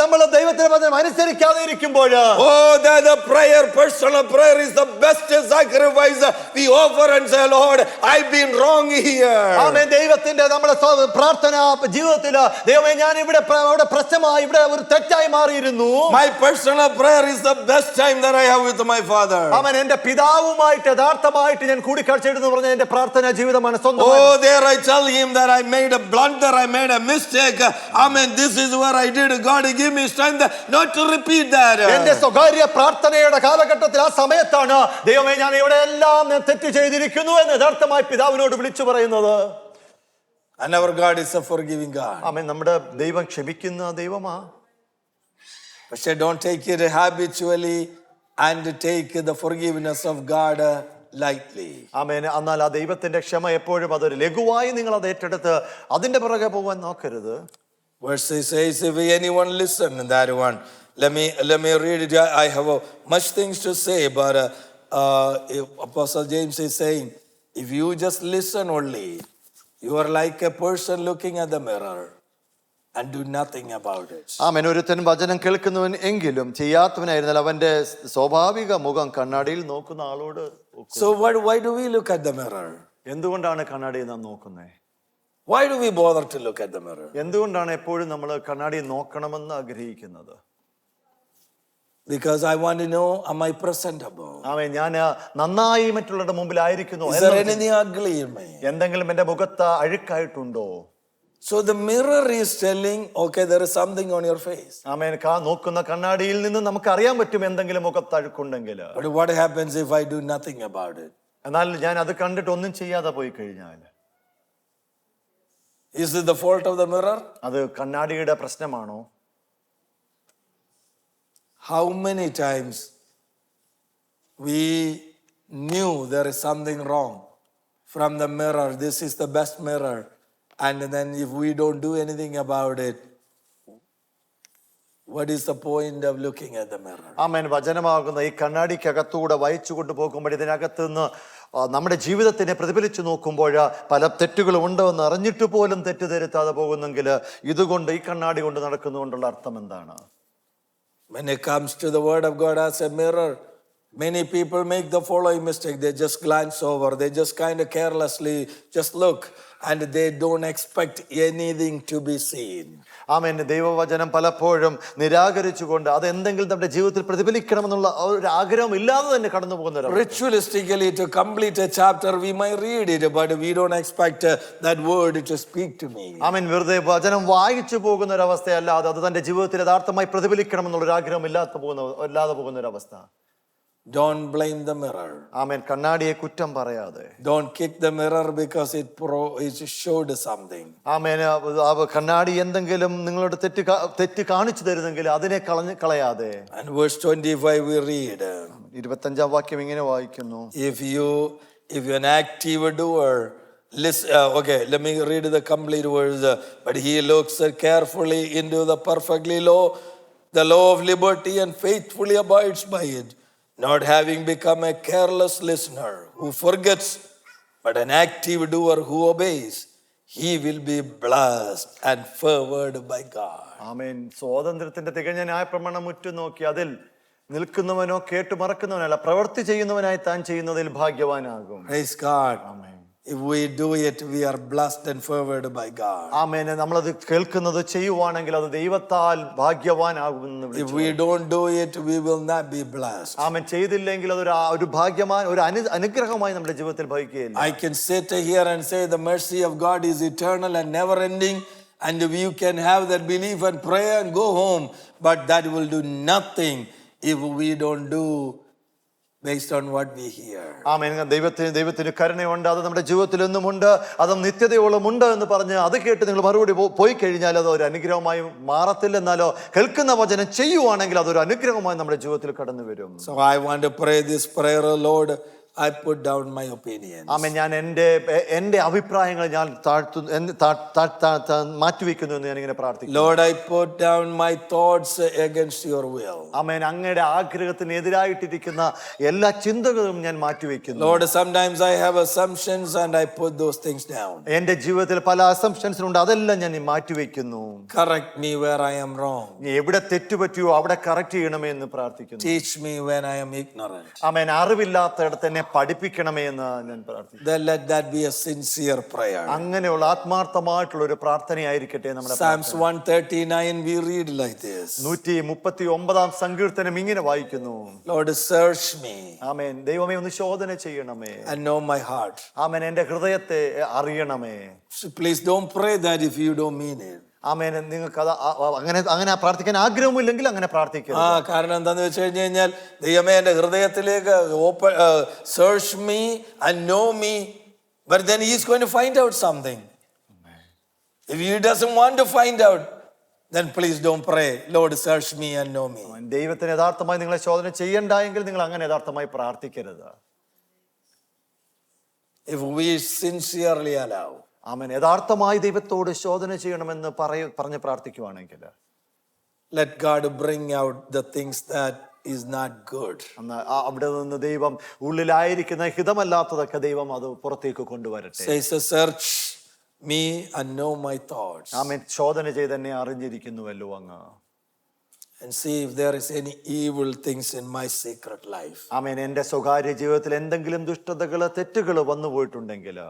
[SPEAKER 3] നമ്മൾ ദൈവത്തിന്റെ വചനം അനുസരിക്കാതെ ഇരിക്കുമ്പോൾ
[SPEAKER 1] oh, that the prayer, personal prayer is the best sacrifice we offer and say, Lord, I've been wrong here.
[SPEAKER 3] ആമേൻ. ദൈവത്തിന്റെ നമ്മുടെ പ്രാർത്ഥന ജീവിതത്തിൽ ദൈവമേ ഞാൻ ഇവിടെ പ്രശ്നമായി ഇവിടെ ഒരു തെറ്റായി മാറിയിരുന്നു.
[SPEAKER 1] My personal prayer is the best time that I have with my father.
[SPEAKER 3] ആമേൻ. എന്റെ പിതാവുമായിട്ട് യഥാർത്ഥമായിട്ട് ഞാൻ കൂടിക്കാഴ്ചയെന്ന് പറഞ്ഞ എന്റെ പ്രാർത്ഥന ജീവിതമാണ് സ്വന്തം.
[SPEAKER 1] Oh, there I tell him that I made a blunder, I made a mistake. Amen. This is what I did. God, give me strength not to repeat that.
[SPEAKER 3] എന്റെ സ്വകാര്യ പ്രാർത്ഥനയുടെ കാലഘട്ടത്തിൽ ആ സമയത്താണ് ദൈവമേ ഞാൻ ഇവിടെ എല്ലാം തെറ്റ് ചെയ്തിരിക്കുന്നു എന്ന് യഥാർത്ഥമായി പിതാവിനോട് വിളിച്ചു പറയുന്നത്.
[SPEAKER 1] And our God is a forgiving God.
[SPEAKER 3] ആമേൻ. നമ്മുടെ ദൈവം ക്ഷമിക്കുന്ന ദൈവമാ.
[SPEAKER 1] But don't take it habitually and take the forgiveness of God lightly.
[SPEAKER 3] ആമേൻ. എന്നാൽ ആ ദൈവത്തിന്റെ ക്ഷമ എപ്പോഴും അതൊരു ലഘുവായി നിങ്ങൾ അത് ഏറ്റെടുത്ത് അതിന്റെ പുറകെ പോകാൻ നോക്കരുത്.
[SPEAKER 1] Verse says, if anyone listen, that one. Let me read it. I have much things to say, but Apostle James is saying, if you just listen only, you are like a person looking at the mirror and do nothing about it.
[SPEAKER 3] ആമേൻ. ഒരുത്തൻ വചനം കേൾക്കുന്നവൻ എങ്കിലും ചെയ്യാത്തവനായിരുന്നാൽ അവന്റെ സ്വാഭാവിക മുഖം കണ്ണാടിയിൽ നോക്കുന്ന ആളോട്.
[SPEAKER 1] So why do we look at the mirror?
[SPEAKER 3] എന്തുകൊണ്ടാണ് കണ്ണാടിയിൽ നാം നോക്കുന്നത്?
[SPEAKER 1] Why do we bother to look at the mirror?
[SPEAKER 3] എന്തുകൊണ്ടാണ് എപ്പോഴും നമ്മൾ കണ്ണാടിയിൽ നോക്കണമെന്ന് ആഗ്രഹിക്കുന്നത്?
[SPEAKER 1] Because I want to know, am I presentable?
[SPEAKER 3] ആമേൻ. ഞാൻ നന്നായി മറ്റുള്ളവരുടെ മുമ്പിലായിരിക്കുന്നു.
[SPEAKER 1] Is there anything ugly in me?
[SPEAKER 3] എന്തെങ്കിലും എന്റെ മുഖത്ത് അഴുക്കായിട്ടുണ്ടോ?
[SPEAKER 1] So the mirror is telling, okay, there is something on your face.
[SPEAKER 3] ആമേൻ. നോക്കുന്ന കണ്ണാടിയിൽ നിന്ന് നമുക്ക് അറിയാൻ പറ്റും എന്തെങ്കിലും മുഖത്ത് അഴുക്കുണ്ടെങ്കിൽ.
[SPEAKER 1] But what happens if I do nothing about it?
[SPEAKER 3] എന്നാൽ ഞാൻ അത് കണ്ടിട്ട് ഒന്നും ചെയ്യാതെ പോയി കഴിഞ്ഞാൽ
[SPEAKER 1] Is it the fault of the mirror?
[SPEAKER 3] അത് കണ്ണാടിയുടെ പ്രശ്നമാണോ?
[SPEAKER 1] How many times we knew there is something wrong from the mirror? This is the best mirror. And then if we don't do anything about it, what is the point of looking at the mirror?
[SPEAKER 3] ആമേൻ. വചനമാകുന്ന ഈ കണ്ണാടിക്കകത്തൂടെ വായിച്ചു കൊണ്ടുപോകുമ്പോൾ ഇതിനകത്ത് നിന്ന് നമ്മുടെ ജീവിതത്തിനെ പ്രതിഫലിച്ചു നോക്കുമ്പോൾ പല തെറ്റുകളും ഉണ്ടോ എന്ന് അറിഞ്ഞിട്ട് പോലും തെറ്റുതിരുത്താതെ പോകുന്നെങ്കിൽ ഇതുകൊണ്ട് ഈ കണ്ണാടി കൊണ്ട് നടക്കുന്നതുകൊണ്ടുള്ള അർത്ഥം എന്താണ്?
[SPEAKER 1] When it comes to the word of God as a mirror, many people make the following mistake. They just glance over. They just kind of carelessly just look and they don't expect anything to be seen.
[SPEAKER 3] ആമേൻ. ദൈവവചനം പലപ്പോഴും നിരാകരിച്ചുകൊണ്ട് അത് എന്തെങ്കിലും നമ്മുടെ ജീവിതത്തിൽ പ്രതിഫലിക്കണമെന്നുള്ള ഒരു ആഗ്രഹം ഇല്ലാതെ തന്നെ കടന്നു പോകുന്നവരാണ്.
[SPEAKER 1] Ritualistically, to complete a chapter, we might read it, but we don't expect that word to speak to me.
[SPEAKER 3] ആമേൻ. വെറുതെ വചനം വായിച്ചു പോകുന്ന ഒരു അവസ്ഥയല്ലാതെ അത് തന്റെ ജീവിതത്തിൽ യഥാർത്ഥമായി പ്രതിഫലിക്കണമെന്നുള്ള ഒരു ആഗ്രഹം ഇല്ലാതെ പോകുന്ന ഒരു അവസ്ഥ.
[SPEAKER 1] Don't blame the mirror.
[SPEAKER 3] ആമേൻ. കണ്ണാടിയെ കുറ്റം പറയാതെ.
[SPEAKER 1] Don't kick the mirror because it showed something.
[SPEAKER 3] ആമേൻ. കണ്ണാടി എന്തെങ്കിലും നിങ്ങളോട് തെറ്റ് കാണിച്ചു തരുന്നെങ്കിൽ അതിനെ കളയാതെ.
[SPEAKER 1] And verse 25 we read.
[SPEAKER 3] 25-ാം വാക്യം ഇങ്ങനെ വായിക്കുന്നു.
[SPEAKER 1] If you're an active doer, listen. Okay, let me read the complete words. But he looks carefully into the the law of liberty, and faithfully abides by it. Not having become a careless listener who forgets, but an active doer who obeys, he will be blessed and favored by God.
[SPEAKER 3] ആമേൻ. സ്വാതന്ത്ര്യത്തിന്റെ തികഞ്ഞ ന്യായപ്രമാണം ഉറ്റുനോക്കി അതിൽ നിൽക്കുന്നവനോ കേട്ടു മറക്കുന്നവനല്ല, പ്രവൃത്തി ചെയ്യുന്നവനായി താൻ ചെയ്യുന്നതിൽ ഭാഗ്യവാനാകും.
[SPEAKER 1] Praise God. Amen. If we do it, we are blessed and favored by God.
[SPEAKER 3] ആമേൻ. നമ്മളത് കേൾക്കുന്നത് ചെയ്യുവാണെങ്കിൽ അത് ദൈവത്താൽ ഭാഗ്യവാനാകുമെന്ന്
[SPEAKER 1] If we don't do it, we will not be blessed.
[SPEAKER 3] ആമേൻ. ചെയ്തില്ലെങ്കിൽ അതൊരു ഭാഗ്യമാൻ ഒരു അനുഗ്രഹമായി നമ്മുടെ ജീവിതത്തിൽ ഭവിക്കുകയില്ല.
[SPEAKER 1] I can sit here and say the mercy of God is eternal and never ending, and you can have that belief and pray and go home, but that will do nothing if we don't do based on what we hear.
[SPEAKER 3] ആമേൻ. ദൈവത്തിന് കരുണയുണ്ട്, അത് നമ്മുടെ ജീവിതത്തിൽ എന്നുമുണ്ട്, അത് നിത്യതയോളം ഉണ്ട് എന്ന് പറഞ്ഞ് അത് കേട്ട് നിങ്ങൾ മറുപടി പോയി കഴിഞ്ഞാൽ അത് ഒരു അനുഗ്രഹമായി മാറത്തില്ല. എന്നാലോ കേൾക്കുന്ന വചനം ചെയ്യുവാണെങ്കിൽ അതൊരു അനുഗ്രഹമായി നമ്മുടെ ജീവിതത്തിൽ കടന്നു വരും.
[SPEAKER 1] So I want to pray this prayer, Lord, I put down my opinions.
[SPEAKER 3] ആമേൻ. ഞാൻ എൻ്റെ അഭിപ്രായങ്ങൾ ഞാൻ മാറ്റിവെക്കുന്നു എന്ന് ഞാൻ ഇങ്ങനെ പ്രാർത്ഥിക്കുന്നു.
[SPEAKER 1] Lord, I put down my thoughts against your will.
[SPEAKER 3] ആമേൻ. അങ്ങയുടെ ആഗ്രഹത്തിന് എതിരായിട്ടിരിക്കുന്ന എല്ലാ ചിന്തകളും ഞാൻ മാറ്റിവെക്കുന്നു.
[SPEAKER 1] Lord, sometimes I have assumptions and I put those things down.
[SPEAKER 3] എൻ്റെ ജീവിതത്തിൽ പല അസംപ്ഷൻസ് ഉണ്ട്, അതെല്ലാം ഞാൻ മാറ്റിവെക്കുന്നു.
[SPEAKER 1] Correct me where I am wrong.
[SPEAKER 3] നീ എവിടെ തെറ്റുപറ്റിയോ അവിടെ കറക്റ്റ് ചെയ്യണമേ എന്ന് പ്രാർത്ഥിക്കുന്നു.
[SPEAKER 1] Teach me when I am ignorant.
[SPEAKER 3] ആമേൻ. അറിവില്ലാത്തയിടത്ത് എന്നെ പഠിപ്പിക്കണമേ എന്ന് ഞാൻ പ്രാർത്ഥിക്കുന്നു.
[SPEAKER 1] Then let that be a sincere prayer.
[SPEAKER 3] അങ്ങനെയുള്ള ആത്മാർത്ഥമായിട്ടുള്ള ഒരു പ്രാർത്ഥനയായിരിക്കട്ടെ നമ്മുടെ.
[SPEAKER 1] Psalms 139 we read like this.
[SPEAKER 3] 139-ാം സങ്കീർത്തനം ഇങ്ങനെ വായിക്കുന്നു.
[SPEAKER 1] Lord, search me.
[SPEAKER 3] ആമേൻ. ദൈവമേ ഒന്ന് ശോധന ചെയ്യണമേ.
[SPEAKER 1] And know my heart.
[SPEAKER 3] ആമേൻ. എൻ്റെ ഹൃദയത്തെ അറിയണമേ.
[SPEAKER 1] So please don't pray that if you don't mean it.
[SPEAKER 3] ആമേൻ. നിങ്ങൾക്ക് അത് അങ്ങനെ പ്രാർത്ഥിക്കാൻ ആഗ്രഹമില്ലെങ്കിൽ അങ്ങനെ പ്രാർത്ഥിക്കുക.
[SPEAKER 1] കാരണം എന്താന്ന് വെച്ച് കഴിഞ്ഞാൽ ദൈവമേ എൻ്റെ ഹൃദയത്തിലേക്ക് search me and know me, but then he is going to find out something. If he doesn't want to find out, then please don't pray, Lord, search me and know me.
[SPEAKER 3] ദൈവത്തിന് യഥാർത്ഥമായി നിങ്ങളെ ശോധന ചെയ്യണ്ട എങ്കിൽ നിങ്ങൾ അങ്ങനെ യഥാർത്ഥമായി പ്രാർത്ഥിക്കരുത്.
[SPEAKER 1] If we sincerely allow,
[SPEAKER 3] ആമേൻ. യഥാർത്ഥമായി ദൈവത്തോട് ശോധന ചെയ്യണമെന്ന് പറഞ്ഞ് പ്രാർത്ഥിക്കുവാണെങ്കിൽ
[SPEAKER 1] let God bring out the things that is not good.
[SPEAKER 3] അവിടെ നിന്ന് ദൈവം ഉള്ളിലായിരിക്കുന്ന ഹിതമല്ലാത്തതൊക്കെ ദൈവം അത് പുറത്തേക്ക് കൊണ്ടുവരട്ടെ.
[SPEAKER 1] Says, search me and know my thoughts.
[SPEAKER 3] ആമേൻ. ശോധന ചെയ്ത് എന്നെ അറിഞ്ഞിരിക്കുന്നുവല്ലോ അങ്ങ്.
[SPEAKER 1] And see if there is any evil things in my secret life.
[SPEAKER 3] ആമേൻ. എന്റെ സ്വകാര്യ ജീവിതത്തിൽ എന്തെങ്കിലും ദുഷ്ടതകള് തെറ്റുകള് വന്നു പോയിട്ടുണ്ടെങ്കിൽ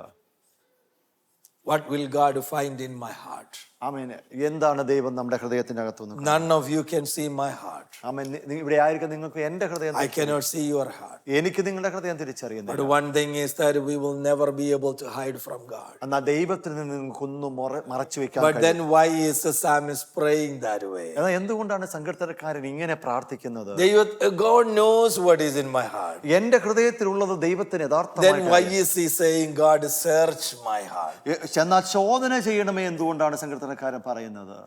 [SPEAKER 1] What will God find in my heart?
[SPEAKER 3] ആമേൻ. എന്താണ് ദൈവം നമ്മുടെ ഹൃദയത്തിനകത്ത്?
[SPEAKER 1] None of you can see my heart.
[SPEAKER 3] ആമേൻ. ഇവിടെ ആയിരിക്കും നിങ്ങൾക്ക് എന്റെ ഹൃദയം.
[SPEAKER 1] I cannot see your heart.
[SPEAKER 3] എനിക്ക് നിങ്ങളുടെ ഹൃദയം തിരിച്ചറിയുന്നു.
[SPEAKER 1] But one thing is that we will never be able to hide from God.
[SPEAKER 3] എന്നാൽ ദൈവത്തിൽ നിന്ന് നിങ്ങൾക്കൊന്നും മറച്ചു വെക്കാൻ
[SPEAKER 1] But then why is the psalmist praying that way?
[SPEAKER 3] എന്നാൽ എന്തുകൊണ്ടാണ് സങ്കീർത്തനക്കാരൻ ഇങ്ങനെ പ്രാർത്ഥിക്കുന്നത്?
[SPEAKER 1] God knows what is in my heart.
[SPEAKER 3] എന്റെ ഹൃദയത്തിലുള്ളത് ദൈവത്തിന്
[SPEAKER 1] Then
[SPEAKER 3] യഥാർത്ഥമായി.
[SPEAKER 1] why is he saying, God, search my heart?
[SPEAKER 3] എന്നാൽ ശോധന ചെയ്യണമേ എന്തുകൊണ്ടാണ് സങ്കീർത്തനക്കാരൻ പറയുന്നത്?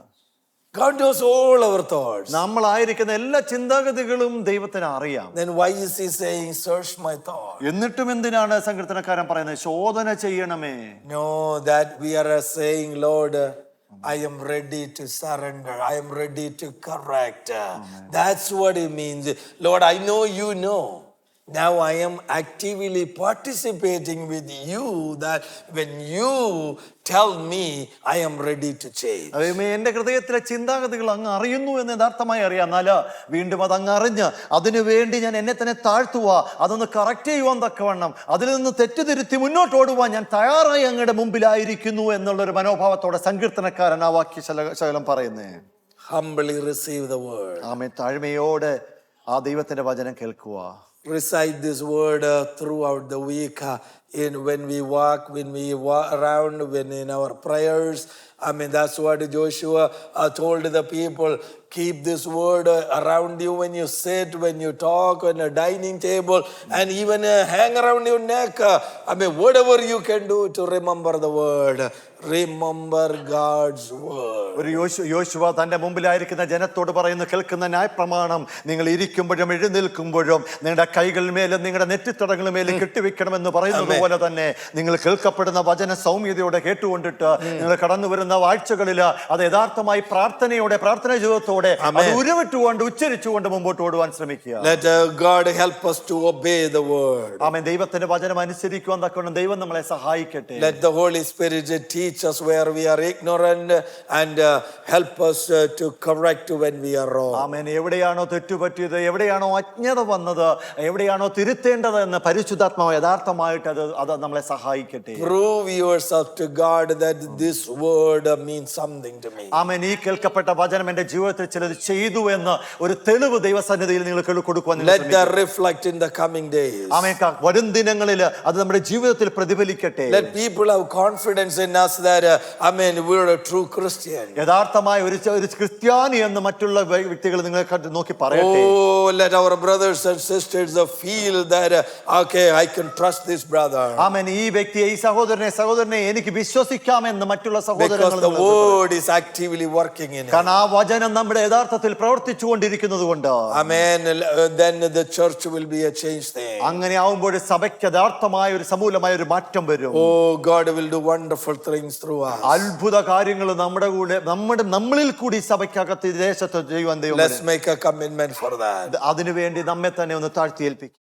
[SPEAKER 1] God knows all our thoughts.
[SPEAKER 3] നമ്മളായിരിക്കുന്ന എല്ലാ ചിന്താഗതികളും ദൈവത്തിന് അറിയാം.
[SPEAKER 1] Then why is he saying, search my thoughts?
[SPEAKER 3] എന്നിട്ടും എന്തിനാണ് സങ്കീർത്തനക്കാരൻ പറയുന്നത് ശോധന ചെയ്യണമേ?
[SPEAKER 1] No, that we are saying, Lord, I am ready to surrender. I am ready to correct. That's what it means. Lord, I know you know. Now I am actively participating with you, that when you tell me, I am ready to change.
[SPEAKER 3] എന്റെ ഹൃദയത്തിലെ ചിന്താഗതികൾ അങ്ങ് അറിയുന്നു എന്ന് യഥാർത്ഥമായി അറിയാം. എന്നാല് വീണ്ടും അത് അങ്ങ് അറിഞ്ഞ് അതിനു വേണ്ടി ഞാൻ എന്നെ തന്നെ താഴ്ത്തുക, അതൊന്ന് കറക്റ്റ് ചെയ്യുവാൻ തക്കവണ്ണം അതിൽ നിന്ന് തെറ്റുതിരുത്തി മുന്നോട്ട് ഓടുവാൻ ഞാൻ തയ്യാറായി അങ്ങയുടെ മുമ്പിലായിരിക്കുന്നു എന്നുള്ളൊരു മനോഭാവത്തോടെ സങ്കീർത്തനക്കാരൻ ആ വാക്യ ശകലം പറയുന്നേ.
[SPEAKER 1] Humbly receive the word.
[SPEAKER 3] ആമേൻ. താഴ്മയോടെ ആ ദൈവത്തിന്റെ വചനം കേൾക്കുക.
[SPEAKER 1] Recite this word throughout the week, when we walk around, when in our prayers. I mean, that's what Joshua told the people. Keep this word around you when you sit, when you talk, on a dining table, and even hang around your neck. I mean, whatever you can do to remember the word. Remember God's word.
[SPEAKER 3] ഒരു യോശുവ തന്റെ മുമ്പിലായിരിക്കുന്ന ജനത്തോട് പറയുന്നു, കേൾക്കുന്ന ന്യായപ്രമാണം നിങ്ങൾ ഇരിക്കുമ്പോഴും എഴുന്നേൽക്കുമ്പോഴും നിങ്ങളുടെ കൈകളിന്മേലും നിങ്ങളുടെ നെറ്റിത്തടങ്ങളുമേലും കെട്ടിവെക്കണമെന്ന് പറയുന്നത് പോലെ തന്നെ നിങ്ങൾ കേൾക്കപ്പെടുന്ന വചന സൗമ്യതയോടെ കേട്ടുകൊണ്ടിട്ട് നിങ്ങൾ കടന്നു വരുന്ന ആഴ്ചകളിൽ അത് യഥാർത്ഥമായി പ്രാർത്ഥനയോടെ, പ്രാർത്ഥന ജീവിതത്തോടെ അത് ഉരുവിട്ടുകൊണ്ട് ഉച്ചരിച്ചുകൊണ്ട് മുമ്പോട്ട് ഓടുവാൻ ശ്രമിക്കുക.
[SPEAKER 1] Let God help us to obey the word.
[SPEAKER 3] ആമേൻ. ദൈവത്തിന്റെ വചനം അനുസരിക്കുവാൻ തക്കവണ്ണം ദൈവം നമ്മളെ സഹായിക്കട്ടെ.
[SPEAKER 1] Let the Holy Spirit teach us where we are ignorant and help us to correct when we are wrong.
[SPEAKER 3] ആമേൻ. എവിടെയാണോ തെറ്റുപറ്റിയത്, എവിടെയാണോ അജ്ഞത വന്നത്, എവിടെയാണോ തിരുത്തേണ്ടത് എന്ന് പരിശുദ്ധാത്മാവ് യഥാർത്ഥമായിട്ട് അത് നമ്മളെ സഹായിക്കട്ടെ.
[SPEAKER 1] Prove yourself to God that this word means something to me.
[SPEAKER 3] ആമേൻ. ഈ കേൾക്കപ്പെട്ട വചനം എന്റെ ജീവിതത്തിൽ ചിലത് ചെയ്തു എന്ന് ഒരു തെളിവ് ദൈവസന്നിധിയിൽ നിങ്ങൾ കൊടുക്കുവാൻ.
[SPEAKER 1] Let that reflect in the coming days.
[SPEAKER 3] ആമേൻ. വരും ദിനങ്ങളിൽ അത് നമ്മുടെ ജീവിതത്തിൽ പ്രതിഫലിക്കട്ടെ.
[SPEAKER 1] Let people have confidence in us that we're a true Christian.
[SPEAKER 3] യഥാർത്ഥമായ ഒരു ക്രിസ്ത്യാനി എന്ന് മറ്റുള്ള വ്യക്തികൾ നിങ്ങളെ നോക്കി പറയട്ടെ.
[SPEAKER 1] Oh, let our brothers and sisters feel that okay, I can trust this brother.
[SPEAKER 3] ആമേൻ. ഈ വ്യക്തിയെ, ഈ സഹോദരനെ എനിക്ക് വിശ്വസിക്കാമെന്ന് മറ്റുള്ള
[SPEAKER 1] Because
[SPEAKER 3] സഹോദരങ്ങൾ,
[SPEAKER 1] the word is actively working in
[SPEAKER 3] കാരണം
[SPEAKER 1] him.
[SPEAKER 3] ആ വചനം നമ്മുടെ യഥാർത്ഥത്തിൽ പ്രവർത്തിച്ചുകൊണ്ടിരിക്കുന്നത് കൊണ്ട്.
[SPEAKER 1] Amen. Then the church will be a changed thing.
[SPEAKER 3] അങ്ങനെ ആവുമ്പോൾ സഭയ്ക്ക് യഥാർത്ഥമായ ഒരു സമൂലമായ ഒരു മാറ്റം വരും.
[SPEAKER 1] Oh, God will do wonderful things through us.
[SPEAKER 3] അത്ഭുത കാര്യങ്ങൾ നമ്മളിൽ കൂടി സഭയ്ക്കകത്ത് ദേശത്ത് ചെയ്യുവാൻ ദൈവം.
[SPEAKER 1] Let's make a commitment for that.
[SPEAKER 3] അതിനുവേണ്ടി നമ്മെ തന്നെ ഒന്ന് താഴ്ത്തിയേൽപ്പിക്കും.